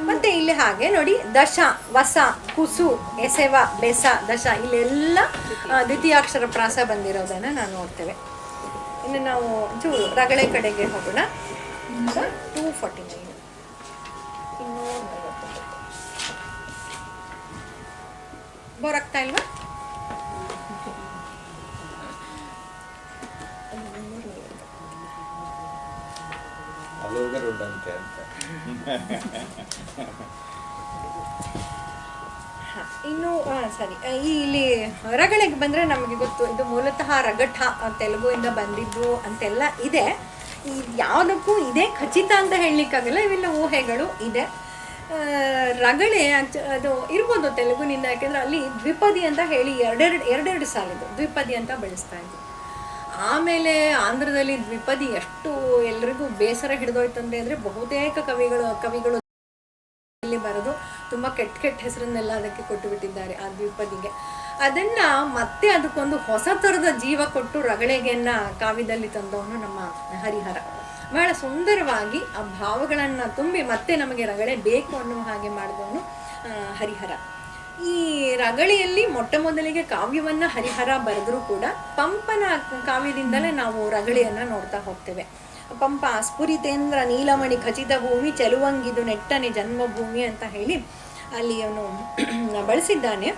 ಮತ್ತೆ ಇಲ್ಲಿ ಹಾಗೆ ನೋಡಿ, ದಶ, ವಸ, ಕುಸು, ಎಸೆವ, ಬೆಸ, ದಶ, ಇಲ್ಲೆಲ್ಲ ದ್ವಿತೀಯಾಕ್ಷರ ಪ್ರಾಸ ಬಂದಿರೋದನ್ನು ನಾವು ನೋಡ್ತೇವೆ. ಇನ್ನು ನಾವು ಚೂರು ರಗಳೆ ಕಡೆಗೆ ಹೋಗೋಣ. 249 ಬೋರ್ ಆಗ್ತಾ ಇಲ್ವಾ? ಅಲೋಗರುಂಡಂತೆ ಅಂತ. ಇನ್ನು ಸರಿ, ಇಲ್ಲಿ ರಗಳೆಗೆ ಬಂದರೆ ನಮಗೆ ಗೊತ್ತು, ಇದು ಮೂಲತಃ ರಗಠ ತೆಲುಗುವಿಂದ ಬಂದಿದ್ದು ಅಂತೆಲ್ಲ ಇದೆ. ಯಾವುದಕ್ಕೂ ಇದೆ ಖಚಿತ ಅಂತ ಹೇಳಲಿಕ್ಕಾಗಲ್ಲ, ಇವೆಲ್ಲ ಊಹೆಗಳು ಇದೆ. ರಗಳೆ ಅದು ಇರ್ಬೋದು ತೆಲುಗುನಿಂದ, ಯಾಕೆಂದರೆ ಅಲ್ಲಿ ದ್ವಿಪದಿ ಅಂತ ಹೇಳಿ ಎರಡೆರಡು ಸಾಲಿದ್ದು ದ್ವಿಪದಿ ಅಂತ ಬೆಳೆಸ್ತಾ ಇದ್ರು. ಆಮೇಲೆ ಆಂಧ್ರದಲ್ಲಿ ದ್ವಿಪದಿ ಎಷ್ಟು ಎಲ್ರಿಗೂ ಬೇಸರ ಹಿಡಿದೋಯ್ತು ಅಂದರೆ ಬಹುತೇಕ ಕವಿಗಳು ಇಲ್ಲಿ ಬರೋದು ತುಂಬ ಕೆಟ್ಟ ಹೆಸರನ್ನೆಲ್ಲ ಅದಕ್ಕೆ ಕೊಟ್ಟು ಬಿಟ್ಟಿದ್ದಾರೆ ಆ ದ್ವಿಪದಿಗೆ. ಅದನ್ನು ಮತ್ತೆ ಅದಕ್ಕೊಂದು ಹೊಸ ಥರದ ಜೀವ ಕೊಟ್ಟು ರಗಳೆಗೆನ್ನ ಕಾವ್ಯದಲ್ಲಿ ತಂದವನು ನಮ್ಮ ಹರಿಹರ. ಬಹಳ ಸುಂದರವಾಗಿ ಆ ಭಾವಗಳನ್ನು ತುಂಬಿ ಮತ್ತೆ ನಮಗೆ ರಗಳೆ ಬೇಕು ಅನ್ನುವ ಹಾಗೆ ಮಾಡಿದವನು ಹರಿಹರ. ಈ ರಗಳೆಯಲ್ಲಿ ಮೊಟ್ಟ ಮೊದಲಿಗೆ ಕಾವ್ಯವನ್ನು ಹರಿಹರ ಬರೆದರೂ ಕೂಡ ಪಂಪನ ಕಾವ್ಯದಿಂದಲೇ ನಾವು ರಗಳೆಯನ್ನು ನೋಡ್ತಾ ಹೋಗ್ತೇವೆ. ಪಂಪ ಸ್ಫುರಿತೇಂದ್ರ ನೀಲಮಣಿ ಖಚಿತ ಭೂಮಿ ಚೆಲುವಂಗಿದು ನೆಟ್ಟನೆ ಜನ್ಮಭೂಮಿ ಅಂತ ಹೇಳಿ ಅಲ್ಲಿ ಅವನು ಬಳಸಿದ್ದಾನೆ.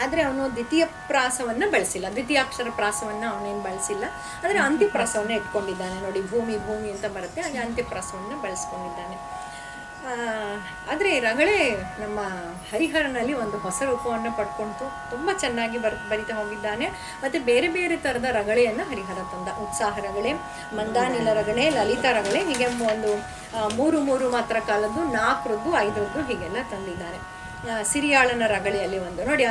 ಆದರೆ ಅವನು ದ್ವಿತೀಯ ಪ್ರಾಸವನ್ನು ಬಳಸಿಲ್ಲ, ದ್ವಿತೀಯಾಕ್ಷರ ಪ್ರಾಸವನ್ನು ಅವನೇನು ಬಳಸಿಲ್ಲ. ಆದರೆ ಅಂತ್ಯಪ್ರಾಸವನ್ನು ಇಟ್ಕೊಂಡಿದ್ದಾನೆ ನೋಡಿ. ಭೂಮಿ ಭೂಮಿ ಅಂತ ಬರುತ್ತೆ, ಹಾಗೆ ಅಂತ್ಯಪ್ರಾಸವನ್ನು ಬಳಸ್ಕೊಂಡಿದ್ದಾನೆ. ಆದರೆ ರಗಳೆ ನಮ್ಮ ಹರಿಹರನಲ್ಲಿ ಒಂದು ಹೊಸ ರೂಪವನ್ನು ಪಡ್ಕೊಂಡು ತುಂಬ ಚೆನ್ನಾಗಿ ಬರಿತಾ ಹೋಗಿದ್ದಾನೆ. ಮತ್ತು ಬೇರೆ ಬೇರೆ ಥರದ ರಗಳೆಯನ್ನು ಹರಿಹರ ತಂದ. ಉತ್ಸಾಹ ರಗಳೆ, ಮಂದಾನಿಲ ರಗಳೆ, ಲಲಿತ ರಗಳೆ, ಹೀಗೆ ಒಂದು 3 ಮಾತ್ರ ಕಾಲದ್ದು, 4ರದ್ದು, 5ರದ್ದು ಹೀಗೆಲ್ಲ ತಂದಿದ್ದಾರೆ. ಸಿರಿಯಾಳನ ರಗಳೆಯಲ್ಲಿ ಒಂದು ನೋಡಿ.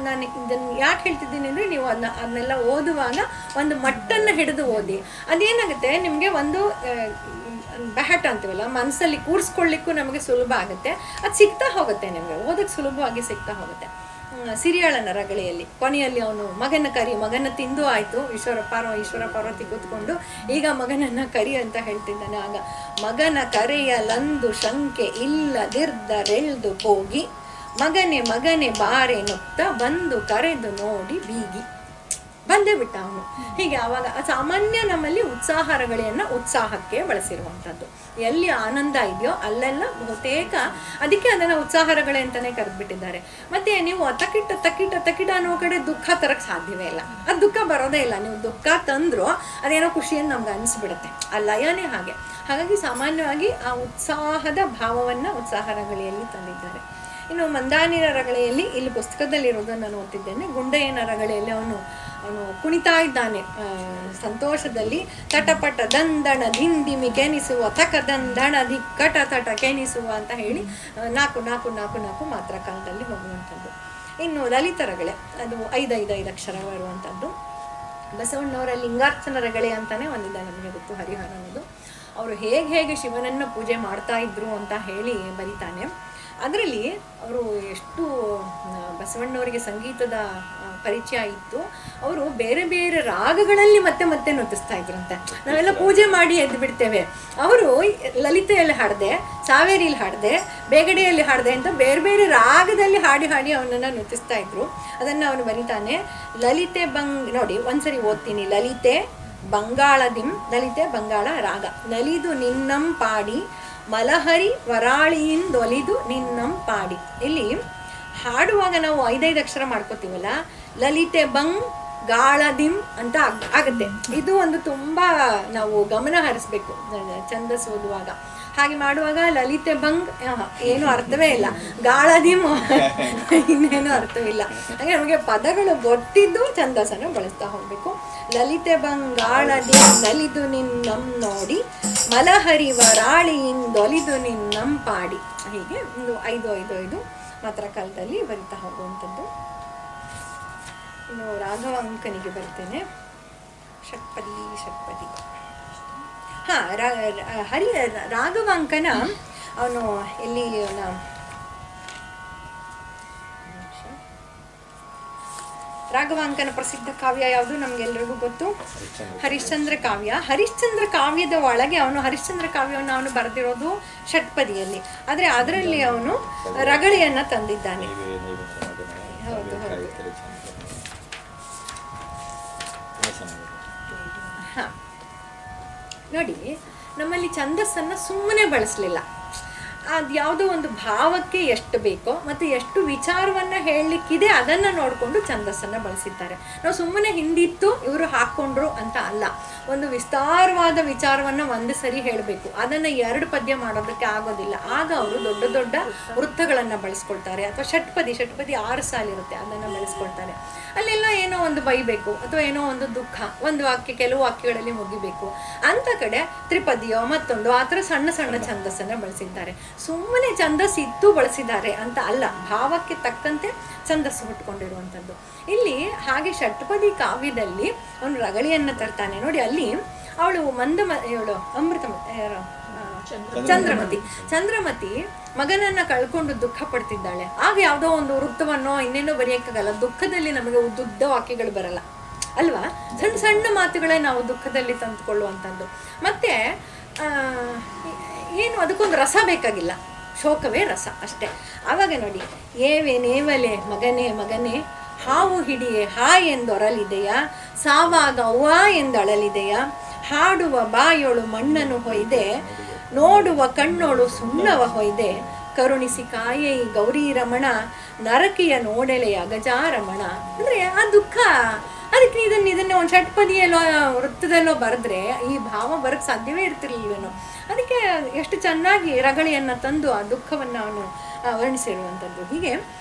ನಾನು ಇದನ್ನು ಯಾಕೆ ಹೇಳ್ತಿದ್ದೀನಿ ಅಂದರೆ, ನೀವು ಅದನ್ನೆಲ್ಲ ಓದುವಾಗ ಒಂದು ಮಟ್ಟನ್ನು ಹಿಡಿದು ಓದಿ. ಅದೇನಾಗುತ್ತೆ ನಿಮಗೆ ಒಂದು ಬ್ಯಾಟ್ ಅಂತೀವಲ್ಲ, ಮನಸ್ಸಲ್ಲಿ ಕೂರಿಸ್ಕೊಳ್ಳಿಕ್ಕೂ ನಮಗೆ ಸುಲಭ ಆಗುತ್ತೆ. ಅದು ಸಿಗ್ತಾ ಹೋಗುತ್ತೆ, ನಿಮಗೆ ಓದಕ್ಕೆ ಸುಲಭವಾಗಿ ಸಿಗ್ತಾ ಹೋಗುತ್ತೆ. ಸಿರಿಯಾಳನ ರಗಳೆಯಲ್ಲಿ ಕೊನೆಯಲ್ಲಿ ಅವನು ಮಗನ ತಿಂದು ಆಯಿತು, ಈಶ್ವರ ಪಾರ್ವತಿ ಕೂತ್ಕೊಂಡು ಈಗ ಮಗನನ್ನು ಕರಿ ಅಂತ ಹೇಳ್ತಿದ್ದಾನೆ. ಆಗ ಮಗನ ಕರೆಯಲಂದು ಶಂಕೆ ಇಲ್ಲದಿರ್ದರೆಳ್ದು ಹೋಗಿ ಮಗನೆ ಬಾರೆ ನುಕ್ತ ಬಂದು ಕರೆದು ನೋಡಿ ಬೀಗಿ ಬಂದೇ ಬಿಟ್ಟ ಅವನು. ಹೀಗೆ ಆವಾಗ ಸಾಮಾನ್ಯ ನಮ್ಮಲ್ಲಿ ಉತ್ಸಾಹ ರಗಳೆಯನ್ನು ಉತ್ಸಾಹಕ್ಕೆ ಬಳಸಿರುವಂಥದ್ದು. ಎಲ್ಲಿ ಆನಂದ ಇದೆಯೋ ಅಲ್ಲೆಲ್ಲ ಬಹುತೇಕ ಅದಕ್ಕೆ ಅದನ್ನು ಉತ್ಸಾಹ ರಗಳೆ ಅಂತಲೇ ಕರೆದ್ಬಿಟ್ಟಿದ್ದಾರೆ. ಮತ್ತು ನೀವು ತಕ್ಕಿಟ ಅನ್ನೋ ಕಡೆ ದುಃಖ ತರಕ್ಕೆ ಸಾಧ್ಯವೇ ಇಲ್ಲ. ಅದು ದುಃಖ ಬರೋದೇ ಇಲ್ಲ. ನೀವು ದುಃಖ ತಂದರೂ ಅದೇನೋ ಖುಷಿಯನ್ನು ನಮ್ಗೆ ಅನಿಸ್ಬಿಡುತ್ತೆ. ಆ ಲಯನೇ ಹಾಗೆ. ಹಾಗಾಗಿ ಸಾಮಾನ್ಯವಾಗಿ ಆ ಉತ್ಸಾಹದ ಭಾವವನ್ನು ಉತ್ಸಾಹ ರಗಳೆಯಲ್ಲಿ ತಂದಿದ್ದಾರೆ. ಇನ್ನು ಮಂದಾನಿರ ರಗಳೆಯಲ್ಲಿ ಇಲ್ಲಿ ಪುಸ್ತಕದಲ್ಲಿರೋದನ್ನು ನಾನು ಓದ್ತಿದ್ದೇನೆ. ಗುಂಡೆಯನ ರಗಳೆಯಲ್ಲಿ ಅವನು ಕುಣಿತಾ ಇದ್ದಾನೆ ಸಂತೋಷದಲ್ಲಿ. ತಟಪಟ ದಂದಣ ದಿಂದಿಮಿ ಕೆನಿಸುವ ತಕ ದಂದಣ ದಿಕ್ಕಟ ತಟ ಕೆನಿಸುವ ಅಂತ ಹೇಳಿ 4 ಮಾತ್ರ ಕಾಲದಲ್ಲಿ ಹೋಗುವಂಥದ್ದು. ಇನ್ನು ಲಲಿತ ರಗಳೆ ಅದು 5 ಅಕ್ಷರ ಬರುವಂಥದ್ದು. ಬಸವಣ್ಣವರ ಲಿಂಗಾರ್ಚನ ರಗಳೆ ಅಂತಲೇ ಒಂದಿದೆ, ನಮಗೆ ಗೊತ್ತು ಹರಿಹರ ಅನ್ನೋದು. ಅವರು ಹೇಗೆ ಶಿವನನ್ನು ಪೂಜೆ ಮಾಡ್ತಾ ಇದ್ರು ಅಂತ ಹೇಳಿ ಬರೀತಾನೆ. ಅದರಲ್ಲಿ ಅವರು ಎಷ್ಟು ಬಸವಣ್ಣವರಿಗೆ ಸಂಗೀತದ ಪರಿಚಯ ಇತ್ತು. ಅವರು ಬೇರೆ ಬೇರೆ ರಾಗಗಳಲ್ಲಿ ಮತ್ತೆ ನೃತ್ತಿಸ್ತಾ ಇದ್ರಂತೆ. ನಾವೆಲ್ಲ ಪೂಜೆ ಮಾಡಿ ಎದ್ದು ಬಿಡ್ತೇವೆ, ಅವರು ಲಲಿತೆಯಲ್ಲಿ ಹಾಡಿದೆ, ಸಾವೇರಿಯಲ್ಲಿ ಹಾಡಿದೆ, ಬೇಗಡೆಯಲ್ಲಿ ಹಾಡಿದೆ ಅಂತ ಬೇರೆ ಬೇರೆ ರಾಗದಲ್ಲಿ ಹಾಡಿ ಅವನನ್ನು ನೃತ್ತಿಸ್ತಾ ಇದ್ರು. ಅದನ್ನು ಅವನು ಬರೀತಾನೆ. ಲಲಿತೆ ನೋಡಿ ಒಂದ್ಸರಿ ಓದ್ತೀನಿ. ಲಲಿತೆ ಬಂಗಾಳ ರಾಗ ನಲಿದು ನಿನ್ನಂ ಪಾಡಿ ಮಲಹರಿ ವರಾಳಿಯಿಂದೊಲಿದು ನಿನ್ನಂ ಪಾಡಿ. ಇಲ್ಲಿ ಹಾಡುವಾಗ ನಾವು 5 ಅಕ್ಷರ ಮಾಡ್ಕೋತೀವಲ್ಲ, ಲಲಿತೆ ಬಂಗ್ ಗಾಳದಿಂ ಅಂತ ಆಗುತ್ತೆ. ಇದು ಒಂದು ತುಂಬಾ ನಾವು ಗಮನ ಹರಿಸ್ಬೇಕು ಛಂದಸ್ಸು ಓದುವಾಗ. ಹಾಗೆ ಮಾಡುವಾಗ ಲಲಿತೆ ಬಂಗ್ ಏನು ಅರ್ಥವೇ ಇಲ್ಲ, ಗಾಳದಿಂ ಇನ್ನೇನು ಅರ್ಥವಿಲ್ಲ. ಹಾಗೆ ನಮಗೆ ಪದಗಳು ಗೊತ್ತಿದ್ದು ಛಂದಸ್ಸನ್ನು ಬಳಸ್ತಾ ಹೋಗ್ಬೇಕು. ಲಲಿತೆ ಬಂಗಾಳದಿ ನಲಿದು ನಿನ್ನಂ ನೋಡಿ, ಮಲಹರಿ ವರಾಳಿಯಿಂದೊಲಿದು ನಿನ್ನಂ ಪಾಡಿ. ಹೀಗೆ ಒಂದು 5 ಮಾತ್ರ ಕಾಲದಲ್ಲಿ ಬರಿತಾ ಹೋಗುವಂಥದ್ದು. ಇನ್ನು ರಾಘವಾಂಕನಿಗೆ ಬರ್ತೇನೆ. ಷಟ್ಪದಿ ರಾಘವಾಂಕನ ಅವನು ಎಲ್ಲಿ ರಾಘವಾಂಕನ ಪ್ರಸಿದ್ಧ ಕಾವ್ಯ ಯಾವುದು ನಮ್ಗೆಲ್ರಿಗೂ ಗೊತ್ತು, ಹರಿಶ್ಚಂದ್ರ ಕಾವ್ಯ. ಹರಿಶ್ಚಂದ್ರ ಕಾವ್ಯದ ಒಳಗೆ ಹರಿಶ್ಚಂದ್ರ ಕಾವ್ಯವನ್ನು ಅವನು ಬರೆದಿರೋದು ಷಟ್ಪದಿಯಲ್ಲಿ. ಆದರೆ ಅದರಲ್ಲಿ ಅವನು ರಗಳೆಯನ್ನ ತಂದಿದ್ದಾನೆ. ಹೌದು ನೋಡಿ, ನಮ್ಮಲ್ಲಿ ಛಂದಸ್ಸನ್ನು ಸುಮ್ಮನೆ ಬಳಸಲಿಲ್ಲ. ಅದು ಯಾವುದೋ ಒಂದು ಭಾವಕ್ಕೆ ಎಷ್ಟು ಬೇಕೋ ಮತ್ತು ಎಷ್ಟು ವಿಚಾರವನ್ನು ಹೇಳಲಿಕ್ಕಿದೆ ಅದನ್ನು ನೋಡಿಕೊಂಡು ಛಂದಸ್ಸನ್ನು ಬಳಸಿದ್ದಾರೆ. ನಾವು ಸುಮ್ಮನೆ ಹಿಂದಿತ್ತು ಇವರು ಹಾಕ್ಕೊಂಡ್ರು ಅಂತ ಅಲ್ಲ. ಒಂದು ವಿಸ್ತಾರವಾದ ವಿಚಾರವನ್ನು ಒಂದು ಸರಿ ಹೇಳಬೇಕು, ಅದನ್ನು 2 ಪದ್ಯ ಮಾಡೋದಕ್ಕೆ ಆಗೋದಿಲ್ಲ. ಆಗ ಅವರು ದೊಡ್ಡ ದೊಡ್ಡ ವೃತ್ತಗಳನ್ನು ಬಳಸ್ಕೊಳ್ತಾರೆ. ಅಥವಾ ಷಟ್ಪದಿ 6 ಸಾಲಿರುತ್ತೆ, ಅದನ್ನು ಬಳಸ್ಕೊಳ್ತಾರೆ. ಅಲ್ಲೆಲ್ಲ ಏನೋ ಒಂದು ಬೈಬೇಕು ಅಥವಾ ಏನೋ ಒಂದು ದುಃಖ, ಒಂದು ವಾಕ್ಯ ಕೆಲವು ವಾಕ್ಯಗಳಲ್ಲಿ ಮುಗಿಬೇಕು ಅಂತ ಕಡೆ ತ್ರಿಪದಿಯೋ ಮತ್ತೊಂದು ಆ ಥರ ಸಣ್ಣ ಸಣ್ಣ ಛಂದಸ್ಸನ್ನು ಬಳಸಿದ್ದಾರೆ. ಸುಮ್ಮನೆ ಛಂದಸ್ಸು ಇತ್ತು ಬಳಸಿದ್ದಾರೆ ಅಂತ ಅಲ್ಲ, ಭಾವಕ್ಕೆ ತಕ್ಕಂತೆ ಛಂದಸ್ಸು ಹುಟ್ಕೊಂಡಿರುವಂಥದ್ದು. ಇಲ್ಲಿ ಹಾಗೆ ಷಟ್ಪದಿ ಕಾವ್ಯದಲ್ಲಿ ಅವನು ರಗಳಿಯನ್ನು ತರ್ತಾನೆ ನೋಡಿ. ಅಲ್ಲಿ ಅವಳು ಇವಳು ಚಂದ್ರಮತಿ ಮಗನನ್ನ ಕಳ್ಕೊಂಡು ದುಃಖ ಪಡ್ತಿದ್ದಾಳೆ. ಆಗ ಯಾವುದೋ ಒಂದು ವೃತ್ತವನ್ನೋ ಇನ್ನೇನೋ ಬರೆಯಕ್ಕಾಗಲ್ಲ. ದುಃಖದಲ್ಲಿ ನಮಗೆ ಉದ್ದುದ್ದ ವಾಕ್ಯಗಳು ಬರಲ್ಲ ಅಲ್ವಾ, ಸಣ್ಣ ಸಣ್ಣ ಮಾತುಗಳೇ ನಾವು ದುಃಖದಲ್ಲಿ ತಂದುಕೊಳ್ಳುವಂಥದ್ದು. ಮತ್ತೆ ಏನು ಅದಕ್ಕೊಂದು ರಸ ಬೇಕಾಗಿಲ್ಲ, ಶೋಕವೇ ರಸ ಅಷ್ಟೇ. ಆವಾಗ ನೋಡಿ, ಏವೆ ನೇವಲೆ ಮಗನೇ ಹಾವು ಹಿಡಿಯೇ ಹಾ ಎಂದೊರಲಿದೆಯಾ, ಸಾವಾಗ ಅವ್ವ ಎಂದಳಲಿದೆಯಾ, ಹಾಡುವ ಬಾಯೊಳು ಮಣ್ಣನ್ನು ಹೊಯ್ದೆ, ನೋಡುವ ಕಣ್ಣೋಳು ಸುಣ್ಣವ ಹೊಯ್ದೆ, ಕರುಣಿಸಿ ಕಾಯೇ ಗೌರಿ ರಮಣ, ನರಕಿಯ ನೋಡೆಲೆಯ ಗಜಾರಮಣ. ಅಂದರೆ ಆ ದುಃಖ, ಅದಕ್ಕೆ ಇದನ್ನ ಒಂದು ಷಟ್ಪದಿಯಲ್ಲೋ ವೃತ್ತದಲ್ಲೋ ಬರೆದ್ರೆ ಈ ಭಾವ ಬರೋಕ್ಕೆ ಸಾಧ್ಯವೇ ಇರ್ತಿರ್ಲಿಲ್ವೇನೋ. ಅದಕ್ಕೆ ಎಷ್ಟು ಚೆನ್ನಾಗಿ ರಗಳಿಯನ್ನು ತಂದು ಆ ದುಃಖವನ್ನು ಅವನು ವರ್ಣಿಸಿರುವಂಥದ್ದು. ಹೀಗೆ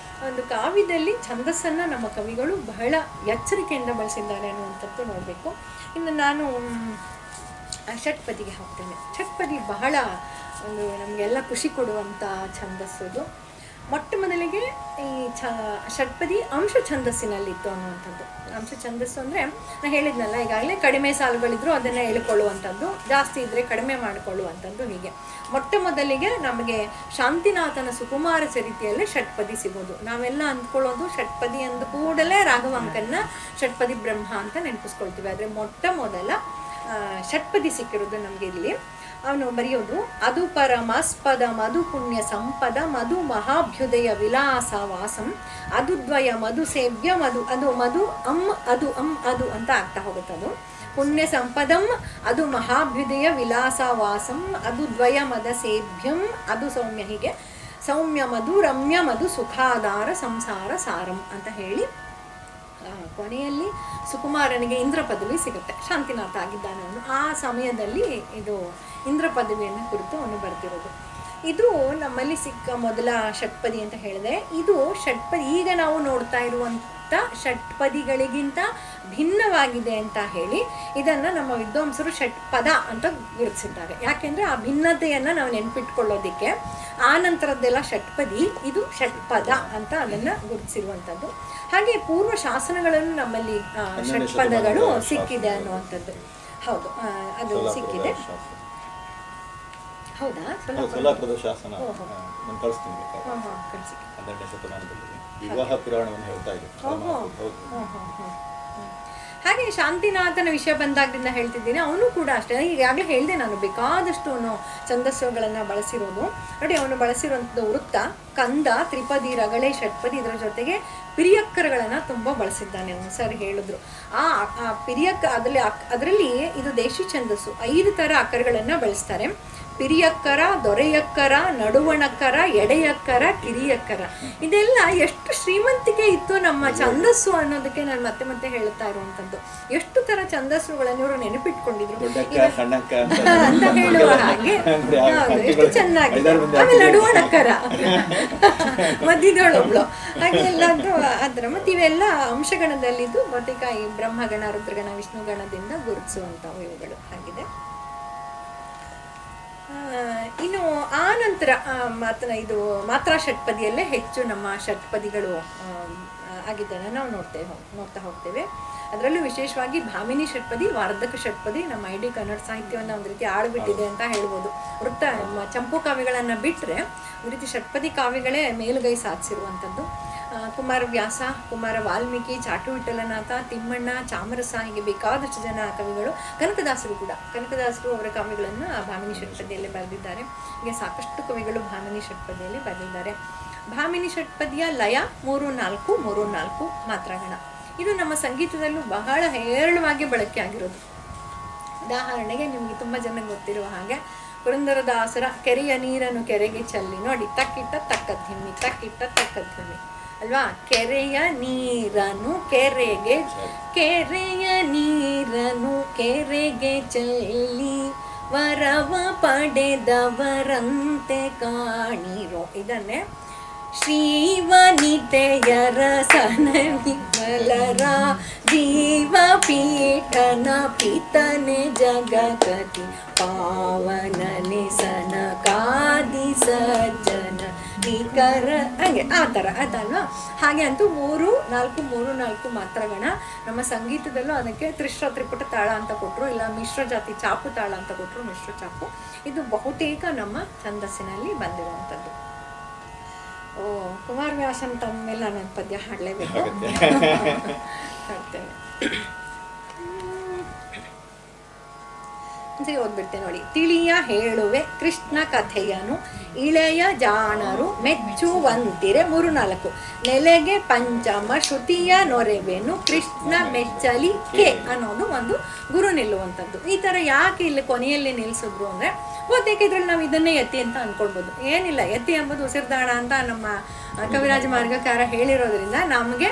ಒಂದು ಕಾವ್ಯದಲ್ಲಿ ಛಂದಸ್ಸನ್ನು ನಮ್ಮ ಕವಿಗಳು ಬಹಳ ಎಚ್ಚರಿಕೆಯಿಂದ ಬಳಸಿದ್ದಾರೆ ಅನ್ನುವಂಥದ್ದು ನೋಡಬೇಕು. ಇನ್ನು ನಾನು ಷಟ್ಪದಿಗೆ ಹೋಗ್ತೇನೆ. ಷಟ್ಪದಿ ಬಹಳ ಒಂದು ನಮಗೆಲ್ಲ ಖುಷಿ ಕೊಡುವಂಥ ಛಂದಸ್ಸು. ಮೊಟ್ಟ ಮೊದಲಿಗೆ ಈ ಷಟ್ಪದಿ ಅಂಶ ಛಂದಸ್ಸಿನಲ್ಲಿತ್ತು ಅನ್ನುವಂಥದ್ದು. ಅಂಶ ಛಂದಸ್ಸು ಅಂದರೆ ನಾನು ಹೇಳಿದ್ನಲ್ಲ ಈಗಾಗಲೇ, ಕಡಿಮೆ ಸಾಲುಗಳಿದ್ರು ಅದನ್ನು ಹೇಳ್ಕೊಳ್ಳುವಂಥದ್ದು, ಜಾಸ್ತಿ ಇದ್ದರೆ ಕಡಿಮೆ ಮಾಡಿಕೊಳ್ಳುವಂಥದ್ದು. ಹೀಗೆ ಮೊಟ್ಟ ಮೊದಲಿಗೆ ನಮಗೆ ಶಾಂತಿನಾಥನ ಸುಕುಮಾರ ಚರಿತೆಯಲ್ಲೇ ಷಟ್ಪದಿ ಸಿಗೋದು. ನಾವೆಲ್ಲ ಅಂದ್ಕೊಳ್ಳೋದು ಷಟ್ಪದಿ ಅಂದ ಕೂಡಲೇ ರಾಘವಾಂಕನ ಷಟ್ಪದಿ ಬ್ರಹ್ಮ ಅಂತ ನೆನಪಿಸ್ಕೊಳ್ತೀವಿ. ಆದರೆ ಮೊಟ್ಟ ಮೊದಲ ಷಟ್ಪದಿ ಸಿಕ್ಕಿರೋದು ನಮಗೆ ಇಲ್ಲಿ. ಅವನು ಬರೆಯೋದು, ಅದು ಪರಮಾಸ್ಪದ ಮಧು ಪುಣ್ಯ ಸಂಪದ ಮಧು ಮಹಾಭ್ಯುದಯ ವಿಲಾಸ ವಾಸಂ, ಅದು ದ್ವಯ ಮಧು ಸೇವ್ಯ ಅದು ಮಧು ಅದು ಅಂತ ಆಗ್ತಾ ಹೋಗುತ್ತದು. ಪುಣ್ಯ ಸಂಪದಂ ಅದು ಮಹಾಭ್ಯುದಯ ವಿಲಾಸ ವಾಸಂ, ಅದು ದ್ವಯ ಮದ ಸೇವ್ಯಂ ಅದು ಸೌಮ್ಯ. ಹೀಗೆ ಸೌಮ್ಯ ಮಧು ರಮ್ಯ ಮಧು ಸುಖಾಧಾರ ಸಂಸಾರ ಸಾರಂ ಅಂತ ಹೇಳಿ ಕೊನೆಯಲ್ಲಿ ಸುಕುಮಾರನಿಗೆ ಇಂದ್ರ ಪದವಿ ಸಿಗುತ್ತೆ. ಶಾಂತಿನಾಥ ಆಗಿದ್ದಾನೆ ಅವನು. ಆ ಸಮಯದಲ್ಲಿ ಇದು ಇಂದ್ರ ಪದವಿಯನ್ನು ಕುರಿತು ಅವನು ಬರ್ತಿರೋದು. ಇದು ನಮ್ಮಲ್ಲಿ ಸಿಕ್ಕ ಮೊದಲ ಷಟ್ಪದಿ ಅಂತ ಹೇಳಿದೆ. ಇದು ಷಟ್ಪದಿ ಈಗ ನಾವು ನೋಡ್ತಾ ಇರುವಂಥ ಷಟ್ಪದಿಗಳಿಗಿಂತ ಭಿನ್ನವಾಗಿದೆ ಅಂತ ಹೇಳಿ ಇದನ್ನು ನಮ್ಮ ವಿದ್ವಾಂಸರು ಷಟ್ಪದ ಅಂತ ಗುರುತಿಸಿದ್ದಾರೆ. ಯಾಕೆಂದರೆ ಆ ಭಿನ್ನತೆಯನ್ನು ನಾವು ನೆನಪಿಟ್ಕೊಳ್ಳೋದಕ್ಕೆ ಆ ನಂತರದ್ದೆಲ್ಲ ಷಟ್ಪದಿ, ಇದು ಷಟ್ಪದ ಅಂತ ಅದನ್ನು ಗುರುತಿಸಿರುವಂಥದ್ದು. ಹಾಗೆ ಪೂರ್ವ ಶಾಸನಗಳನ್ನು ನಮ್ಮಲ್ಲಿ ಷಟ್ಪದಗಳು ಸಿಕ್ಕಿದೆ ಅನ್ನುವಂಥದ್ದು. ಹೌದು, ಅದು ಸಿಕ್ಕಿದೆ. ಹೌದಾ? ಸೋಲಾಪುರದ ಶಾಸನ ನಾನು ಕಳಿಸ್ತೀನಿ. 12ನೇ ಶತಮಾನದಲ್ಲಿ ವಿವಾಹ ಪುರಾಣವನ್ನು ಹೇಳ್ತಾ ಇದೆ. ಹಾಗೆ ಶಾಂತಿನಾಥನ ವಿಷಯ ಬಂದಾಗ್ರಿಂದ ಹೇಳ್ತಿದ್ದೀನಿ. ಅವನು ಕೂಡ ಅಷ್ಟೇ, ಈಗಾಗಲೇ ಹೇಳಿದೆ ನಾನು, ಬೇಕಾದಷ್ಟು ಅವನು ಛಂದಸ್ಸುಗಳನ್ನು ಬಳಸಿರೋದು ನೋಡಿ. ಅವನು ಬಳಸಿರುವಂಥದ್ದು ವೃತ್ತ, ಕಂದ, ತ್ರಿಪದಿ, ರಗಳೆ, ಷಟ್ಪದಿ, ಇದರ ಜೊತೆಗೆ ಪಿರಿಯಕ್ಕರಗಳನ್ನು ತುಂಬ ಬಳಸಿದ್ದಾನೆ ಅವನು. ಸರ್ ಹೇಳಿದ್ರು ಆ ಪಿರಿಯಕ್ಕ ಅದರಲ್ಲಿ ಇದು ದೇಶಿ ಛಂದಸ್ಸು. 5 ಥರ ಅಕ್ಕರಗಳನ್ನು ಬಳಸ್ತಾರೆ. ಪಿರಿಯಕ್ಕರ, ದೊರೆಯಕ್ಕರ, ನಡುವಣಕ್ಕರ, ಎಡೆಯಕ್ಕರ, ಕಿರಿಯಕ್ಕರ. ಇದೆಲ್ಲ ಎಷ್ಟು ಶ್ರೀಮಂತಿಕೆ ಇತ್ತು ನಮ್ಮ ಛಂದಸ್ಸು ಅನ್ನೋದಕ್ಕೆ ನಾನು ಮತ್ತೆ ಮತ್ತೆ ಹೇಳ್ತಾ ಇರುವಂಥದ್ದು. ಎಷ್ಟು ತರ ಛಂದಸ್ಸುಗಳನ್ನು ಇವರು ನೆನಪಿಟ್ಕೊಂಡಿದ್ರು ಅಂತ ಹೇಳುವ ಹಾಗೆ. ಹೌದು, ಎಷ್ಟು ಚೆನ್ನಾಗಿದೆ. ಆಮೇಲೆ ನಡುವಣಕ್ಕರ ಮಧ್ಯದೊಳೊಬ್ಳು ಹಾಗೆ ಎಲ್ಲಾದ್ರೂ ಆತರ. ಮತ್ತೆ ಇವೆಲ್ಲ ಅಂಶಗಣದಲ್ಲಿದ್ದು ಬಹುತೇಕ ಈ ಬ್ರಹ್ಮಗಣ, ರುದ್ರಗಣ, ವಿಷ್ಣುಗಣದಿಂದ ಗುರುತಿಸುವಂಥವು ಇವುಗಳು ಆಗಿದೆ. ಇನ್ನು ಆ ನಂತರ ಇದು ಮಾತ್ರಾ ಷಟ್ಪದಿಯಲ್ಲೇ ಹೆಚ್ಚು ನಮ್ಮ ಷಟ್ಪದಿಗಳು ಆಗಿದ್ದನ್ನು ನಾವು ನೋಡ್ತಾ ಹೋಗ್ತೇವೆ. ಅದರಲ್ಲೂ ವಿಶೇಷವಾಗಿ ಭಾಮಿನಿ ಷಟ್ಪದಿ, ವಾರ್ಧಕ ಷಟ್ಪದಿ ನಮ್ಮ ಇಡೀ ಕನ್ನಡ ಸಾಹಿತ್ಯವನ್ನು ಒಂದು ರೀತಿ ಆಳ್ಬಿಟ್ಟಿದೆ ಅಂತ ಹೇಳ್ಬೋದು. ವೃತ್ತ ಚಂಪು ಕಾವ್ಯಗಳನ್ನು ಬಿಟ್ಟರೆ ಒಂದು ರೀತಿ ಷಟ್ಪದಿ ಕಾವ್ಯಗಳೇ ಮೇಲುಗೈ ಸಾಧಿಸಿರುವಂಥದ್ದು. ಕುಮಾರವ್ಯಾಸ, ಕುಮಾರ ವಾಲ್ಮೀಕಿ, ಚಾಟು ವಿಠಲನಾಥ, ತಿಮ್ಮಣ್ಣ, ಚಾಮರಸ, ಹೀಗೆ ಬೇಕಾದಷ್ಟು ಜನ ಕವಿಗಳು, ಕನಕದಾಸರು ಕೂಡ, ಕನಕದಾಸರು ಅವರ ಕಾವ್ಯಗಳನ್ನು ಭಾಮಿನಿ ಷಟ್ಪದಿಯಲ್ಲಿ ಬರೆದಿದ್ದಾರೆ. ಹೀಗೆ ಸಾಕಷ್ಟು ಕವಿಗಳು ಭಾಮಿನಿ ಷಟ್ಪದಿಯಲ್ಲಿ ಬರೆದಿದ್ದಾರೆ. ಭಾಮಿನಿ ಷಟ್ಪದಿಯ ಲಯ 3-4 ಮಾತ್ರಾಗಣ. ಇದು ನಮ್ಮ ಸಂಗೀತದಲ್ಲೂ ಬಹಳ ಹೇರಳವಾಗಿ ಬಳಕೆ ಆಗಿರೋದು. ಉದಾಹರಣೆಗೆ ನಿಮಗೆ ತುಂಬ ಜನಕ್ಕೆ ಗೊತ್ತಿರುವ ಹಾಗೆ ಪುರಂದರದಾಸರ ಕೆರೆಯ ನೀರನ್ನು ಕೆರೆಗೆ ಚೆಲ್ಲಿ ನೋಡಿ, ತಕ್ಕಿಟ್ಟ ತಕ್ಕದ್ದಿಮ್ಮಿ, ತಕ್ಕಿಟ್ಟ ತಕ್ಕದ್ದಿಮ್ಮಿ ಅಲ್ವಾ. ಕೆರೆಯ ನೀರನ್ನು ಕೆರೆಗೆ ಚೆಲ್ಲಿ ವರವ ಪಡೆದವರಂತೆ ಕಾಣಿರೋ. ಇದನ್ನೇ ಶ್ರೀವನಿತೆಯರ ಸನವಿಮಲರ ಜೀವ ಪೀಠನ ಪಿತನೆ ಜಗಕತಿ ಪಾವನನೆ ಸನಕಾದಿ ಸಜ್ಜನ ನಿಕರ, ಹಾಗೆ ಆ ಥರ ಅದಲ್ವಾ. ಹಾಗೆ ಅಂತೂ 3-4 ಮಾತ್ರಗಣ. ನಮ್ಮ ಸಂಗೀತದಲ್ಲೂ ಅದಕ್ಕೆ ತ್ರಿಪುಟ ತಾಳ ಅಂತ ಕೊಟ್ಟರು, ಇಲ್ಲ ಮಿಶ್ರ ಜಾತಿ ಚಾಪು ತಾಳ ಅಂತ ಕೊಟ್ಟರು, ಮಿಶ್ರ ಚಾಪು. ಇದು ಬಹುತೇಕ ನಮ್ಮ ಛಂದಸ್ಸಿನಲ್ಲಿ ಬಂದಿರುವಂಥದ್ದು. ಕುಮಾರವ್ಯಾಸನ್ ತಂದ ಮೇಲೆ ನಾನು ಪದ್ಯ ಹಾಡಲೇಬೇಕು. ಹಾಡ್ತೇನೆ, ಓದ್ಬಿಡ್ತೇನೆ ನೋಡಿ. ತಿಳಿಯ ಹೇಳುವೆ ಕೃಷ್ಣ ಕಥೆಯನು ಇಳೆಯ ಜಾಣರು ಮೆಚ್ಚುವಂತಿರೆ 3-4 ನೆಲೆಗೆ ಪಂಚಮ ಶ್ರುತಿಯ ನೊರೆವೆನು ಕೃಷ್ಣ ಮೆಚ್ಚಲಿ ಕೆ ಅನ್ನೋದು ಒಂದು ಗುರು ನಿಲ್ಲುವಂಥದ್ದು. ಈ ಥರ ಯಾಕೆ ಇಲ್ಲಿ ಕೊನೆಯಲ್ಲಿ ನಿಲ್ಲಿಸಿದ್ರು ಅಂದರೆ ಬಹುತೇಕ ಇದ್ರಲ್ಲಿ ನಾವು ಇದನ್ನೇ ಯತಿ ಅಂತ ಅಂದ್ಕೊಳ್ಬೋದು. ಏನಿಲ್ಲ, ಯತಿ ಎಂಬುದು ಉಸಿರ್ದಾಣ ಅಂತ ನಮ್ಮ ಕವಿರಾಜ ಮಾರ್ಗಕಾರ ಹೇಳಿರೋದ್ರಿಂದ ನಮಗೆ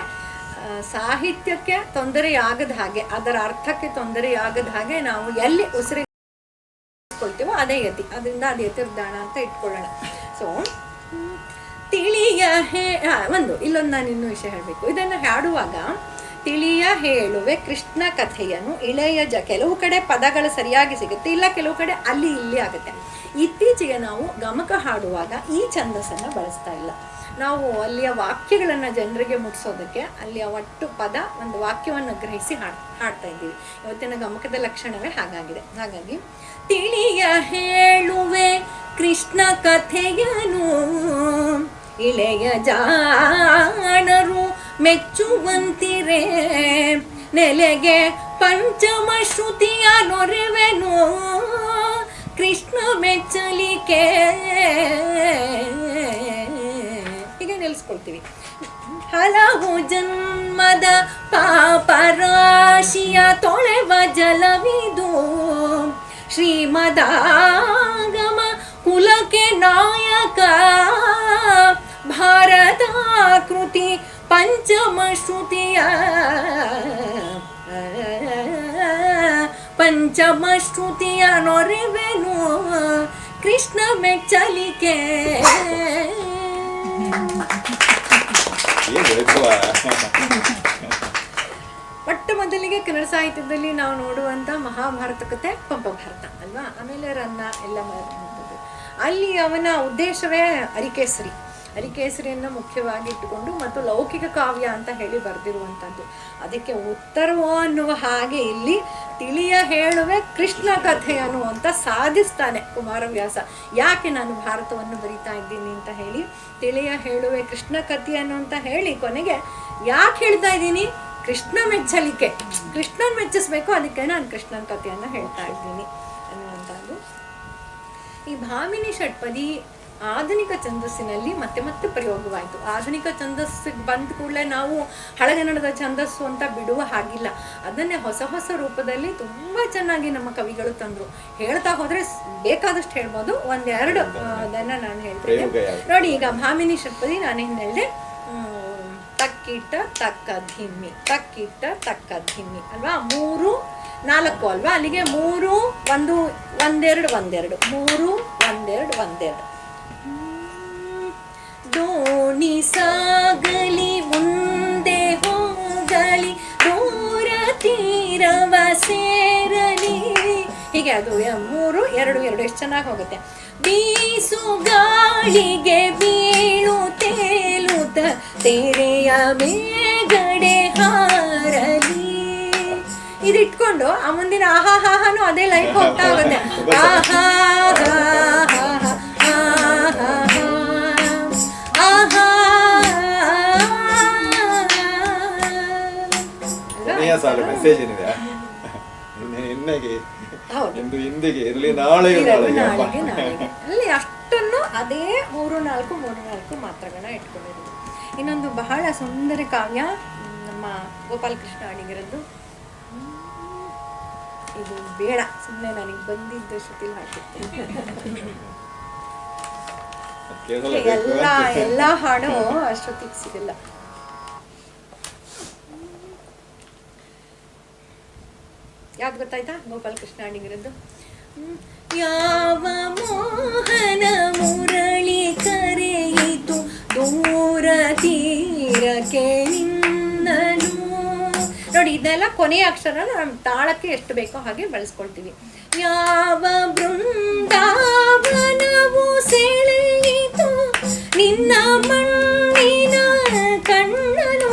ಸಾಹಿತ್ಯಕ್ಕೆ ತೊಂದರೆಯಾಗದ ಹಾಗೆ, ಅದರ ಅರ್ಥಕ್ಕೆ ತೊಂದರೆಯಾಗದ ಹಾಗೆ ನಾವು ಎಲ್ಲಿ ಉಸಿರಿಕೊಳ್ತೀವೋ ಅದೇ ಯತಿ, ಅದರಿಂದ ಅದು ಯತಿರ್ದಾಣ ಅಂತ ಇಟ್ಕೊಳ್ಳೋಣ. ಸೊ ತಿಳಿಯ ಇಲ್ಲೊಂದು ನಾನು ಇನ್ನೂ ವಿಷಯ ಹೇಳಬೇಕು. ಇದನ್ನು ಹಾಡುವಾಗ ತಿಳಿಯ ಹೇಳುವೆ ಕೃಷ್ಣ ಕಥೆಯನ್ನು ಇಳೆಯ ಕೆಲವು ಕಡೆ ಪದಗಳು ಸರಿಯಾಗಿ ಸಿಗುತ್ತೆ, ಇಲ್ಲ ಕೆಲವು ಕಡೆ ಅಲ್ಲಿ ಇಲ್ಲಿ ಆಗುತ್ತೆ. ಇತ್ತೀಚೆಗೆ ನಾವು ಗಮಕ ಹಾಡುವಾಗ ಈ ಛಂದಸ್ಸನ್ನು ಬಳಸ್ತಾ ಇಲ್ಲ. ನಾವು ಅಲ್ಲಿಯ ವಾಕ್ಯಗಳನ್ನು ಜನರಿಗೆ ಮುಟ್ಟಿಸೋದಕ್ಕೆ ಅಲ್ಲಿಯ ಒಟ್ಟು ಪದ ಒಂದು ವಾಕ್ಯವನ್ನು ಗ್ರಹಿಸಿ ಹಾಡ್ತಾ ಇದ್ದೀವಿ. ಇವತ್ತಿನ ಗಮಕದ ಲಕ್ಷಣವೇ ಹಾಗಾಗಿದೆ. ಹಾಗಾಗಿ ತಿಳಿಯ ಹೇಳುವೆ ಕೃಷ್ಣ ಕಥೆಯನು ಇಳೆಯ ಜಾಣರು ಮೆಚ್ಚುವಂತಿರೆ ನೆಲೆಗೆ ಪಂಚಮ ಶ್ರುತಿಯ ನೊರೆವೆನು ಕೃಷ್ಣ ಮೆಚ್ಚಲಿಕೆ. ಹೀಗೆ ನಿಲ್ಲಿಸ್ಕೊಳ್ತೀವಿ. ಹಲವು ಜನ್ಮದ ಪಾಪರಾಶಿಯ ತೊಳೆವ ಜಲವಿದು ಶ್ರೀಮದಾಗಮ ಕುಲಕ್ಕೆ ನಾಯಕ ಭಾರತ ಕೃತಿ ಪಂಚಮ ಶ್ರುತಿಯ ನೊರೆವೆನು ಕೃಷ್ಣ ಮೆಚ್ಚಲಿಕೆ. ಮೊಟ್ಟ ಮೊದಲಿಗೆ ಕನ್ನಡ ಸಾಹಿತ್ಯದಲ್ಲಿ ನಾವು ನೋಡುವಂಥ ಮಹಾಭಾರತ ಕಥೆ ಪಂಪ ಭಾರತ ಅಲ್ವಾ. ಆಮೇಲೆ ರನ್ನ ಎಲ್ಲ ಅಲ್ಲಿ ಅವನ ಉದ್ದೇಶವೇ ಅರಿಕೇಸರಿಯನ್ನು ಮುಖ್ಯವಾಗಿ ಇಟ್ಟುಕೊಂಡು ಮತ್ತು ಲೌಕಿಕ ಕಾವ್ಯ ಅಂತ ಹೇಳಿ ಬರೆದಿರುವಂಥದ್ದು. ಅದಕ್ಕೆ ಉತ್ತರವೋ ಅನ್ನುವ ಹಾಗೆ ಇಲ್ಲಿ ತಿಳಿಯ ಹೇಳುವೆ ಕೃಷ್ಣ ಕಥೆಯನು ಅಂತ ಸಾಧಿಸ್ತಾನೆ ಕುಮಾರವ್ಯಾಸ. ಯಾಕೆ ನಾನು ಭಾರತವನ್ನು ಬರಿತಾ ಇದ್ದೀನಿ ಅಂತ ಹೇಳಿ ತಿಳಿಯ ಹೇಳುವೆ ಕೃಷ್ಣ ಕಥೆಯನು ಅಂತ ಹೇಳಿ ಕೊನೆಗೆ ಯಾಕೆ ಹೇಳ್ತಾ ಇದ್ದೀನಿ, ಕೃಷ್ಣ ಮೆಚ್ಚಲಿಕೆ, ಕೃಷ್ಣನ್ ಮೆಚ್ಚಿಸ್ಬೇಕು, ಅದಕ್ಕೆ ನಾನು ಕೃಷ್ಣನ ಕಥೆಯನ್ನು ಹೇಳ್ತಾ ಇದ್ದೀನಿ ಅನ್ನುವಂಥದ್ದು. ಈ ಭಾಮಿನಿ ಷಟ್ಪದಿ ಆಧುನಿಕ ಛಂದಸ್ಸಿನಲ್ಲಿ ಮತ್ತೆ ಮತ್ತೆ ಪ್ರಯೋಗವಾಯಿತು. ಆಧುನಿಕ ಛಂದಸ್ಸಿಗೆ ಬಂದ ಕೂಡಲೇ ನಾವು ಹಳೆಗನ್ನಡದ ಛಂದಸ್ಸು ಅಂತ ಬಿಡುವ ಹಾಗಿಲ್ಲ. ಅದನ್ನೇ ಹೊಸ ಹೊಸ ರೂಪದಲ್ಲಿ ತುಂಬ ಚೆನ್ನಾಗಿ ನಮ್ಮ ಕವಿಗಳು ತಂದರು. ಹೇಳ್ತಾ ಹೋದರೆ ಬೇಕಾದಷ್ಟು ಹೇಳ್ಬೋದು. ಒಂದೆರಡು ಅದನ್ನು ನಾನು ಹೇಳ್ತೇನೆ ನೋಡಿ. ಈಗ ಭಾಮಿನಿ ಷಟ್ಪದಿ ನಾನೇನು ಹೇಳಿದೆ, ತಕ್ಕಿಟ್ಟ ತಕ್ಕ ಧಿಮ್ಮಿ, ತಕ್ಕಿಟ್ಟ ತಕ್ಕ ಧಿಮ್ಮಿ ಅಲ್ವಾ, 3 4 ಅಲ್ವಾ, ಅಲ್ಲಿಗೆ 3 1 1 2 1 2 3 1 2 1 2. ದೋಣಿ ಸಾಗಲಿ ಮುಂದೆ ಹೋಗಲಿ ದೂರ ತೀರವ ಸೇರಲಿ, ಹೀಗೆ ಅದು 3 2 2 ಎಷ್ಟು ಚೆನ್ನಾಗಿ ಹೋಗುತ್ತೆ. ಬೀಸು ಗಾಳಿಗೆ ಬೀಳು ತೇಲುತ್ತ ತೆರೆಯ ಮೇಗಡೆ ಹಾರಲಿ, ಇದಿಟ್ಕೊಂಡು ಆ ಮುಂದಿನ ಆಹಾ ಹಾಹಾನು ಅದೇ ಲೈಫ್ ಹೋಗ್ತಾ ಹೋಗುತ್ತೆ. ಆಹಾ ಮೆಸೇಜ್ ಏನಿದೆ, ಎಂದು ಇಂದಿಗೆ ಇರಲಿ ನಾಳೆ ಅಲ್ಲಿ ಅಷ್ಟನ್ನು ಅದೇ 3 4 ಮಾತ್ರಗಳನ್ನ ಇಟ್ಕೊಂಡಿರೋದು. ಇನ್ನೊಂದು ಬಹಳ ಸುಂದರ ಕಾವ್ಯ ನಮ್ಮ ಗೋಪಾಲಕೃಷ್ಣ ಅಡಿಗರದ್ದು. ಇದು ಬೇಡ, ಸುಮ್ಮನೆ ನನಗೆ ಬಂದಿದ್ದ ಶ್ರುತಿಲಿ ಹಾಕಿರ್ತೇನೆ. ಎಲ್ಲ ಹಾಡು ಅಷ್ಟೊತ್ತಿಗೆ ಸಿಗಲ್ಲ. ಯಾವ್ದು ಗೊತ್ತಾಯ್ತಾ? ಗೋಪಾಲಕೃಷ್ಣ ಅಡಿಗರದ್ದು. ಯಾವ ಮೋಹನ ಮುರಳಿ ಕರೆಯಿತು ದೂರ ತೀರಕ್ಕೆ ನಿನ್ನನು. ನೋಡಿ, ಇದೆಲ್ಲ ಕೊನೆಯ ಅಕ್ಷರ ನಮ್ಮ ತಾಳಕ್ಕೆ ಎಷ್ಟು ಬೇಕೋ ಹಾಗೆ ಬಳಸ್ಕೊಳ್ತೀವಿ. ಯಾವ ಬೃಂದಾವನವು ಸೆಳೆಯಿತು ನಿನ್ನ ಮಣ್ಣಿನ ಕಣ್ಣನು,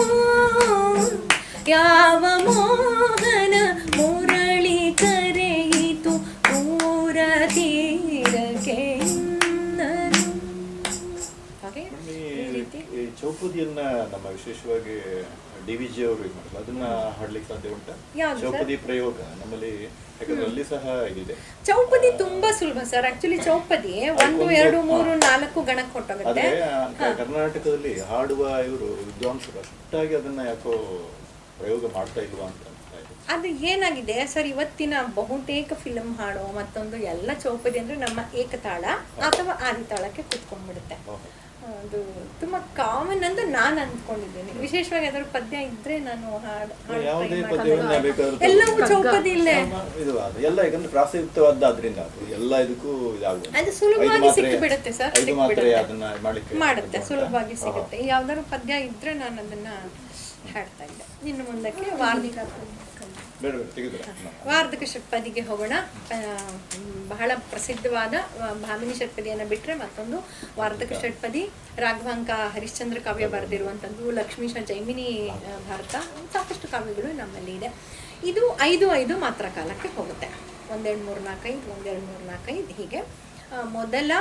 ಯಾವ ಮೋಹನ ಮುರಳಿ ಕರೆಯಿತು ದೂರ ತೀರಕ್ಕೆ ನಿನ್ನನು. ಹಾಗೆ ಈ ಚೌಪದಿಯನ್ನ ನಮ್ಮ ವಿಶೇಷವಾಗಿ DVG ಅವರು ಇದು ಮಾಡಲ್ಲ, ಅದನ್ನ ಹಾಡ್ಲಿಕ್ಕೆ ಸಾಧ್ಯ ಉಂಟಾ? ಚೌಪದಿ ಪ್ರಯೋಗ ನಮ್ಮಲ್ಲಿ, ಯಾಕಂದ್ರೆ ಅಲ್ಲಿ ಸಹ ಇದಿದೆ. ಚೌಪದಿ ತುಂಬಾ ಸುಲಭ ಸರ್. ಆಕ್ಚುಲಿ ಚೌಪದಿ 1 2 3 4 ಗಣಕ್ಕೆ ಹೊಟ್ಟೋಗುತ್ತೆ. ಕರ್ನಾಟಕದಲ್ಲಿ ಹಾಡುವ ಇವರು ವಿದ್ವಾಂಸರು ಅಷ್ಟಾಗಿ ಅದನ್ನ ಯಾಕೋ ಪ್ರಯೋಗ ಮಾಡ್ತಾ ಇಲ್ವಾ ಅಂತ ಅನ್ಸ್ತಾ ಇದೆ. ಅದು ಏನಾಗಿದೆ ಸರ್, ಇವತ್ತಿನ ಬಹುತೇಕ ಫಿಲ್ಮ್ ಹಾಡೋ ಮತ್ತೊಂದು ಎಲ್ಲ ಚೌಪದಿ ಅಂದ್ರೆ ನಮ್ಮ ಏಕತಾಳ ಅಥವಾ ಆದಿತಾಳಕ್ಕೆ ಕುತ್ಕೊಂಡ್ಬಿಡುತ್ತೆ. ಅದು ತುಂಬಾ ಕಾಮನ್ ಅಂತ ನಾನು ಅಂದ್ಕೊಂಡಿದ್ದೀನಿ. ವಿಶೇಷವಾಗಿ ಅದರ ಪದ್ಯ ಇದ್ರೆ ನಾನು ಎಲ್ಲವೂ ಚೌಪದಿ ಇಲ್ಲೇ ಎಲ್ಲ ಯಾಕಂದ್ರೆ ಪ್ರಾಸಯುಕ್ತವಾದ್ರಿಂದ ಎಲ್ಲ ಇದಕ್ಕೂ ಅದು ಸುಲಭವಾಗಿ ಸಿಕ್ಕಿಬಿಡುತ್ತೆ ಸರ್, ಮಾಡುತ್ತೆ, ಸುಲಭವಾಗಿ ಸಿಗುತ್ತೆ. ಯಾವ್ದಾದ್ರು ಪದ್ಯ ಇದ್ರೆ ನಾನು ಅದನ್ನ ಹಾಡ್ತಾ ಇದ್ದೆ. ಇನ್ನು ಮುಂದಕ್ಕೆ ವಾರ್ಧಕ ಷಟ್ಪದಿಗೆ ಹೋಗೋಣ. ಬಹಳ ಪ್ರಸಿದ್ಧವಾದ ಭಾಮಿನಿ ಷಟ್ಪದಿಯನ್ನು ಬಿಟ್ಟರೆ ಮತ್ತೊಂದು ವಾರ್ಧಕ ಷಟ್ಪದಿ. ರಾಘವಾಂಕ ಹರಿಶ್ಚಂದ್ರ ಕಾವ್ಯ ಬರೆದಿರುವಂಥದ್ದು, ಲಕ್ಷ್ಮೀಶ ಜೈಮಿನಿ ಭಾರತ, ಸಾಕಷ್ಟು ಕಾವ್ಯಗಳು ನಮ್ಮಲ್ಲಿ ಇದೆ. ಇದು 5 ಮಾತ್ರ ಕಾಲಕ್ಕೆ ಹೋಗುತ್ತೆ. 1 2 3 4 5 1 2 3 4 5 ಹೀಗೆ. ಮೊದಲ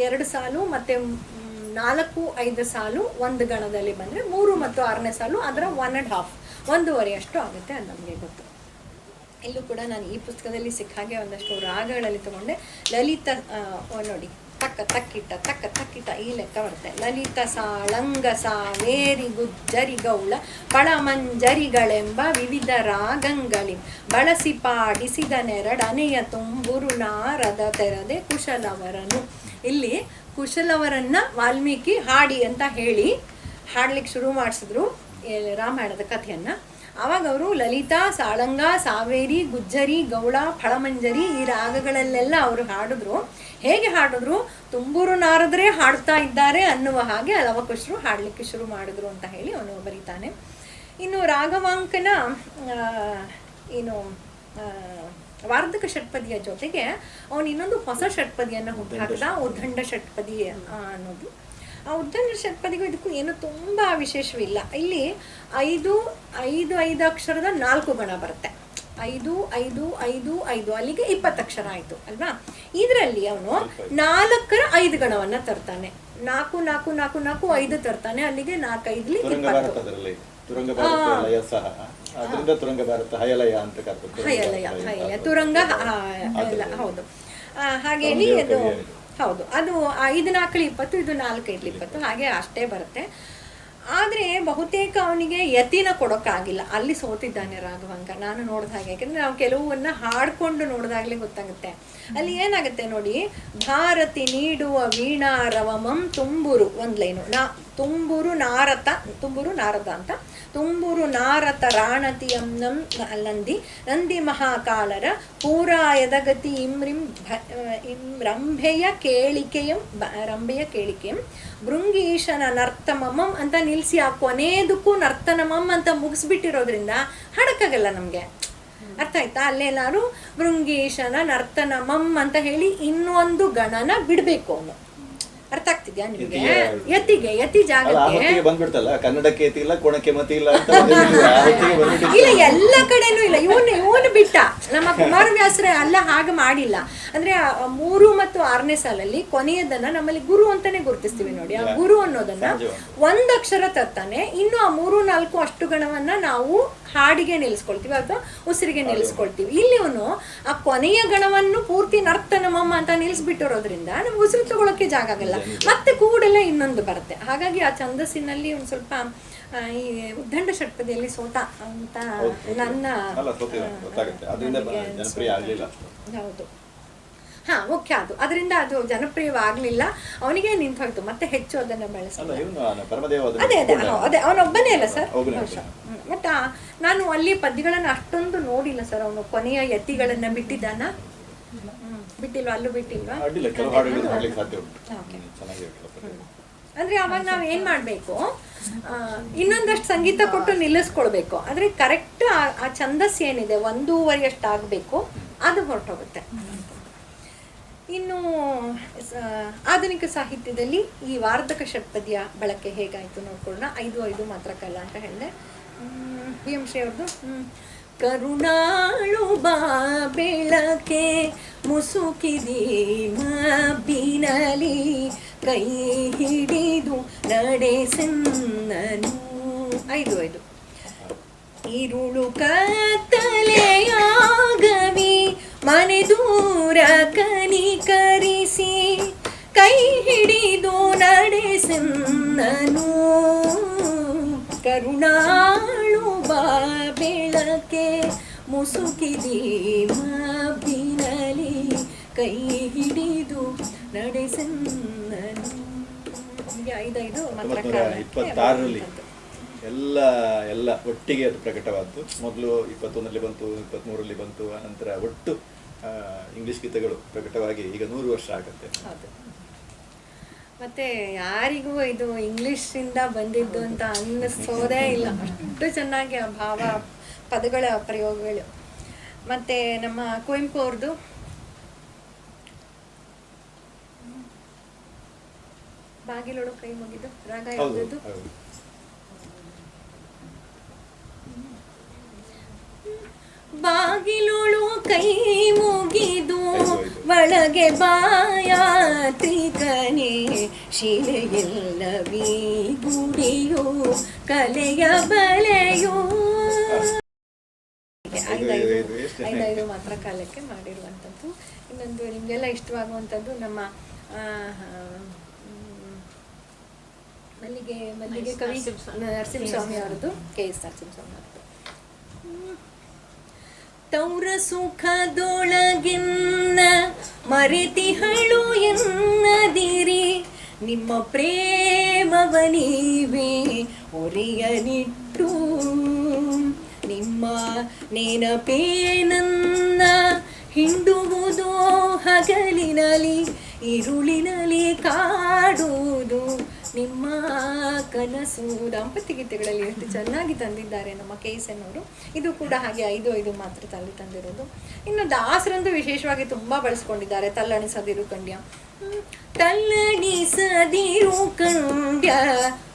2 ಸಾಲು ಮತ್ತು 4 5 ಸಾಲು ಒಂದು ಗಣದಲ್ಲಿ ಬಂದರೆ 3 ಮತ್ತು 6ನೇ ಸಾಲು ಅದರ 1.5 1/2 ಆಗುತ್ತೆ. ಅದು ನಮಗೆ ಗೊತ್ತು. ಇಲ್ಲೂ ಕೂಡ ನಾನು ಈ ಪುಸ್ತಕದಲ್ಲಿ ಸಿಕ್ಕ ಹಾಗೆ ಒಂದಷ್ಟು ರಾಗಗಳಲ್ಲಿ ತಗೊಂಡೆ. ಲಲಿತ ನೋಡಿ, ತಕ್ಕ ತಕ್ಕಿಟ್ಟ ತಕ್ಕ ತಕ್ಕಿಟ್ಟ ಈ ಲೆಕ್ಕ ಬರುತ್ತೆ. ಲಲಿತ ಸಾಳಂಗ ಸಾವೇರಿ ಗುಜ್ಜರಿ ಗೌಳ ಪಳಮಂಜರಿಗಳೆಂಬ ವಿವಿಧ ರಾಗಂಗಳಿ ಬಳಸಿ ಪಾಡಿಸಿದ ನೆರಡನೆಯ ತುಂಬುರು ನಾರದ ತೆರದೆ ಕುಶಲವರನು. ಇಲ್ಲಿ ಕುಶಲವರನ್ನ ವಾಲ್ಮೀಕಿ ಹಾಡಿ ಅಂತ ಹೇಳಿ ಹಾಡ್ಲಿಕ್ಕೆ ಶುರು ಮಾಡಿಸಿದ್ರು ರಾಮಾಯಣದ ಕಥೆಯನ್ನು. ಆವಾಗ ಅವರು ಲಲಿತಾ, ಸಾಳಂಗ, ಸಾವೇರಿ, ಗುಜ್ಜರಿ, ಗೌಳ, ಫಳಮಂಜರಿ ಈ ರಾಗಗಳಲ್ಲೆಲ್ಲ ಅವರು ಹಾಡಿದ್ರು. ಹೇಗೆ ಹಾಡಿದ್ರು? ತುಂಬೂರು ನಾರದರೇ ಹಾಡ್ತಾ ಇದ್ದಾರೆ ಅನ್ನುವ ಹಾಗೆ ಲವಕುಶರು ಹಾಡಲಿಕ್ಕೆ ಶುರು ಮಾಡಿದ್ರು ಅಂತ ಹೇಳಿ ಅವನು ಬರೀತಾನೆ. ಇನ್ನು ರಾಘವಾಂಕನ ವಾರ್ಧಕ ಷಟ್ಪದಿಯ ಜೊತೆಗೆ ಅವನು ಇನ್ನೊಂದು ಹೊಸ ಷಟ್ಪದಿಯನ್ನು ಹುಟ್ಟುಹಾಕಿದ, ಉದ್ದಂಡ ಷಟ್ಪದಿ ಅನ್ನೋದು. ಆ ಉದ್ದಂಡ ಷಟ್ಪದಿಗೂ ಇದಕ್ಕೂ ಏನು ತುಂಬ ವಿಶೇಷವಿಲ್ಲ. ಇಲ್ಲಿ 5 ಅಕ್ಷರದ 4 ಗಣ ಬರುತ್ತೆ. 5 5 5 5 ಅಲ್ಲಿಗೆ 20 ಅಕ್ಷರ ಆಯಿತು ಅಲ್ವಾ. ಇದರಲ್ಲಿ ಅವನು 4ರ 5 ಗಣವನ್ನು ತರ್ತಾನೆ. 4 4 4 4 5 ತರ್ತಾನೆ. ಅಲ್ಲಿಗೆ 4 5 ಹಯಲಯ ತುರಂಗ ಹೌದು. ಹಾಗೇಳಿ ಅದು ಹೌದು, ಅದು 5 4 20, ಇದು 4 5 20 ಹಾಗೆ ಅಷ್ಟೇ ಬರುತ್ತೆ. ಆದರೆ ಬಹುತೇಕ ಅವನಿಗೆ ಯತಿನ ಕೊಡೋಕ್ಕಾಗಿಲ್ಲ, ಅಲ್ಲಿ ಸೋತಿದ್ದಾನೆ ರಾಘವಾಂಕ ನಾನು ನೋಡಿದ ಹಾಗೆ. ಯಾಕೆಂದರೆ ನಾವು ಕೆಲವನ್ನ ಹಾಡ್ಕೊಂಡು ನೋಡಿದಾಗಲೇ ಗೊತ್ತಾಗುತ್ತೆ. ಅಲ್ಲಿ ಏನಾಗುತ್ತೆ ನೋಡಿ, ಭಾರತಿ ನೀಡುವ ವೀಣಾರವಮಂ ತುಂಬುರು, ಒಂದು ಲೈನು ತುಂಬುರು ನಾರದ ಅಂತ, ತುಂಬುರು ನಾರತ ರಾಣತಿಯಂ ನಂದಿ ನಂದಿ ಮಹಾಕಾಳರ ಪೂರಾಯದಗತಿ ರಂಭೆಯ ಕೇಳಿಕೆಯಂ ಭೃಂಗೀಶನ ನರ್ತಮಮಂ ಅಂತ ನಿಲ್ಲಿಸಿ ಆ ಕೊನೆಯದಕ್ಕೂ ನರ್ತನಮಂ ಅಂತ ಮುಗಿಸ್ಬಿಟ್ಟಿರೋದ್ರಿಂದ ಹಾಡಕ್ಕಾಗಲ್ಲ ನಮಗೆ. ಅರ್ಥ ಆಯ್ತಾ? ಅಲ್ಲೇನಾದ್ರು ಭೃಂಗೀಶನ ನರ್ತನಮಂ ಅಂತ ಹೇಳಿ ಇನ್ನೊಂದು ಗಣನ ಬಿಡಬೇಕು ಅವನು. ಅರ್ಥ ಆಗ್ತಿದ್ಯಾ ನಿಮಗೆ? ಯತಿ ಜಾಗಕ್ಕೆ ಬಂದ್ಬಿಡ್ತಲ್ಲ, ಕನ್ನಡಕ್ಕೆ ಯತಿ ಇಲ್ಲ, ಕೋಣಕ್ಕೆ ಮತಿ ಇಲ್ಲ ಅಂತ ಇಲ್ಲ, ಎಲ್ಲ ಕಡೆನೂ ಇಲ್ಲ. ಇವನು ಬಿಟ್ಟ, ನಮ್ಮ ಕುಮಾರವ್ಯಾಸರ ಅಲ್ಲ ಹಾಗೆ ಮಾಡಿಲ್ಲ. ಅಂದ್ರೆ 3 ಮತ್ತು 6ನೇ ಸಾಲಲ್ಲಿ ಕೊನೆಯದನ್ನ ನಮ್ಮಲ್ಲಿ ಗುರು ಅಂತಾನೆ ಗುರುತಿಸ್ತೀವಿ ನೋಡಿ. ಆ ಗುರು ಅನ್ನೋದನ್ನ 1 ಅಕ್ಷರ ತರ್ತಾನೆ, ಇನ್ನು ಆ 3 4 ಅಷ್ಟು ಗಣವನ್ನ ನಾವು ಹಾಡಿಗೆ ನಿಲ್ಲಿಸ್ಕೊಳ್ತೀವಿ ಅಥವಾ ಉಸಿರಿಗೆ ನಿಲ್ಲಿಸ್ಕೊಳ್ತೀವಿ. ಇಲ್ಲಿ ಅವನು ಆ ಕೊನೆಯ ಗಣವನ್ನು ಪೂರ್ತಿ ನರ್ತನಮಮ್ಮ ಅಂತ ನಿಲ್ಲಿಸ್ಬಿಟ್ಟಿರೋದ್ರಿಂದ ನಮ್ಗೆ ಉಸಿರು ತಗೊಳಕ್ಕೆ ಜಾಗ ಆಗಲ್ಲ, ಮತ್ತೆ ಕೂಡಲೇ ಇನ್ನೊಂದು ಬರುತ್ತೆ. ಹಾಗಾಗಿ ಆ ಛಂದಸ್ಸಿನಲ್ಲಿ ಒಂದು ಸ್ವಲ್ಪ ಈ ಉದ್ದಂಡ ಷಟ್ಪದಿಯಲ್ಲಿ ಸೋತ ಅಂತ ನನ್ನ ಹೌದು. ಹಾ, ಮುಖ್ಯ ಅದು. ಅದರಿಂದ ಅದು ಜನಪ್ರಿಯವಾಗ್ಲಿಲ್ಲ, ಅವನಿಗೆ ನಿಂತು ಹೋಯ್ತು. ಮತ್ತೆ ಹೆಚ್ಚು ಅದನ್ನ ಬಳಸಿಲ್ಲ. ಅದೇ ಅವನೊಬ್ಬನೇ ಅಲ್ಲ ಸರ್. ಮತ್ತೆ ನಾನು ಅಲ್ಲಿ ಪದ್ಯಗಳನ್ನ ಅಷ್ಟೊಂದು ನೋಡಿಲ್ಲ ಸರ್. ಅವನು ಕೊನೆಯ ಯತಿಗಳನ್ನ ಬಿಟ್ಟಿದ್ದಾನ? ಬಿಟ್ಟಿಲ್ವಾ? ಅಲ್ಲೂ ಬಿಟ್ಟಿಲ್ವಾ? ಅಂದ್ರೆ ಅವಾಗ ನಾವ್ ಏನ್ ಮಾಡ್ಬೇಕು, ಇನ್ನೊಂದಷ್ಟು ಸಂಗೀತ ಕೊಟ್ಟು ನಿಲ್ಲಿಸ್ಕೊಳ್ಬೇಕು. ಆದ್ರೆ ಕರೆಕ್ಟ್ ಆ ಛಂದಸ್ ಏನಿದೆ 1.5 ಆಗ್ಬೇಕು, ಅದು ಹೊರಟೋಗುತ್ತೆ. ಇನ್ನು ಆಧುನಿಕ ಸಾಹಿತ್ಯದಲ್ಲಿ ಈ ವಾರ್ಧಕ ಷಟ್ಪದಿಯ ಬಳಕೆ ಹೇಗಾಯ್ತು ನೋಡ್ಕೊಳ್ಳೋಣ. 5 ಮಾತ್ರ ಕಲ್ಲ ಅಂತ ಹೇಳಿದೆ. BMಶ್ರೀ ಅವ್ರದ್ದು ಕರುಣಾಳು ಬಾ ಬೆಳಕೆ ಮುಸುಕಿದಿ ಮಬ್ಬಿನಲಿ ಕೈ ಹಿಡಿದು ನಡೆಸೆನ್ನನು. 5 ಇರುಳು ಕತ್ತಲೆಯಾಗವಿ ಮನೆ ದೂರ ಕನಿಕರಿಸಿ ಕೈ ಹಿಡಿದು ನಡೆಸೆನ್ನನು. ಕರುಣಾಳು ಬಾ ಬೆಳಕೆ ಮುಸುಕಿದಿ ಮಬ್ಬಿನಲಿ ಕೈ ಹಿಡಿದು ನಡೆಸೆನ್ನನು. 1926ರಲ್ಲಿ ಎಲ್ಲ ಒಟ್ಟಿಗೆ ಅದು ಪ್ರಕಟವಾದ್ದು. ಮೊದಲು 21ರಲ್ಲಿ ಬಂತು, 23ರಲ್ಲಿ ಬಂತು, ಅನಂತರ ಒಟ್ಟು ಇಂಗ್ಲಿಷ್ ಗೀತೆಗಳು ಪ್ರಕಟವಾಗಿ ಈಗ 100 ವರ್ಷ ಆಗುತ್ತೆ. ಮತ್ತೆ ಯಾರಿಗೂ ಇದು ಇಂಗ್ಲಿಷಿಂದ ಬಂದಿದ್ದು ಅಂತ ಅನ್ನಿಸೋದೇ ಇಲ್ಲ, ಅಷ್ಟು ಚೆನ್ನಾಗಿ ಆ ಭಾವ ಪದಗಳ ಪ್ರಯೋಗಗಳು. ಮತ್ತೆ ನಮ್ಮ ಕುವೆಂಪು ಅವ್ರದ್ದು ಬಾಗಿಲೊಳು ಕೈ ಮುಗಿದು ರಾಗ ಯಾವ್ದು? ಬಾಗಿಲೊಳು ಕೈ ಮುಗಿದು ಒಳಗೆ ಬಾಯಾತ್ರಿಕನೇ ಶಿಲೆಯಲ್ಲವೀ ಗುಡಿಯು ಕಲೆಯ ಬಲೆಯು. 5 ಮಾತ್ರ ಕಾಲಕ್ಕೆ ಮಾಡಿರುವಂಥದ್ದು. ಇನ್ನೊಂದು ನಿಮಗೆಲ್ಲ ಇಷ್ಟವಾಗುವಂಥದ್ದು ನಮ್ಮ ಮಲ್ಲಿಗೆ ಕವಿ ನರಸಿಂಹಸ್ವಾಮಿ ಅವರದ್ದು, KS ನರಸಿಂಹಸ್ವಾಮಿ ಅವರದ್ದು. ತೌರ ಸುಖದೊಳಗಿನ್ನ ಮರೆತಿಹಳು ಎನ್ನದಿರಿ ನಿಮ್ಮ ಪ್ರೇಮವ ನೀವೇ ಒರೆಯಲಿಟ್ಟು ನಿಮ್ಮ ನೆನಪೇ ನನ್ನ ಹಿಂಡುವುದೋ ಹಗಲಿನಲಿ ಇರುಳಿನಲಿ ಕಾಡುವುದು ನಿಮ್ಮ ಕನಸು. ದಾಂಪತ್ಯ ಗೀತೆಗಳಲ್ಲಿ ಎಷ್ಟು ಚೆನ್ನಾಗಿ ತಂದಿದ್ದಾರೆ ನಮ್ಮ KS ಅವರು. ಇದು ಕೂಡ ಹಾಗೆ 5 ಮಾತ್ರ ತಂದಿರೋದು. ಇನ್ನು ದಾಸರಂದು ವಿಶೇಷವಾಗಿ ತುಂಬಾ ಬಳಸ್ಕೊಂಡಿದ್ದಾರೆ. ತಲ್ಲಣಿಸದಿರು ಕಂಡ್ಯ, ತಲ್ಲಣಿಸದಿರು ಕಂಡ್ಯ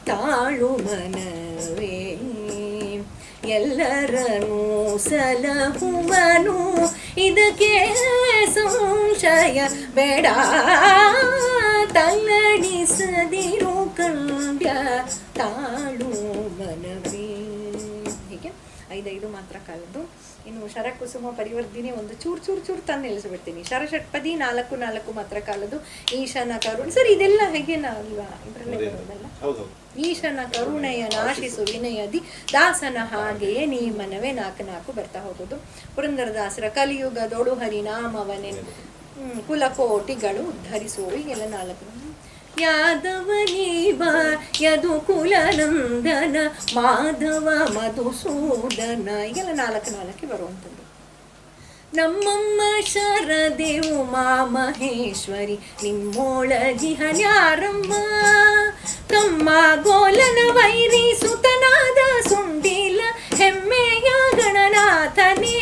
ತಾಳು ಮನವೇ ಎಲ್ಲರನ್ನೂ ಸಲಹುವನು ಇದಕ್ಕೆ ಸಂಶಯ ಬೇಡ. ತಲ್ಲಣಿಸದಿರು ಕಂಡ್ಯ ತಾಳು ಮನವೇ. ಹೀಗೆ 5 ಮಾತ್ರ ಕಾಲದ್ದು. ಇನ್ನು ಶರಕುಸುಮ ಪರಿವರ್ಧಿನಿ ಒಂದು ಚೂರು ತಂದು ನಿಲ್ಲಿಸ್ಬಿಡ್ತೀನಿ. ಶರಷಟ್ಪದಿ 4 ಮಾತ್ರ ಕಾಲದ್ದು. ಈಶನ ಕರುಣೆ ಸರ್ ಇದೆಲ್ಲ ಹೇಗೇನ ಅಲ್ವಾ ಇದರಲ್ಲೇ ಬರೋದಲ್ಲ. ಈಶನ ಕರುಣೆಯ ನಾಶಿಸು ವಿನಯದಿ ದಾಸನ ಹಾಗೆಯೇ ನೀ ಮನವೇ 4 ಬರ್ತಾ ಹೋಗೋದು. ಪುರಂದರದಾಸರ ಕಲಿಯುಗದೊಡು ಹರಿನಾಮವನೆ ಕುಲಕೋಟಿಗಳು ಉದ್ಧರಿಸುವ ಹೀಗೆಲ್ಲ 4. ಯಾದವನೀವ ಯದು ಕುಲನಂದನ ಮಾಧವ ಮಧುಸೂದನ ಈಗೆಲ್ಲ 4 ಬರುವಂಥದ್ದು. ನಮ್ಮಮ್ಮ ಶರದೇವು ಮಹೇಶ್ವರಿ ನಿಮ್ಮೊಳಗಿಹನ್ಯಾರಮ್ಮ ತಮ್ಮ ಗೋಲನ ವೈರಿ ಸುತನಾದ ಸುಂಡಿಲ ಹೆಮ್ಮೆಯ ಗಣನಾಥನೇ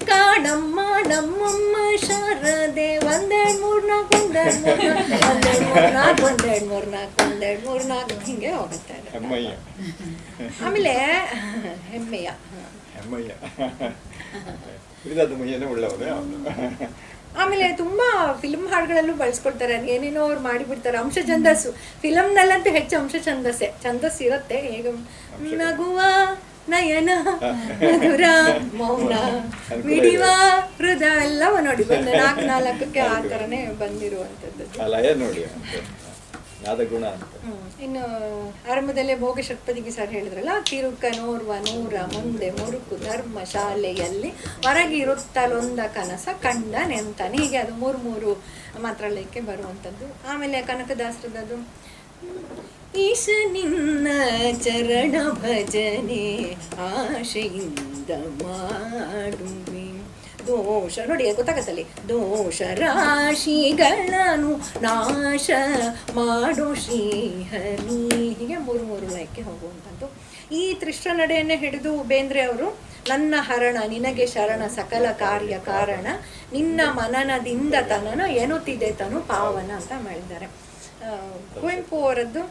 ಕಾಣಮ್ಮ ನಮ್ಮಮ್ಮ ಶಾರದೆ 1 2 3 4 ಹಿಂಗೆ ಹೋಗುತ್ತೆ. ಆಮೇಲೆ ಹೆಮ್ಮೆಯ ಆಮೇಲೆ ತುಂಬಾ ಫಿಲ್ಮ್ ಹಾಡುಗಳಲ್ಲೂ ಬಳಸ್ಕೊಳ್ತಾರೆ. ಏನೇನೋ ಅವ್ರು ಮಾಡಿಬಿಡ್ತಾರೆ. ಅಂಶ ಛಂದಸ್ಸು ಫಿಲಮ್ನಲ್ಲಂತೂ ಹೆಚ್ಚು ಅಂಶ ಛಂದಸ್ಸು ಇರುತ್ತೆ. ಹೇಗೆ ನಗುವ ನಯನ ಮಧುರ ಮೌನ ಮಿಡಿವ ಹೃದಯ ಎಲ್ಲವ ನೋಡಿ 4 ಆ ಥರನೇ ಬಂದಿರುವಂಥದ್ದು. ಇನ್ನು ಆರಂಭದಲ್ಲೇ ಭೋಗ ಷಟ್ಪದಿಗೆ ಸರ್ ಹೇಳಿದ್ರಲ್ಲ, ತಿರುಕ ನೋರ್ವ ನೂರ ಮುಂದೆ ಮುರುಕು ಧರ್ಮ ಶಾಲೆಯಲ್ಲಿ ಹೊರಗಿರುತ್ತಲೊಂದ ಕನಸ ಕಂಡ ನೆಂತಾನೆ ಹೀಗೆ ಅದು 3 ಮಾತ್ರಕ್ಕೆ ಬರುವಂಥದ್ದು. ಆಮೇಲೆ ಕನಕದಾಸರದ್ದು ಈಶ ನಿನ್ನ ಚರಣ ಭಜನೆ ಆಶೆಯಿಂದ ಮಾಡುವೆ ದೋಷ ನೋಡಿ ಗೊತ್ತಾಗತ್ತಲ್ಲಿ ದೋಷ ರಾಶಿಗಳನ್ನು ನಾಶ ಮಾಡೋ ಶ್ರೀಹರಿ ಹೀಗೆ 3 ಲಯಕ್ಕೆ ಹೋಗುವಂಥದ್ದು. ಈ ತ್ರಿಶ್ರ ನಡೆಯನ್ನೇ ಹಿಡಿದು ಬೇಂದ್ರೆ ಅವರು ನನ್ನ ಹರಣ ನಿನಗೆ ಶರಣ ಸಕಲ ಕಾರ್ಯ ಕಾರಣ ನಿನ್ನ ಮನನದಿಂದ ತನನ ಎನ್ನುತ್ತಿದೆ ತನು ಪಾವನ ಅಂತ ಮಾಡಿದ್ದಾರೆ. ಕುವೆಂಪು ಅವರದ್ದು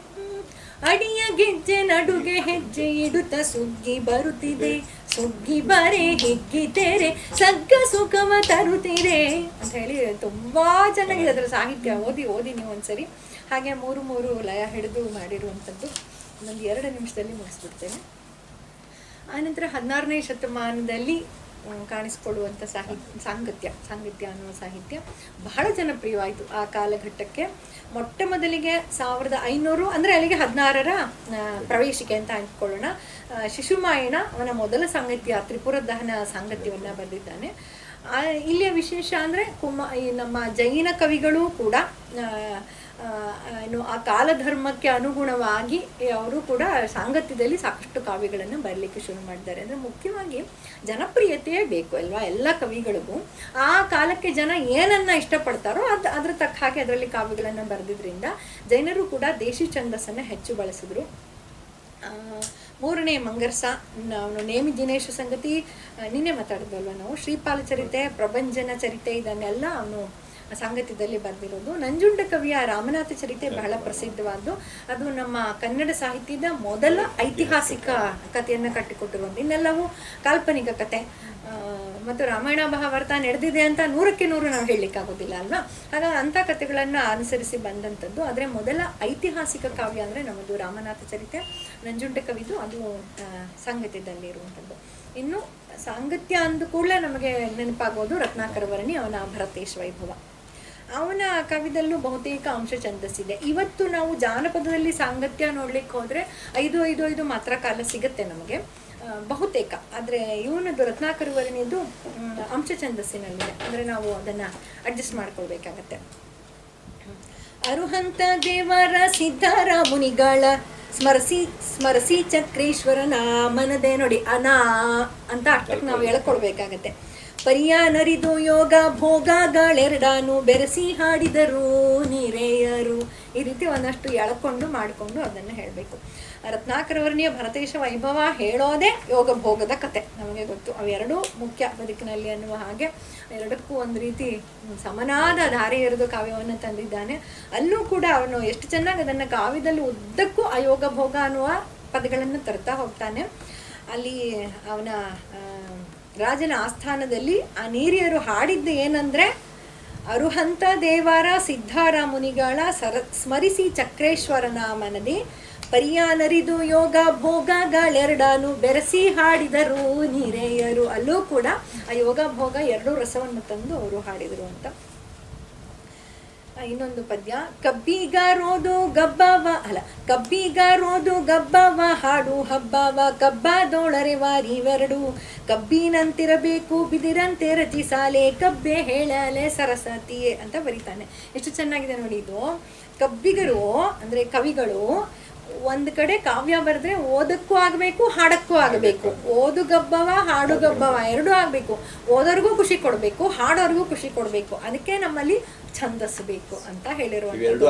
ಅಡಿಯ ಗೆಜ್ಜೆ ನಡುಗೆ ಹೆಜ್ಜೆ ಇಡುತ್ತ ಸುಗ್ಗಿ ಬರುತ್ತಿದೆ ಸುಗ್ಗಿ ಬರೆ ಹಿಗ್ಗಿ ತೆರೆ ಸಗ್ಗ ಸುಖವ ತರುತ್ತಿದೆ ಅಂತ ಹೇಳಿ ತುಂಬಾ ಚೆನ್ನಾಗಿದೆ ಅದರ ಸಾಹಿತ್ಯ. ಓದಿ ನೀವು ಒಂದ್ಸರಿ. ಹಾಗೆ 3 ಲಯ ಹಿಡಿದು ಮಾಡಿರುವಂಥದ್ದು. ಒಂದು 2 ನಿಮಿಷದಲ್ಲಿ ಮುಗಿಸ್ಬಿಡ್ತೇನೆ. ಆನಂತರ 16ನೇ ಶತಮಾನದಲ್ಲಿ ಕಾಣಿಸ್ಕೊಳ್ಳುವಂಥ ಸಾಂಗತ್ಯ ಅನ್ನುವ ಸಾಹಿತ್ಯ ಬಹಳ ಜನಪ್ರಿಯವಾಯಿತು ಆ ಕಾಲಘಟ್ಟಕ್ಕೆ. ಮೊಟ್ಟ ಮೊದಲಿಗೆ 1500 ಅಂದರೆ ಅಲ್ಲಿಗೆ 16ರ ಪ್ರವೇಶಿಕೆ ಅಂತ ಅಂದ್ಕೊಳ್ಳೋಣ. ಶಿಶುಮಾಯಣ ಅವನ ಮೊದಲ ಸಾಂಗತ್ಯ ತ್ರಿಪುರ ದಹನ ಸಾಂಗತ್ಯವನ್ನು ಬರೆದಿದ್ದಾನೆ. ಇಲ್ಲಿಯ ವಿಶೇಷ ಅಂದರೆ ನಮ್ಮ ಜೈನ ಕವಿಗಳು ಕೂಡ ಆ ಕಾಲಧರ್ಮಕ್ಕೆ ಅನುಗುಣವಾಗಿ ಅವರು ಕೂಡ ಸಾಂಗತ್ಯದಲ್ಲಿ ಸಾಕಷ್ಟು ಕಾವ್ಯಗಳನ್ನು ಬರಲಿಕ್ಕೆ ಶುರು ಮಾಡಿದ್ದಾರೆ. ಅಂದರೆ ಮುಖ್ಯವಾಗಿ ಜನಪ್ರಿಯತೆಯೇ ಬೇಕು ಅಲ್ವಾ ಎಲ್ಲ ಕವಿಗಳಿಗೂ. ಆ ಕಾಲಕ್ಕೆ ಜನ ಏನನ್ನ ಇಷ್ಟಪಡ್ತಾರೋ ಅದ್ರ ತಕ್ಕ ಹಾಗೆ ಅದರಲ್ಲಿ ಕಾವ್ಯಗಳನ್ನು ಬರೆದಿದ್ರಿಂದ ಜೈನರು ಕೂಡ ದೇಶಿ ಛಂದಸ್ಸನ್ನು ಹೆಚ್ಚು ಬಳಸಿದ್ರು. 3ನೇ ಮಂಗರ್ಸ ನಾವು ನೇಮಿ ದಿನೇಶ ಸಂಗತಿ ನಿನ್ನೆ ಮಾತಾಡಿದ್ವಲ್ವ ನಾವು. ಶ್ರೀಪಾಲ ಚರಿತೆ ಪ್ರಭಂಜನ ಚರಿತೆ ಇದನ್ನೆಲ್ಲ ಅವನು ಸಾಂಗತ್ಯದಲ್ಲಿ ಬರೆದಿರೋದು. ನಂಜುಂಡ ಕವಿಯ ರಾಮನಾಥ ಚರಿತೆ ಬಹಳ ಪ್ರಸಿದ್ಧವಾದ್ದು. ಅದು ನಮ್ಮ ಕನ್ನಡ ಸಾಹಿತ್ಯದ ಮೊದಲ ಐತಿಹಾಸಿಕ ಕಥೆಯನ್ನು ಕಟ್ಟಿಕೊಟ್ಟಿರುವಂಥ. ಇನ್ನೆಲ್ಲವೂ ಕಾಲ್ಪನಿಕ ಕತೆ ಮತ್ತು ರಾಮಾಯಣ ಮಹಾಭಾರತ ನಡೆದಿದೆ ಅಂತ 100ಕ್ಕೆ 100 ನಾವು ಹೇಳಲಿಕ್ಕಾಗೋದಿಲ್ಲ ಅಲ್ವಾ. ಹಾಗಾಗಿ ಅಂಥ ಕಥೆಗಳನ್ನು ಅನುಸರಿಸಿ ಬಂದಂಥದ್ದು. ಆದರೆ ಮೊದಲ ಐತಿಹಾಸಿಕ ಕಾವ್ಯ ಅಂದರೆ ನಮ್ಮದು ರಾಮನಾಥ ಚರಿತೆ. ನಂಜುಂಡ ಕವಿದು ಅದು ಸಾಂಗತ್ಯದಲ್ಲಿ ಇರುವಂಥದ್ದು. ಇನ್ನು ಸಾಂಗತ್ಯ ಅಂದ ಕೂಡಲೇ ನಮಗೆ ನೆನಪಾಗೋದು ರತ್ನಾಕರ ವರ್ಣಿ ಅವನ ಭರತೇಶ ವೈಭವ. ಅವನ ಕವಿದಲ್ಲೂ ಬಹುತೇಕ ಅಂಶ ಛಂದಸ್ಸಿದೆ. ಇವತ್ತು ನಾವು ಜಾನಪದದಲ್ಲಿ ಸಾಂಗತ್ಯ ನೋಡ್ಲಿಕ್ಕೆ ಹೋದರೆ 5 ಮಾತ್ರ ಕಾಲ ಸಿಗುತ್ತೆ ನಮಗೆ ಬಹುತೇಕ. ಆದರೆ ಇವನದು ರತ್ನಾಕರ ವರ್ಣಿಯದು ಅಂಶ ಛಂದಸ್ಸಿನಲ್ಲಿದೆ. ಅಂದರೆ ನಾವು ಅದನ್ನು ಅಡ್ಜಸ್ಟ್ ಮಾಡ್ಕೊಳ್ಬೇಕಾಗತ್ತೆ. ಅರುಹಂತ ದೇವರ ಸಿದ್ಧರ ಮುನಿಗಳ ಸ್ಮರಿಸಿ ಚಕ್ರೇಶ್ವರನ ಮನದೆ ನೋಡಿ ಅನಾ ಅಂತ ಅಷ್ಟಕ್ಕೆ ನಾವು ಹೇಳ್ಕೊಳ್ಬೇಕಾಗತ್ತೆ. ಪರಿಯಾನರಿದು ಯೋಗ ಭೋಗಗಳೆರಡಾನು ಬೆರೆಸಿ ಹಾಡಿದರು ನೀರೆಯರು ಈ ರೀತಿ ಒಂದಷ್ಟು ಎಳ್ಕೊಂಡು ಮಾಡಿಕೊಂಡು ಅದನ್ನು ಹೇಳಬೇಕು. ರತ್ನಾಕರ ವರ್ಣಿಯ ಭರತೇಶ ವೈಭವ ಹೇಳೋದೇ ಯೋಗ ಭೋಗದ ಕತೆ ನಮಗೆ ಗೊತ್ತು. ಅವೆರಡೂ ಮುಖ್ಯ ಬದುಕಿನಲ್ಲಿ ಅನ್ನುವ ಹಾಗೆ ಎರಡಕ್ಕೂ ಒಂದು ರೀತಿ ಸಮನಾದ ದಾರಿ ಎರೆದು ಕಾವ್ಯವನ್ನು ತಂದಿದ್ದಾನೆ. ಅಲ್ಲೂ ಕೂಡ ಅವನು ಎಷ್ಟು ಚೆನ್ನಾಗಿ ಅದನ್ನು ಕಾವ್ಯದಲ್ಲಿ ಉದ್ದಕ್ಕೂ ಆ ಯೋಗ ಭೋಗ ಅನ್ನುವ ಪದಗಳನ್ನು ತರ್ತಾ ಹೋಗ್ತಾನೆ. ಅಲ್ಲಿ ಅವನ ರಾಜನ ಆಸ್ಥಾನದಲ್ಲಿ ಆ ನೀರಿಯರು ಹಾಡಿದ್ದು ಏನಂದರೆ ಅರುಹಂತ ದೇವರ ಸಿದ್ಧಾರ ಮುನಿಗಳ ಸ್ಮರಿಸಿ ಚಕ್ರೇಶ್ವರನ ಮನದಿ ಪರಿಯಾನರಿದು ಯೋಗ ಭೋಗಗಳೆರಡಾನು ಬೆರೆಸಿ ಹಾಡಿದರು ನೀರೆಯರು. ಅಲ್ಲೂ ಕೂಡ ಆ ಯೋಗ ಭೋಗ ಎರಡೂ ರಸವನ್ನು ತಂದು ಅವರು ಹಾಡಿದರು ಅಂತ. ಇನ್ನೊಂದು ಪದ್ಯ, ಕಬ್ಬಿಗಾರೋದು ಗಬ್ಬವ ಹಾಡು ಹಬ್ಬವ ಕಬ್ಬದೋಳರೆ ವಾರಿವೆರಡು ಕಬ್ಬಿನಂತಿರಬೇಕು ಬಿದಿರಂತೆ ರಚಿಸಾಲೆ ಕಬ್ಬೆ ಹೇಳಲೆ ಸರಸ್ವತಿಯೇ ಅಂತ ಬರೀತಾನೆ. ಎಷ್ಟು ಚೆನ್ನಾಗಿದೆ ನೋಡಿ ಇದು. ಕಬ್ಬಿಗರು ಅಂದ್ರೆ ಕವಿಗಳು ಒಂದು ಕಡೆ ಕಾವ್ಯ ಬರೆದ್ರೆ ಓದಕ್ಕೂ ಆಗಬೇಕು ಹಾಡಕ್ಕೂ ಆಗಬೇಕು. ಓದು ಗಬ್ಬವ ಹಾಡು ಗಬ್ಬವ ಎರಡೂ ಆಗಬೇಕು. ಓದೋರ್ಗೂ ಖುಷಿ ಕೊಡಬೇಕು, ಹಾಡೋರ್ಗೂ ಖುಷಿ ಕೊಡಬೇಕು. ಅದಕ್ಕೆ ನಮ್ಮಲ್ಲಿ ಛಂದಸ್ಸು ಬೇಕು ಅಂತ ಹೇಳಿರುವಂಥದ್ದು.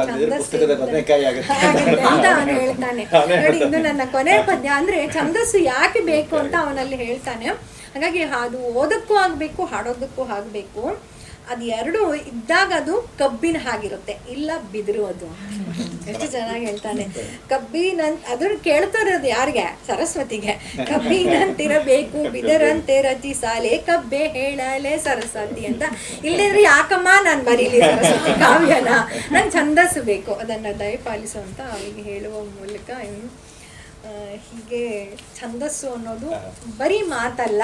ಅಂತ ಅವನು ಹೇಳ್ತಾನೆ ನೋಡಿ. ಇದು ನನ್ನ ಕೊನೆ ಪದ್ಯ. ಅಂದ್ರೆ ಛಂದಸ್ಸು ಯಾಕೆ ಬೇಕು ಅಂತ ಅವನಲ್ಲಿ ಹೇಳ್ತಾನೆ. ಹಾಗಾಗಿ ಅದು ಓದಕ್ಕೂ ಆಗಬೇಕು ಹಾಡೋದಕ್ಕೂ ಆಗಬೇಕು. ಅದು ಎರಡು ಇದ್ದಾಗ ಅದು ಕಬ್ಬಿನ ಹಾಗಿರುತ್ತೆ, ಇಲ್ಲ ಬಿದಿರು ಅದು. ಎಷ್ಟು ಚೆನ್ನಾಗಿ ಹೇಳ್ತಾನೆ. ಅದನ್ನು ಕೇಳ್ತಾ ಇರೋದು ಯಾರಿಗೆ? ಸರಸ್ವತಿಗೆ. ಕಬ್ಬಿನಂತಿರಬೇಕು ಬಿದರಂತೆ ರಚಿಸಾಲೆ ಕಬ್ಬೆ ಹೇಳಲೆ ಸರಸ್ವತಿ ಅಂತ. ಇಲ್ಲದ್ರೆ ಯಾಕಮ್ಮ ನಾನು ಬರೀಲಿ ಸರಸ್ವತಿ ಕಾವ್ಯನ, ನಂಗೆ ಛಂದಸ್ಸು ಬೇಕು, ಅದನ್ನು ದಯಪಾಲಿಸುವಂತ ಅವರಿಗೆ ಹೇಳುವ ಮೂಲಕ ಹೀಗೆ ಛಂದಸ್ಸು ಅನ್ನೋದು ಬರೀ ಮಾತಲ್ಲ,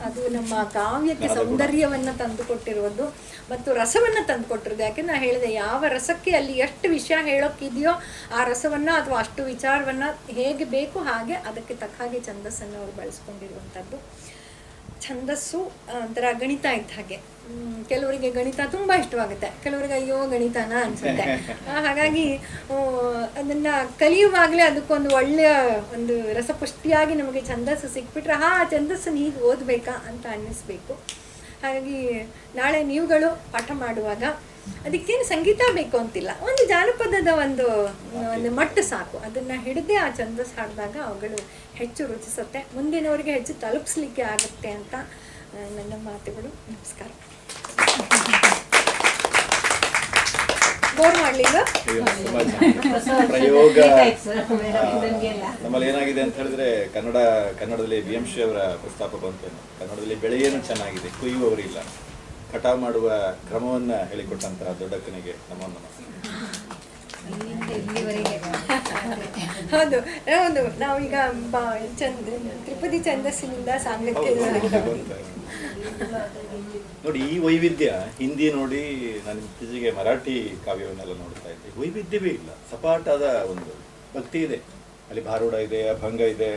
ಅದು ನಮ್ಮ ಕಾವ್ಯಕ್ಕೆ ಸೌಂದರ್ಯವನ್ನು ತಂದುಕೊಟ್ಟಿರೋದು ಮತ್ತು ರಸವನ್ನು ತಂದುಕೊಟ್ಟಿರೋದು. ಯಾಕೆಂದ್ರೆ ನಾನು ಹೇಳಿದೆ, ಯಾವ ರಸಕ್ಕೆ ಅಲ್ಲಿ ಎಷ್ಟು ವಿಷಯ ಹೇಳೋಕ್ಕಿದೆಯೋ ಆ ರಸವನ್ನು ಅಥವಾ ಅಷ್ಟು ವಿಚಾರವನ್ನು ಹೇಗೆ ಬೇಕು ಹಾಗೆ ಅದಕ್ಕೆ ತಕ್ಕ ಹಾಗೆ ಛಂದಸ್ಸನ್ನು ಅವರು ಬಳಸ್ಕೊಂಡಿರುವಂಥದ್ದು. ಛಂದಸ್ಸು ಒಂಥರ ಗಣಿತ ಇದ್ದ ಹಾಗೆ. ಕೆಲವರಿಗೆ ಗಣಿತ ತುಂಬ ಇಷ್ಟವಾಗುತ್ತೆ, ಕೆಲವರಿಗೆ ಅಯ್ಯೋ ಗಣಿತನ ಅನ್ಸುತ್ತೆ. ಹಾಗಾಗಿ ಅದನ್ನು ಕಲಿಯುವಾಗಲೇ ಅದಕ್ಕೊಂದು ಒಳ್ಳೆಯ ಒಂದು ರಸಪುಷ್ಟಿಯಾಗಿ ನಮಗೆ ಛಂದಸ್ಸು ಸಿಕ್ಬಿಟ್ರೆ ಛಂದಸ್ಸನ್ನು ಹೀಗೆ ಓದಬೇಕಾ ಅಂತ ಅನ್ನಿಸ್ಬೇಕು. ಹಾಗಾಗಿ ನಾಳೆ ನೀವುಗಳು ಪಾಠ ಮಾಡುವಾಗ ಅದಕ್ಕೇನು ಸಂಗೀತ ಬೇಕು ಅಂತಿಲ್ಲ, ಒಂದು ಜಾನಪದದ ಒಂದು ಮಟ್ಟ ಸಾಕು. ಅದನ್ನು ಹಿಡಿದೇ ಆ ಛಂದಸ್ಸು ಹಾಡಿದಾಗ ಅವುಗಳು ಹೆಚ್ಚು ರುಚಿಸುತ್ತೆ, ಮುಂದಿನವರಿಗೆ ಹೆಚ್ಚು ತಲುಪಿಸ್ಲಿಕ್ಕೆ ಆಗುತ್ತೆ ಅಂತ ನನ್ನ ಮಾತುಗಳು. ನಮಸ್ಕಾರ. ಬೋರ್ ಮಾಡಲಿಲ್ಲ ಪ್ರಯೋಗ. ನಮ್ಮಲ್ಲಿ ಏನಾಗಿದೆ ಅಂತ ಹೇಳಿದ್ರೆ ಕನ್ನಡದಲ್ಲಿ BM ಶ್ರೀ ಅವರ ಪ್ರಸ್ತಾಪ ಬಂತು. ಕನ್ನಡದಲ್ಲಿ ಬೆಳೆಯೇನು ಚೆನ್ನಾಗಿದೆ, ಕುಯ್ಯುವವರಿಲ್ಲ. ಕಟಾವು ಮಾಡುವ ಕ್ರಮವನ್ನ ಹೇಳಿಕೊಟ್ಟಂತಹ ದೊಡ್ಡಕ್ಕನಿಗೆ ನಮ್ಮನ್ನು ಹೌದು. ನಾವೀಗ ತ್ರಿಪದಿ ಛಂದಸ್ಸಿನಿಂದ ಸಾಂಗತ್ಯ ನೋಡಿ. ಈ ವೈವಿಧ್ಯ ಹಿಂದಿ ನೋಡಿ, ನಾನು ಇತ್ತೀಚೆಗೆ ಮರಾಠಿ ಕಾವ್ಯವನ್ನೆಲ್ಲ ನೋಡ್ತಾ ಇದ್ದೆ. ವೈವಿಧ್ಯವೇ ಇಲ್ಲ, ಸಪಾಟಾದ ಒಂದು ಭಕ್ತಿ ಇದೆ. ಅಲ್ಲಿ ಭಾರೂಢ ಇದೆ, ಅಭಂಗ ಇದೆ,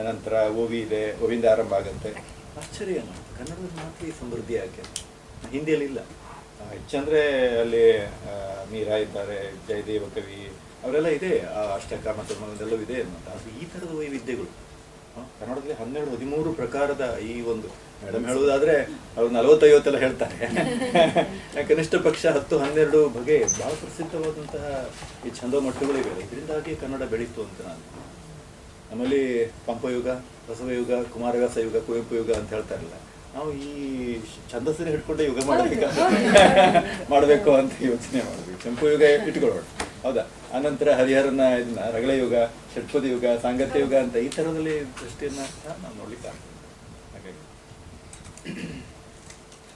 ಅನಂತರ ಓವಿ ಇದೆ, ಓವಿಂದ ಆರಂಭ ಆಗುತ್ತೆ. ಆಶ್ಚರ್ಯ, ಕನ್ನಡದ ಮಾತ್ರ ಈ ಸಮೃದ್ಧಿ ಯಾಕೆ? ಹಿಂದಿಯಲ್ಲಿ ಇಲ್ಲ. ಹೆಚ್ಚಂದ್ರೆ ಅಲ್ಲಿ ಮೀರಾ ಇದ್ದಾರೆ, ಜಯದೇವ ಕವಿ ಅವರೆಲ್ಲ ಇದೆ, ಅಷ್ಟಕ ಮತ್ತು ಇದೆ. ಅದು ಈ ಥರದ ವೈವಿಧ್ಯಗಳು ಕನ್ನಡದಲ್ಲಿ 12-13 ಪ್ರಕಾರದ ಈ ಒಂದು, ಮೇಡಮ್ ಹೇಳುವುದಾದ್ರೆ ಅವ್ರು 40-50 ಹೇಳ್ತಾರೆ. ಕನಿಷ್ಠ ಪಕ್ಷ 10-12 ಬಗೆ ಬಹಳ ಪ್ರಸಿದ್ಧವಾದಂತಹ ಈ ಛಂದೋಮಟ್ಟುಗಳಿವೆ. ಇದರಿಂದಾಗಿ ಕನ್ನಡ ಬೆಳೀತು ಅಂತ ನಾನು. ನಮ್ಮಲ್ಲಿ ಪಂಪಯುಗ, ಬಸವಯುಗ, ಕುಮಾರವ್ಯಾಸ ಯುಗ, ಕುವೆಂಪು ಯುಗ ಅಂತ ಹೇಳ್ತಾ ಇರಲಿಲ್ಲ. ನಾವು ಈ ಛಂದಸ್ಸಿನ ಹಿಡ್ಕೊಂಡೆ ಯುಗ ಮಾಡಬೇಕು ಅಂತ ಯೋಚನೆ ಮಾಡಬೇಕು. ಚಂಪು ಯುಗ ಇಟ್ಕೊಳ್ಳೋಣ, ಹೌದಾ? ಆನಂತರ ಹರಿಹರನ ಇದನ್ನ ರಗಳ ಯುಗ, ಷಟ್ಪದಿ ಯುಗ, ಸಾಂಗತ್ಯ ಯುಗ ಅಂತ ಈ ಥರದಲ್ಲಿ ದೃಷ್ಟಿಯನ್ನ ನಾವು ನೋಡ್ಲಿಕ್ಕೆ ಆಗ್ತದೆ. ಹಾಗಾಗಿ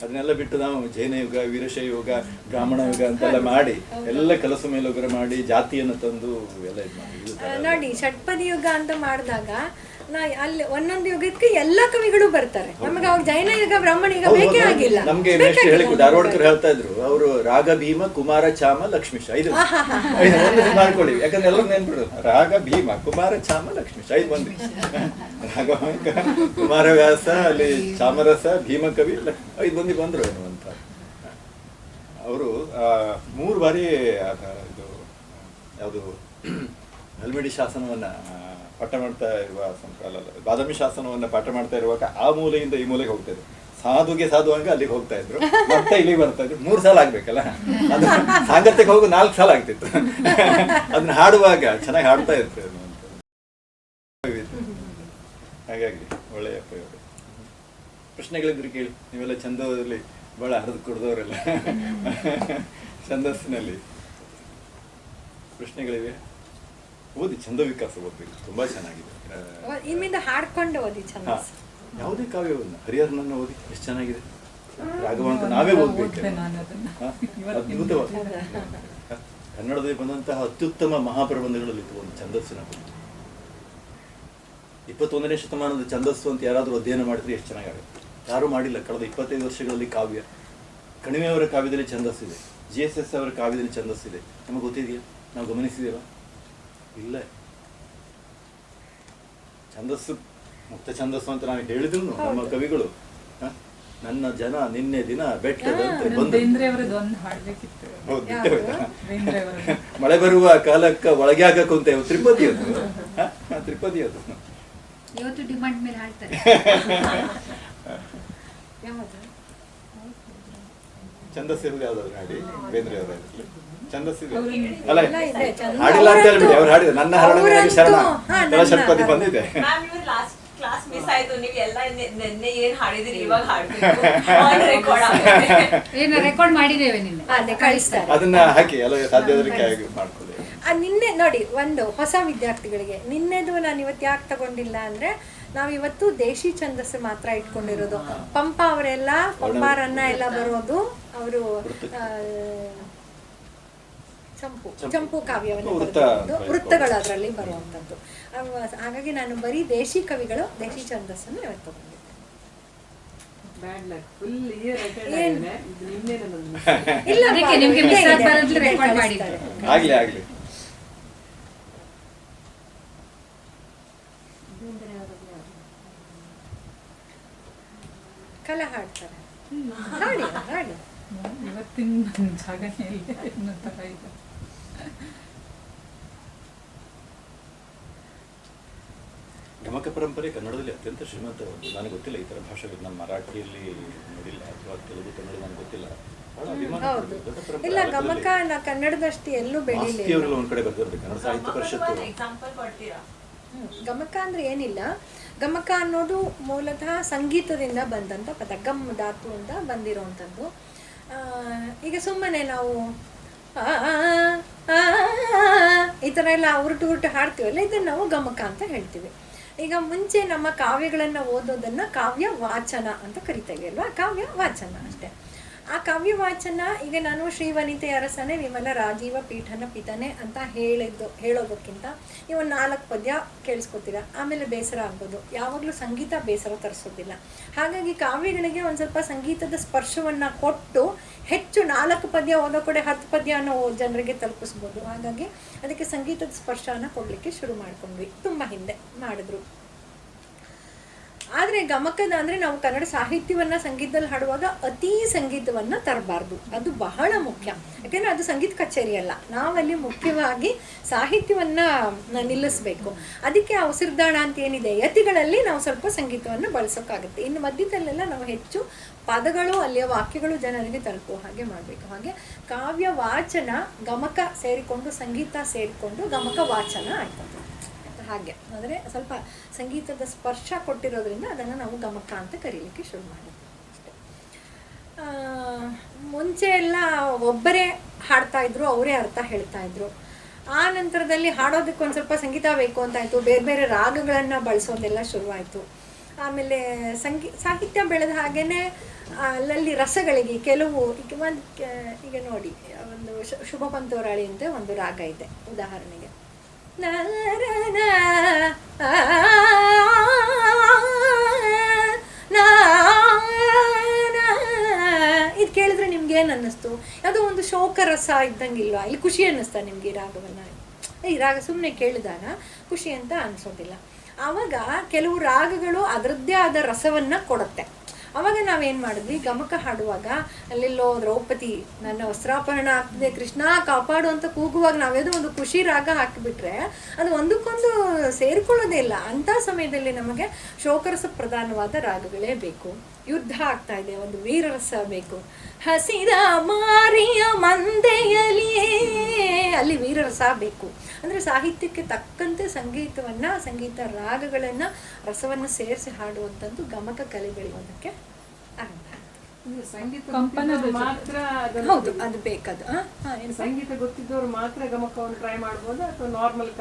ಅದನ್ನೆಲ್ಲ ಬಿಟ್ಟು ನಾವು ಜೈನ ಯುಗ, ವೀರಶೈವ ಯುಗ, ಬ್ರಾಹ್ಮಣ ಯುಗ ಅಂತೆಲ್ಲ ಮಾಡಿ ಎಲ್ಲ ಕೆಲಸ ಮೇಲುಗರ ಮಾಡಿ ಜಾತಿಯನ್ನು ತಂದು ಎಲ್ಲ ಇದು ಮಾಡಿ ನೋಡಿ. ಷಟ್ಪದಿ ಯುಗ ಅಂತ ಮಾಡಿದಾಗ ಅಲ್ಲಿ ಒಂದೊಂದು ಯುಗಕ್ಕೆ ಎಲ್ಲ ಕವಿಗಳು ಬರ್ತಾರೆ. ನಮಗೆ ಅವಾಗ ಜೈನ ಯುಗ, ಬ್ರಾಹ್ಮಣ ಯುಗ ಬೇಕೇ ಆಗಿಲ್ಲ. ನಮ್ಗೆ ಧಾರವಾಡಕರ್ ಹೇಳ್ತಾ ಇದ್ರು, ಅವರು ರಾಗ ಭೀಮ, ಕುಮಾರ ಚಾಮ, ಲಕ್ಷ್ಮೀಶ 5 ಮಾಡ್ಕೊಳ್ಳಿ. ಯಾಕಂದ್ರೆ ಎಲ್ಲರೂ ನೆನ್ಬಿಡು, ರಾಗ ಭೀಮ, ಕುಮಾರ ಚಾಮ, ಲಕ್ಷ್ಮೀಶ 5 ಮಂದಿ. ರಾಘವಾಂಕ, ಕುಮಾರವ್ಯಾಸ, ಅಲ್ಲಿ ಚಾಮರಸ, ಭೀಮಕವಿ 5 ಮಂದಿ ಬಂದ್ರು ಏನು ಅಂತ. ಅವರು 3 ಬಾರಿ ಇದು ಯಾವುದು ಹಲ್ಮಿಡಿ ಶಾಸನವನ್ನ ಪಾಠ ಮಾಡ್ತಾ ಇರುವ ಬಾದಾಮಿ ಶಾಸನವನ್ನ ಪಾಠ ಮಾಡ್ತಾ ಇರುವಾಗ ಆ ಮೂಲೆಯಿಂದ ಈ ಮೂಲೆಗೆ ಹೋಗ್ತಾ ಇದ್ರು. ಸಾಧುಗೆ ಸಾಧುವಂಗ ಅಲ್ಲಿಗೆ ಹೋಗ್ತಾ ಇದ್ರು, ಮತ್ತೆ ಇಲ್ಲಿಗೆ ಬರ್ತಾ ಇದ್ರು. 3 ಸಲ ಆಗ್ಬೇಕಲ್ಲ, ಅದು ಸಾಂಗತ್ಯಕ್ಕೆ ಹೋಗು 4 ಸಲ ಆಗ್ತಿತ್ತು. ಅದನ್ನ ಹಾಡುವಾಗ ಚೆನ್ನಾಗಿ ಹಾಡ್ತಾ ಇರ್ತೇವೆ. ಹಾಗಾಗಿ ಒಳ್ಳೆಯ ಉಪಯೋಗ. ಪ್ರಶ್ನೆಗಳಿದ್ರು ಕೇಳಿ. ನೀವೆಲ್ಲ ಛಂದದಲ್ಲಿ ಬಹಳ ಹರಿದು ಕುಡ್ದವರೆಲ್ಲ. ಛಂದಸ್ಸಿನಲ್ಲಿ ಪ್ರಶ್ನೆಗಳಿವೆ. ಓದಿ, ಛಂದ ವಿಕಾಸ ಓದ್ಬೇಕು, ತುಂಬಾ ಚೆನ್ನಾಗಿದೆ. ಇಲ್ಲಿಂದ ಹಾಡ್ಕೊಂಡು ಓದಿ ಛಂದಸ್ಸು. ಯಾವುದೇ ಕಾವ್ಯವನ್ನ, ಹರಿಹರನನ್ನು ಓದಿ, ಎಷ್ಟು ಚೆನ್ನಾಗಿದೆ. ರಾಘವಾಂಕ ನಾವೇ ಓದ್ಬೇಕು, ಅದ್ಭುತವಾದ. ಕನ್ನಡದಲ್ಲಿ ಬಂದಂತಹ ಅತ್ಯುತ್ತಮ ಮಹಾಪ್ರಬಂಧಗಳಲ್ಲಿ ಒಂದು ಛಂದಸ್ಸಿನ 21ನೇ ಶತಮಾನದ ಛಂದಸ್ಸು ಅಂತ ಯಾರಾದರೂ ಅಧ್ಯಯನ ಮಾಡಿದ್ರೆ ಎಷ್ಟು ಚೆನ್ನಾಗಾಗುತ್ತೆ. ಯಾರೂ ಮಾಡಿಲ್ಲ. ಕಳೆದ 25 ವರ್ಷಗಳಲ್ಲಿ ಕಾವ್ಯ, ಕಣಿವೆಯವರ ಕಾವ್ಯದಲ್ಲಿ ಛಂದಸ್ಸಿದೆ, GSS ಅವರ ಕಾವ್ಯದಲ್ಲಿ ಛಂದಸ್ಸಿದೆ. ನಮಗೆ ಗೊತ್ತಿದೆಯಾ? ನಾವು ಗಮನಿಸಿದೇವಾ? ಇಲ್ಲ. ಛಂದಸ್ಸು ಮುಕ್ತ ಛಂದಸ್ಸು ಅಂತ ನಾವು ಹೇಳಿದ್ರು ನಮ್ಮ ಕವಿಗಳು, ನನ್ನ ಜನ ನಿನ್ನೆ ದಿನ ಬೆಟ್ಟದಂತೆ ಬಂದು. ಮಳೆ ಬರುವ ಕಾಲಕ್ಕ ಒಳಗೆ ಹಾಕುಂತೆ ತ್ರಿಪದಿ ಅದು. ತ್ರಿಪದಿ ಅದು ಇವತ್ತು ಡಿಮಾಂಡ್ ಮೇಲೆ ಹಾಡ್ತಾರೆ. ಛಂದಸ್ಸಿರೋದು ಯಾವ್ದಾದ್ರು ಹಾಡಿ ಬೇಂದ್ರೆ ಅವರ ಛಂದಸ್ಸಿದೆ ಅಲ್ಲ, ಹಾಡಿಲ್ಲ ಅಂತ ಹೇಳ್ಬಿಡಿ. ಅವ್ರು ಹಾಡಿದ ನನ್ನ ಹರಳನಾಗಿ ಶರಣ ಷಟ್ಪದಿ ಬಂದಿದೆ. ಕ್ಲಾಸ್ ಮಿಸ್ ಆಯ್ತು. ನೀವು ಎಲ್ಲ ನಿನ್ನೆ ಏನ್ ಹಾಡಿದಿರಿ ಇವಾಗ ಹಾಡ್ಬೇಕು. ರೆಕಾರ್ಡ್ ಮಾಡಿದ್ದೇವೆ ನಿನ್ನೆ, ಕಳಿಸ್ತಾರೆ. ಅದನ್ನ ಹಾಕಿ ಎಲ್ಲ ಸಾಧ್ಯವಾದ್ರೆ ಮಾಡ್ಕೊಳ್ಳಿ. ನಿನ್ನೆ ನೋಡಿ, ಒಂದು ಹೊಸ ವಿದ್ಯಾರ್ಥಿಗಳಿಗೆ ನಿನ್ನೆದು ನಾನು ಇವತ್ತು ಯಾಕೆ ತಗೊಂಡಿಲ್ಲ ಅಂದ್ರೆ, ನಾವಿವತ್ತು ದೇಶಿ ಛಂದಸ್ಸು ಮಾತ್ರ ಇಟ್ಕೊಂಡಿರೋದು. ಪಂಪ ಅವರೆಲ್ಲ ಪಂಪಾರನ್ನ ಎಲ್ಲ ಬರೋದು ಅವರು ಚಂಪು ಕಾವ್ಯವನ್ನು ವೃತ್ತಗಳು ಅದರಲ್ಲಿ ಬರುವಂಥದ್ದು. ಹಾಗಾಗಿ ನಾನು ಬರೀ ದೇಶಿ ಕವಿಗಳು, ದೇಶಿ ಛಂದಸ್ಸನ್ನು ಇವತ್ತು ತಗೊಂಡಿದ್ದೆ. ಆಗ್ಲಿ ಆಗ್ಲಿ. ಕಲಾ ಹಾಡ್ತಾರೆ, ಹಾಡಿ ಹಾಡಿ. ಇವತ್ತಿನ ಜಾಗನೇ ಇಲ್ಲ. ಗಮಕ ಪರಂಪರೆ ಕನ್ನಡದಲ್ಲಿ ಅತ್ಯಂತ ಶ್ರೀಮಂತವಾದ್ದು. ನನಗೆ ಗೊತ್ತಿಲ್ಲ ಈ ಥರ ಭಾಷೆಗಳು. ನಾನು ಮರಾಠಿಯಲ್ಲಿ ನೋಡಿಲ್ಲ, ಅಥವಾ ತೆಲುಗು ಕನ್ನಡ ನನಗೆ ಗೊತ್ತಿಲ್ಲ. ಇಲ್ಲ, ಗಮಕ ಕನ್ನಡದಷ್ಟು ಎಲ್ಲೂ ಬೆಳೀಲಿಲ್ಲ. ಒಂದ್ ಕಡೆ ಬರ್ದಿರ್ಬೇಕು ಕನ್ನಡ ಸಾಹಿತ್ಯ ಪರಿಷತ್ತು. ಎಕ್ಸಾಂಪಲ್ ಕೊಡ್ತೀರಾ? ಗಮಕ ಅಂದ್ರೆ ಏನಿಲ್ಲ, ಗಮಕ ಅನ್ನೋದು ಮೂಲತಃ ಸಂಗೀತದಿಂದ ಬಂದಂಥ ಪದ, ಗಮ್ ಧಾತು ಅಂತ ಬಂದಿರೋವಂಥದ್ದು. ಈಗ ಸುಮ್ಮನೆ ನಾವು ಈ ಥರ ಎಲ್ಲ ಉರುಟು ಹಾಡ್ತೀವಲ್ಲ, ಇದನ್ನು ನಾವು ಗಮಕ ಅಂತ ಹೇಳ್ತೀವಿ. ಈಗ ಮುಂಚೆ ನಮ್ಮ ಕಾವ್ಯಗಳನ್ನು ಓದೋದನ್ನು ಕಾವ್ಯ ವಾಚನ ಅಂತ ಕರಿತೇವೆ ಅಲ್ವಾ, ಕಾವ್ಯ ವಾಚನ ಅಷ್ಟೇ. ಆ ಕಾವ್ಯ ವಾಚನ ಈಗ ನಾನು ಶ್ರೀವನಿತೆ ಅರಸನೆ ವಿಮಲ ರಾಜೀವ ಪೀಠನ ಪಿತನೆ ಅಂತ ಹೇಳೋದಕ್ಕಿಂತ ನೀವು 4 ಪದ್ಯ ಕೇಳಿಸ್ಕೊತೀರಾ, ಆಮೇಲೆ ಬೇಸರ ಆಗ್ಬೋದು. ಯಾವಾಗಲೂ ಸಂಗೀತ ಬೇಸರ ತರಿಸೋದಿಲ್ಲ. ಹಾಗಾಗಿ ಕಾವ್ಯಗಳಿಗೆ ಒಂದು ಸ್ವಲ್ಪ ಸಂಗೀತದ ಸ್ಪರ್ಶವನ್ನು ಕೊಟ್ಟು ಹೆಚ್ಚು 4 ಪದ್ಯ ಓದೋ ಕಡೆ 10 ಪದ್ಯನ ಜನರಿಗೆ ತಲುಪಿಸ್ಬೋದು. ಹಾಗಾಗಿ ಅದಕ್ಕೆ ಸಂಗೀತದ ಸ್ಪರ್ಶನ ಕೊಡಲಿಕ್ಕೆ ಶುರು ಮಾಡ್ಕೊಂಡ್ವಿ, ತುಂಬ ಹಿಂದೆ ಮಾಡಿದ್ರು. ಆದರೆ ಗಮಕದ ಅಂದರೆ ನಾವು ಕನ್ನಡ ಸಾಹಿತ್ಯವನ್ನು ಸಂಗೀತದಲ್ಲಿ ಹಾಡುವಾಗ ಅತೀ ಸಂಗೀತವನ್ನು ತರಬಾರ್ದು, ಅದು ಬಹಳ ಮುಖ್ಯ. ಯಾಕೆಂದರೆ ಅದು ಸಂಗೀತ ಕಚೇರಿ ಅಲ್ಲ, ನಾವಲ್ಲಿ ಮುಖ್ಯವಾಗಿ ಸಾಹಿತ್ಯವನ್ನು ನಿಲ್ಲಿಸಬೇಕು. ಅದಕ್ಕೆ ಆ ಉಸಿರ್ದಾಣ ಅಂತ ಏನಿದೆ, ಯತಿಗಳಲ್ಲಿ ನಾವು ಸ್ವಲ್ಪ ಸಂಗೀತವನ್ನು ಬಳಸೋಕ್ಕಾಗುತ್ತೆ. ಇನ್ನು ಮಧ್ಯದಲ್ಲೆಲ್ಲ ನಾವು ಹೆಚ್ಚು ಪದಗಳು, ಅಲ್ಲಿಯ ವಾಕ್ಯಗಳು ಜನರಿಗೆ ತಲುಪುವ ಹಾಗೆ ಮಾಡಬೇಕು. ಹಾಗೆ ಕಾವ್ಯ ವಾಚನ ಗಮಕ ಸೇರಿಕೊಂಡು, ಸಂಗೀತ ಸೇರಿಕೊಂಡು ಗಮಕ ವಾಚನ ಆಯ್ತದೆ. ಹಾಗೆ ಅಂದರೆ ಸ್ವಲ್ಪ ಸಂಗೀತದ ಸ್ಪರ್ಶ ಕೊಟ್ಟಿರೋದ್ರಿಂದ ಅದನ್ನು ನಾವು ಗಮಕ ಅಂತ ಕರೀಲಿಕ್ಕೆ ಶುರು ಮಾಡಿದ್ವಿ ಅಷ್ಟೇ. ಮುಂಚೆ ಎಲ್ಲ ಒಬ್ಬರೇ ಹಾಡ್ತಾ ಇದ್ರು, ಅವರೇ ಅರ್ಥ ಹೇಳ್ತಾ ಇದ್ರು. ಆ ನಂತರದಲ್ಲಿ ಹಾಡೋದಕ್ಕೆ ಒಂದು ಸ್ವಲ್ಪ ಸಂಗೀತ ಬೇಕು ಅಂತಾಯಿತು, ಬೇರೆ ಬೇರೆ ರಾಗಗಳನ್ನು ಬಳಸೋದೆಲ್ಲ ಶುರುವಾಯಿತು. ಆಮೇಲೆ ಸಾಹಿತ್ಯ ಬೆಳೆದ ಹಾಗೇ ಅಲ್ಲಲ್ಲಿ ರಸಗಳಿಗೆ ಕೆಲವು ಈಗ ನೋಡಿ, ಒಂದು ಶುಭ ಪಂತೋರಾಳಿ ಅಂತ ಒಂದು ರಾಗ ಇದೆ ಉದಾಹರಣೆಗೆ. ಇದು ಕೇಳಿದ್ರೆ ನಿಮ್ಗೆ ಏನು ಅನ್ನಿಸ್ತು? ಯಾವುದೋ ಒಂದು ಶೋಕರಸ ಇದ್ದಂಗಿಲ್ವಾ? ಇಲ್ಲಿ ಖುಷಿ ಅನ್ನಿಸ್ತಾ ನಿಮ್ಗೆ ಈ ರಾಗವನ್ನು? ಈ ರಾಗ ಸುಮ್ಮನೆ ಕೇಳಿದಾಗ ಖುಷಿ ಅಂತ ಅನಿಸೋದಿಲ್ಲ. ಆವಾಗ ಕೆಲವು ರಾಗಗಳು ಅದರದ್ದೇ ಆದ ರಸವನ್ನು ಕೊಡುತ್ತೆ. ಆವಾಗ ನಾವೇನು ಮಾಡಿದ್ವಿ, ಗಮಕ ಹಾಡುವಾಗ ಅಲ್ಲೆಲ್ಲೋ ದ್ರೌಪದಿ ನನ್ನ ವಸ್ತ್ರಾಪರಣ ಆಗ್ತದೆ, ಕೃಷ್ಣ ಕಾಪಾಡು ಅಂತ ಕೂಗುವಾಗ ನಾವೇದೋ ಒಂದು ಖುಷಿ ರಾಗ ಹಾಕಿಬಿಟ್ರೆ ಅದು ಒಂದಕ್ಕೊಂದು ಸೇರಿಕೊಳ್ಳೋದೇ ಇಲ್ಲ. ಅಂಥ ಸಮಯದಲ್ಲಿ ನಮಗೆ ಶೋಕರಸ ಪ್ರಧಾನವಾದ ರಾಗಗಳೇ ಬೇಕು. ಯುದ್ಧ ಆಗ್ತಾ ಇದೆ, ಒಂದು ವೀರರಸ ಬೇಕು. ಹಸಿದ ಮಾರಿಯ ಮಂದೆಯಲಿಯೇ, ಅಲ್ಲಿ ವೀರರಸ ಬೇಕು. ಅಂದರೆ ಸಾಹಿತ್ಯಕ್ಕೆ ತಕ್ಕಂತೆ ಸಂಗೀತ ರಾಗಗಳನ್ನು ರಸವನ್ನು ಸೇರಿಸಿ ಹಾಡುವಂಥದ್ದು ಗಮಕ ಕಲೆ ಬೆಳೆಯೋದಕ್ಕೆ ಆರಂಭ. ಹೌದು, ಅದು ಬೇಕದು. ಸಂಗೀತ ಗೊತ್ತಿದ್ದವರು ಮಾತ್ರ ಗಮಕವನ್ನು ಟ್ರೈ ಮಾಡ್ಬೋದು ಅಥವಾ ನಾರ್ಮಲ್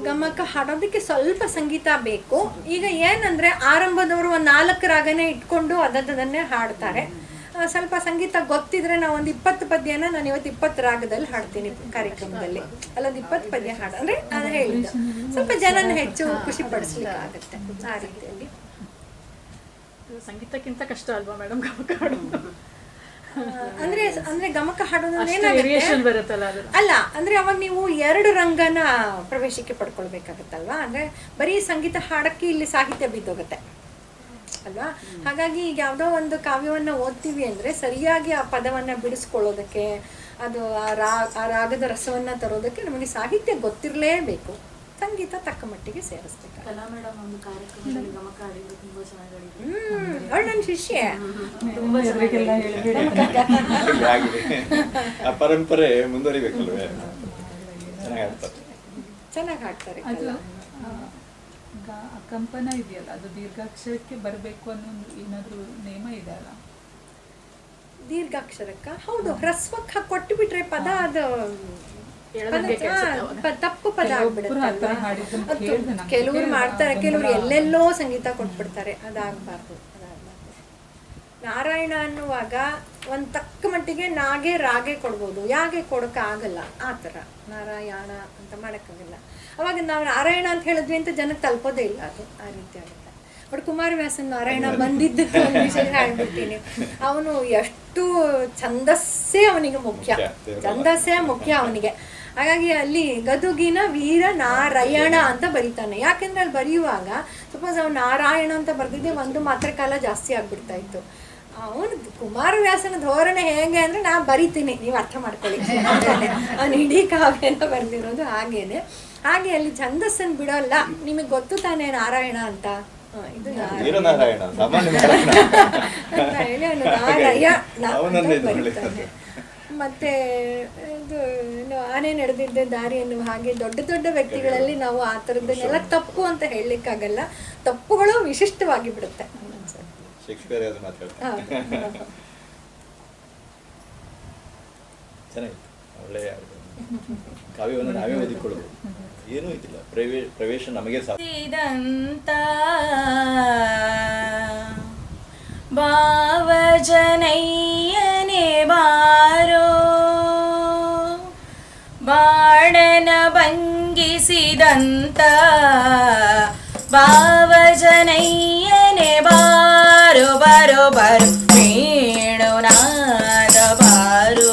ಗಮಕ ಹಾಡೋದಕ್ಕೆ ಸ್ವಲ್ಪ ಸಂಗೀತ ಬೇಕು. ಈಗ ಏನಂದ್ರೆ ಆರಂಭದವರು ಒಂದು 4 ರಾಗನೇ ಇಟ್ಕೊಂಡು ಅದನ್ನೇ ಹಾಡ್ತಾರೆ. ಸ್ವಲ್ಪ ಸಂಗೀತ ಗೊತ್ತಿದ್ರೆ ನಾವು ಒಂದು 20 ಪದ್ಯನ ನಾನು ಇವತ್ತು 20 ರಾಗದಲ್ಲಿ ಹಾಡ್ತೀನಿ ಕಾರ್ಯಕ್ರಮದಲ್ಲಿ, ಅಲ್ಲೊಂದು 20 ಪದ್ಯ ಹಾಡು ಅಂದರೆ ಅದು ಹೇಳಿದ್ದು ಸ್ವಲ್ಪ ಜನನ ಹೆಚ್ಚು ಖುಷಿ ಪಡಿಸ್ಲಿಕ್ಕೆ ಆಗುತ್ತೆ ಆ ರೀತಿಯಲ್ಲಿ. ಸಂಗೀತಕ್ಕಿಂತ ಕಷ್ಟ ಅಲ್ವಾ ಮೇಡಮ್ ಗಮಕ ಹಾಡೋದು? ಅಂದ್ರೆ ಅಂದ್ರೆ ಗಮಕ ಹಾಡೋದು ವೇರಿಯೇಷನ್ ಬರುತ್ತಲ್ಲ ಅದು. ಅಲ್ಲ ಅಂದ್ರೆ ಅವಾಗ ನೀವು 2 ರಂಗನ ಪ್ರವೇಶಕ್ಕೆ ಪಡ್ಕೊಳ್ಬೇಕಾಗತ್ತಲ್ವಾ. ಅಂದ್ರೆ ಬರೀ ಸಂಗೀತ ಹಾಡಕ್ಕೆ ಇಲ್ಲಿ ಸಾಹಿತ್ಯ ಬಿದ್ದೋಗುತ್ತೆ ಅಲ್ವಾ. ಹಾಗಾಗಿ ಈಗ ಯಾವುದೋ ಒಂದು ಕಾವ್ಯವನ್ನ ಓದ್ತೀವಿ ಅಂದ್ರೆ ಸರಿಯಾಗಿ ಆ ಪದವನ್ನ ಬಿಡಿಸ್ಕೊಳ್ಳೋದಕ್ಕೆ, ಅದು ಆ ರಾಗದ ರಸವನ್ನ ತರೋದಕ್ಕೆ ನಮಗೆ ಸಾಹಿತ್ಯ ಗೊತ್ತಿರಲೇಬೇಕು. ಸಂಗೀತ ತಕ್ಕ ಮಟ್ಟಿಗೆ ಸೇರಿಸ್ಬೇಕು. ಕಲಾ ಮೇಡಮ್ ಒಂದು ಕಾರ್ಯಕ್ರಮದಲ್ಲಿ ಗಮಕ ಹಾಡಿದ್ರು, ತುಂಬಾ ಚೆನ್ನಾಗಿ ಅವಳು ನನ್ನ ಶಿಷ್ಯೆ. ಎಲ್ರಿಗೆಲ್ಲ ಹೇಳ್ಬೇಡಿ. ಆಗಿದೆ. ಆ ಪರಂಪರೆ ಮುಂದುವರಿಬೇಕಲ್ವೇ? ಚೆನ್ನಾಗಿ ಹಾಡ್ತಾರೆ. ಅದು ಕಂಪನ ಇದೆಯಲ್ಲ, ಅದು ದೀರ್ಘಾಕ್ಷರಕ್ಕೆ ಬರಬೇಕು ಅನ್ನೋ ಏನಾದರೂ ನಿಯಮ ಇದೆ ಅಲ್ಲ? ದೀರ್ಘಾಕ್ಷರಕ್ಕ ಹೌದು, ಹ್ರಸ್ವಕ್ಕೆ ಕೊಟ್ಟು ಬಿಟ್ರೆ ಪದ ಅದು ತಪ್ಪು ಪದ ಆಗ್ಬಿಡುತ್ತೆ. ಕೆಲವ್ರು ಮಾಡ್ತಾರೆ, ಕೆಲವ್ರು ಎಲ್ಲೆಲ್ಲೋ ಸಂಗೀತ ಕೊಟ್ಬಿಡ್ತಾರೆ. ಅದಾಗಬಾರ್ದು. ನಾರಾಯಣ ಅನ್ನುವಾಗ ಒಂದು ತಕ್ಕ ಮಟ್ಟಿಗೆ ನಾಗೆ ರಾಗೆ ಕೊಡ್ಬೋದು, ಯಾಗೆ ಕೊಡೋಕೆ ಆಗಲ್ಲ. ಆ ಥರ ನಾರಾಯಣ ಅಂತ ಮಾಡೋಕ್ಕಾಗಲ್ಲ. ಅವಾಗ ನಾವು ನಾರಾಯಣ ಅಂತ ಹೇಳಿದ್ವಿ ಅಂತ ಜನಕ್ಕೆ ತಲುಪೋದೇ ಇಲ್ಲ, ಅದು ಆ ರೀತಿ ಆಗುತ್ತೆ. ಬಟ್ ಕುಮಾರವ್ಯಾಸನ್ ನಾರಾಯಣ ಬಂದಿದ್ದಕ್ಕೆ ಒಂದು ವಿಷಯ ಹೇಳ್ಬಿಡ್ತೀನಿ. ಅವನು ಎಷ್ಟು ಛಂದಸ್ಸೇ ಅವನಿಗೆ ಮುಖ್ಯ, ಛಂದಸ್ಸೇ ಮುಖ್ಯ ಅವನಿಗೆ. ಹಾಗಾಗಿ ಅಲ್ಲಿ ಗದುಗಿನ ವೀರ ನಾರಾಯಣ ಅಂತ ಬರೀತಾನೆ. ಯಾಕೆಂದ್ರೆ ಅಲ್ಲಿ ಬರೆಯುವಾಗ ಸಪೋಸ್ ಅವ್ನು ನಾರಾಯಣ ಅಂತ ಬರ್ದಿದ್ದೆ ಒಂದು ಮಾತ್ರ ಕಾಲ ಜಾಸ್ತಿ ಆಗ್ಬಿಡ್ತಾ ಇತ್ತು. ಅವನು ಕುಮಾರವ್ಯಾಸನ ಧೋರಣೆ ಹೇಗೆ ಅಂದ್ರೆ ನಾ ಬರಿತೀನಿ, ನೀವು ಅರ್ಥ ಮಾಡ್ಕೊಳ್ಳಿ. ಅವನು ಇಡೀ ಕಾವ್ಯನ ಬರ್ದಿರೋದು ಹಾಗೇನೆ. ಹಾಗೆ ಅಲ್ಲಿ ಛಂದಸ್ಸನ್ನು ಬಿಡೋಲ್ಲ. ನಿಮಗೆ ಗೊತ್ತು ತಾನೇ ನಾರಾಯಣ ಅಂತ, ಇದು ನಾರಾಯಣ ಬರೀತಾನೆ. ಮತ್ತೆ ಇದು ಆನೆ ನಡೆದಿದ್ದ ದಾರಿಯನ್ನು ಹಾಗೆ ದೊಡ್ಡ ದೊಡ್ಡ ವ್ಯಕ್ತಿಗಳಲ್ಲಿ ನಾವು ಆ ಥರದ್ದನ್ನೆಲ್ಲ ತಪ್ಪು ಅಂತ ಹೇಳಲಿಕ್ಕಾಗಲ್ಲ. ತಪ್ಪುಗಳು ವಿಶಿಷ್ಟವಾಗಿ ಬಿಡುತ್ತೆ. ಚೆನ್ನಾಗಿತ್ತು, ಒಳ್ಳೆಯ ಕಾವ್ಯವನ್ನು ನಾವೇ ಓದಿಕೊಳ್ಳಬಹುದು, ಏನೂ ಇದಿಲ್ಲ, ಪ್ರವೇಶ ನಮಗೆ ಸಾಧಿಸಿದಂತ ಭಾವಜನಯ್ಯನೇ ಬಾರೋ, ಬಾಣನ ಭಂಗಿಸಿದಂತ ಭಾವಜನಯ್ಯನೇ ಬಾರೋ, ಬಾರೋ ಬಾರೋ ವೇಣುನಾದ ಬಾರೋ,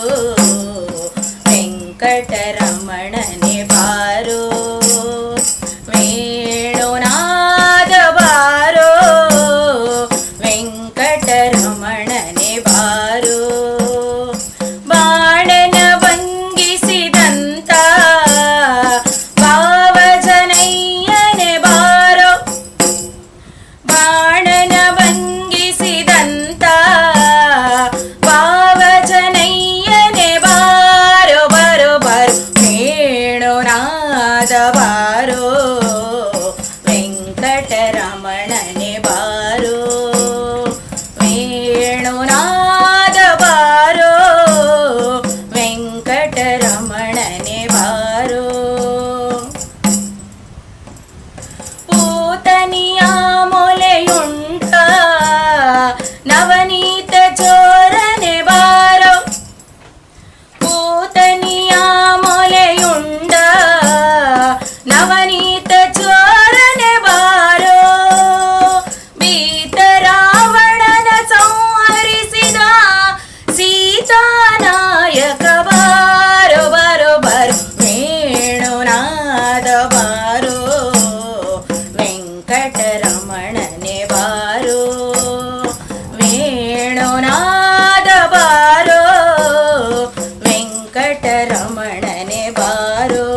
ವೆಂಕಟರಮಣನೆ ಬಾರೋ, ವೇಣುನಾದ ಬಾರೋ, ವೆಂಕಟರಮಣನೆ ಬಾರೋ, ಬಾಣನ ಭಂಗಿಸಿದಂತ ಭಾವಜನಯ್ಯನೆ ಬಾರೋ, ಬಾಣನ ಭಂಗಿಸಿದಂತ ಭಾವಜನಯ್ಯನೆ ಬಾರೋ, ಬಾರೋ ಬಾರೋ ವೇಣುನಾದ ಬಾರೋ, ವೆಂಕಟರಮಣನೆ ಬಾರೋ, ವೇಣುನಾದ ಬಾರೋ, ವೆಂಕಟರಮಣನೆ ಬಾರೋ. ಪೂತನಿಯ ಮೊಲೆಯುಂಟ ನವನೀತ ಚೋರನೆ ಬಾರೋ, ಪೂತನಿಯ ಮೊಲೆಯುಂಡ ನವನೀತ ಚೋರನೆ ಬಾರೋ, ಬೀತರಾವಣನ ಸಂಹರಿಸಿದ ಸೀತಾನಾಯಕ ಬಾರೋ, ಬಾರೋ ಬಾರೋ ವೇಣುನಾದ ಬಾರೋ, ವೆಂಕಟರಮಣನೆ ಬಾರೋ, ವೇಣುನಾದ ಬಾರೋ, ವೆಂಕಟರಮಣನೆ ಬಾರೋ.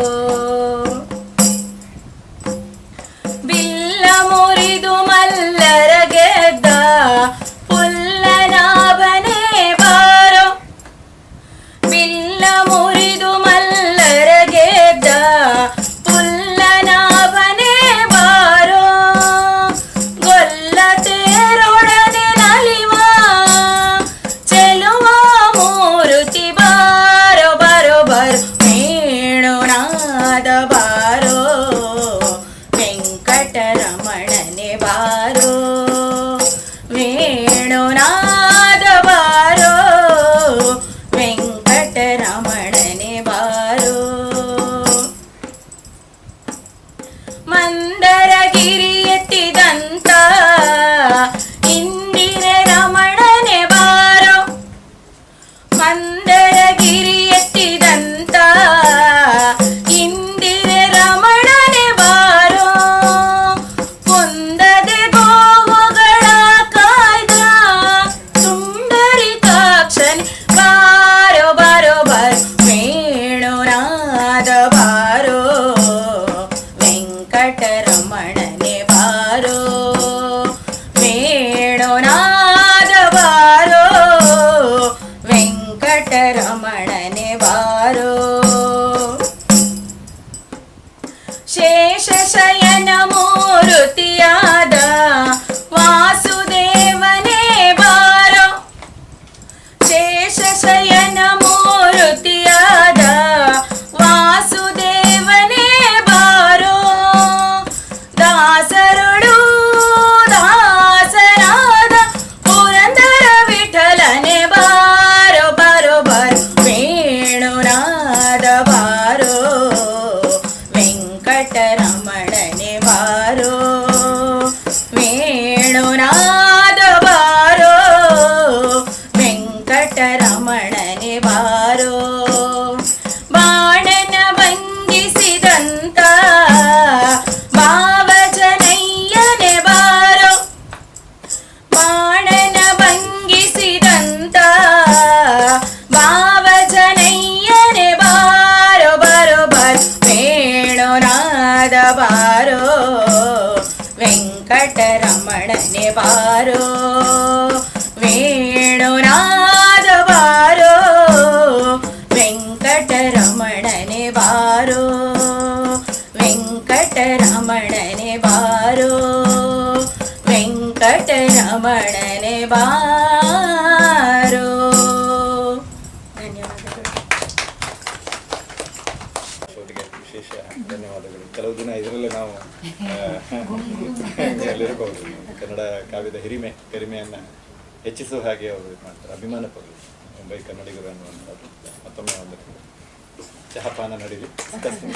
ಬಿಲ್ಲ ಮುರಿದು ಮಲ್ಲರ ಗೆದ್ದ ಪುಲ್ಲನಾಭನೇ ಬಾರೋ, ಬಿಲ್ಲ ಮುರಿದು ಮಲ್ಲರ ಗೆದ್ದ ಪುಲ್ಲನಾಭನೇ ಬಾರೋ, ಗೊಲ್ಲ ತೇರೊಡನೆ ನಲಿವ ಚೆಲುವ ಮೂರುತಿ ಬಾರೋ, ಬಾರೋ ಬಾರೋ ವೇಣುನಾದ ಬಾರೋ, ವೆಂಕಟರಮಣನೆ ಬಾರೋ, ವೇಣುನಾದ ಬಾರೋ, ಬಾರೋ ವೇಣುನಾದ ಬಾರೋ ವೆಂಕಟರಮಣನೆ ಬಾರೋ ವೆಂಕಟರಮಣನೆ ಬಾರೋ ವೆಂಕಟರಮಣನೆ ಬಾರೋ. ಧನ್ಯವಾದಗಳು. ಅವರಿಗೆ ವಿಶೇಷ ಧನ್ಯವಾದಗಳು. ಕೆಲವು ದಿನ ಇದರಲ್ಲೇ ನಾವು ಅಲ್ಲಿರ್ಬೋದು. ಕನ್ನಡ ಕಾವ್ಯದ ಗರಿಮೆಯನ್ನು ಹೆಚ್ಚಿಸುವ ಹಾಗೆ ಅವರು ಇದು ಮಾಡ್ತಾರೆ, ಅಭಿಮಾನ ಪಡಲಿ ಮುಂಬೈ ಕನ್ನಡಿಗರು ಅನ್ನುವಂಥದ್ದು. ಮತ್ತೊಮ್ಮೆ ಒಂದು ಚಹಾಪಾನ ನಡೀಲಿ ಮಾತಾಡ್ತೀನಿ.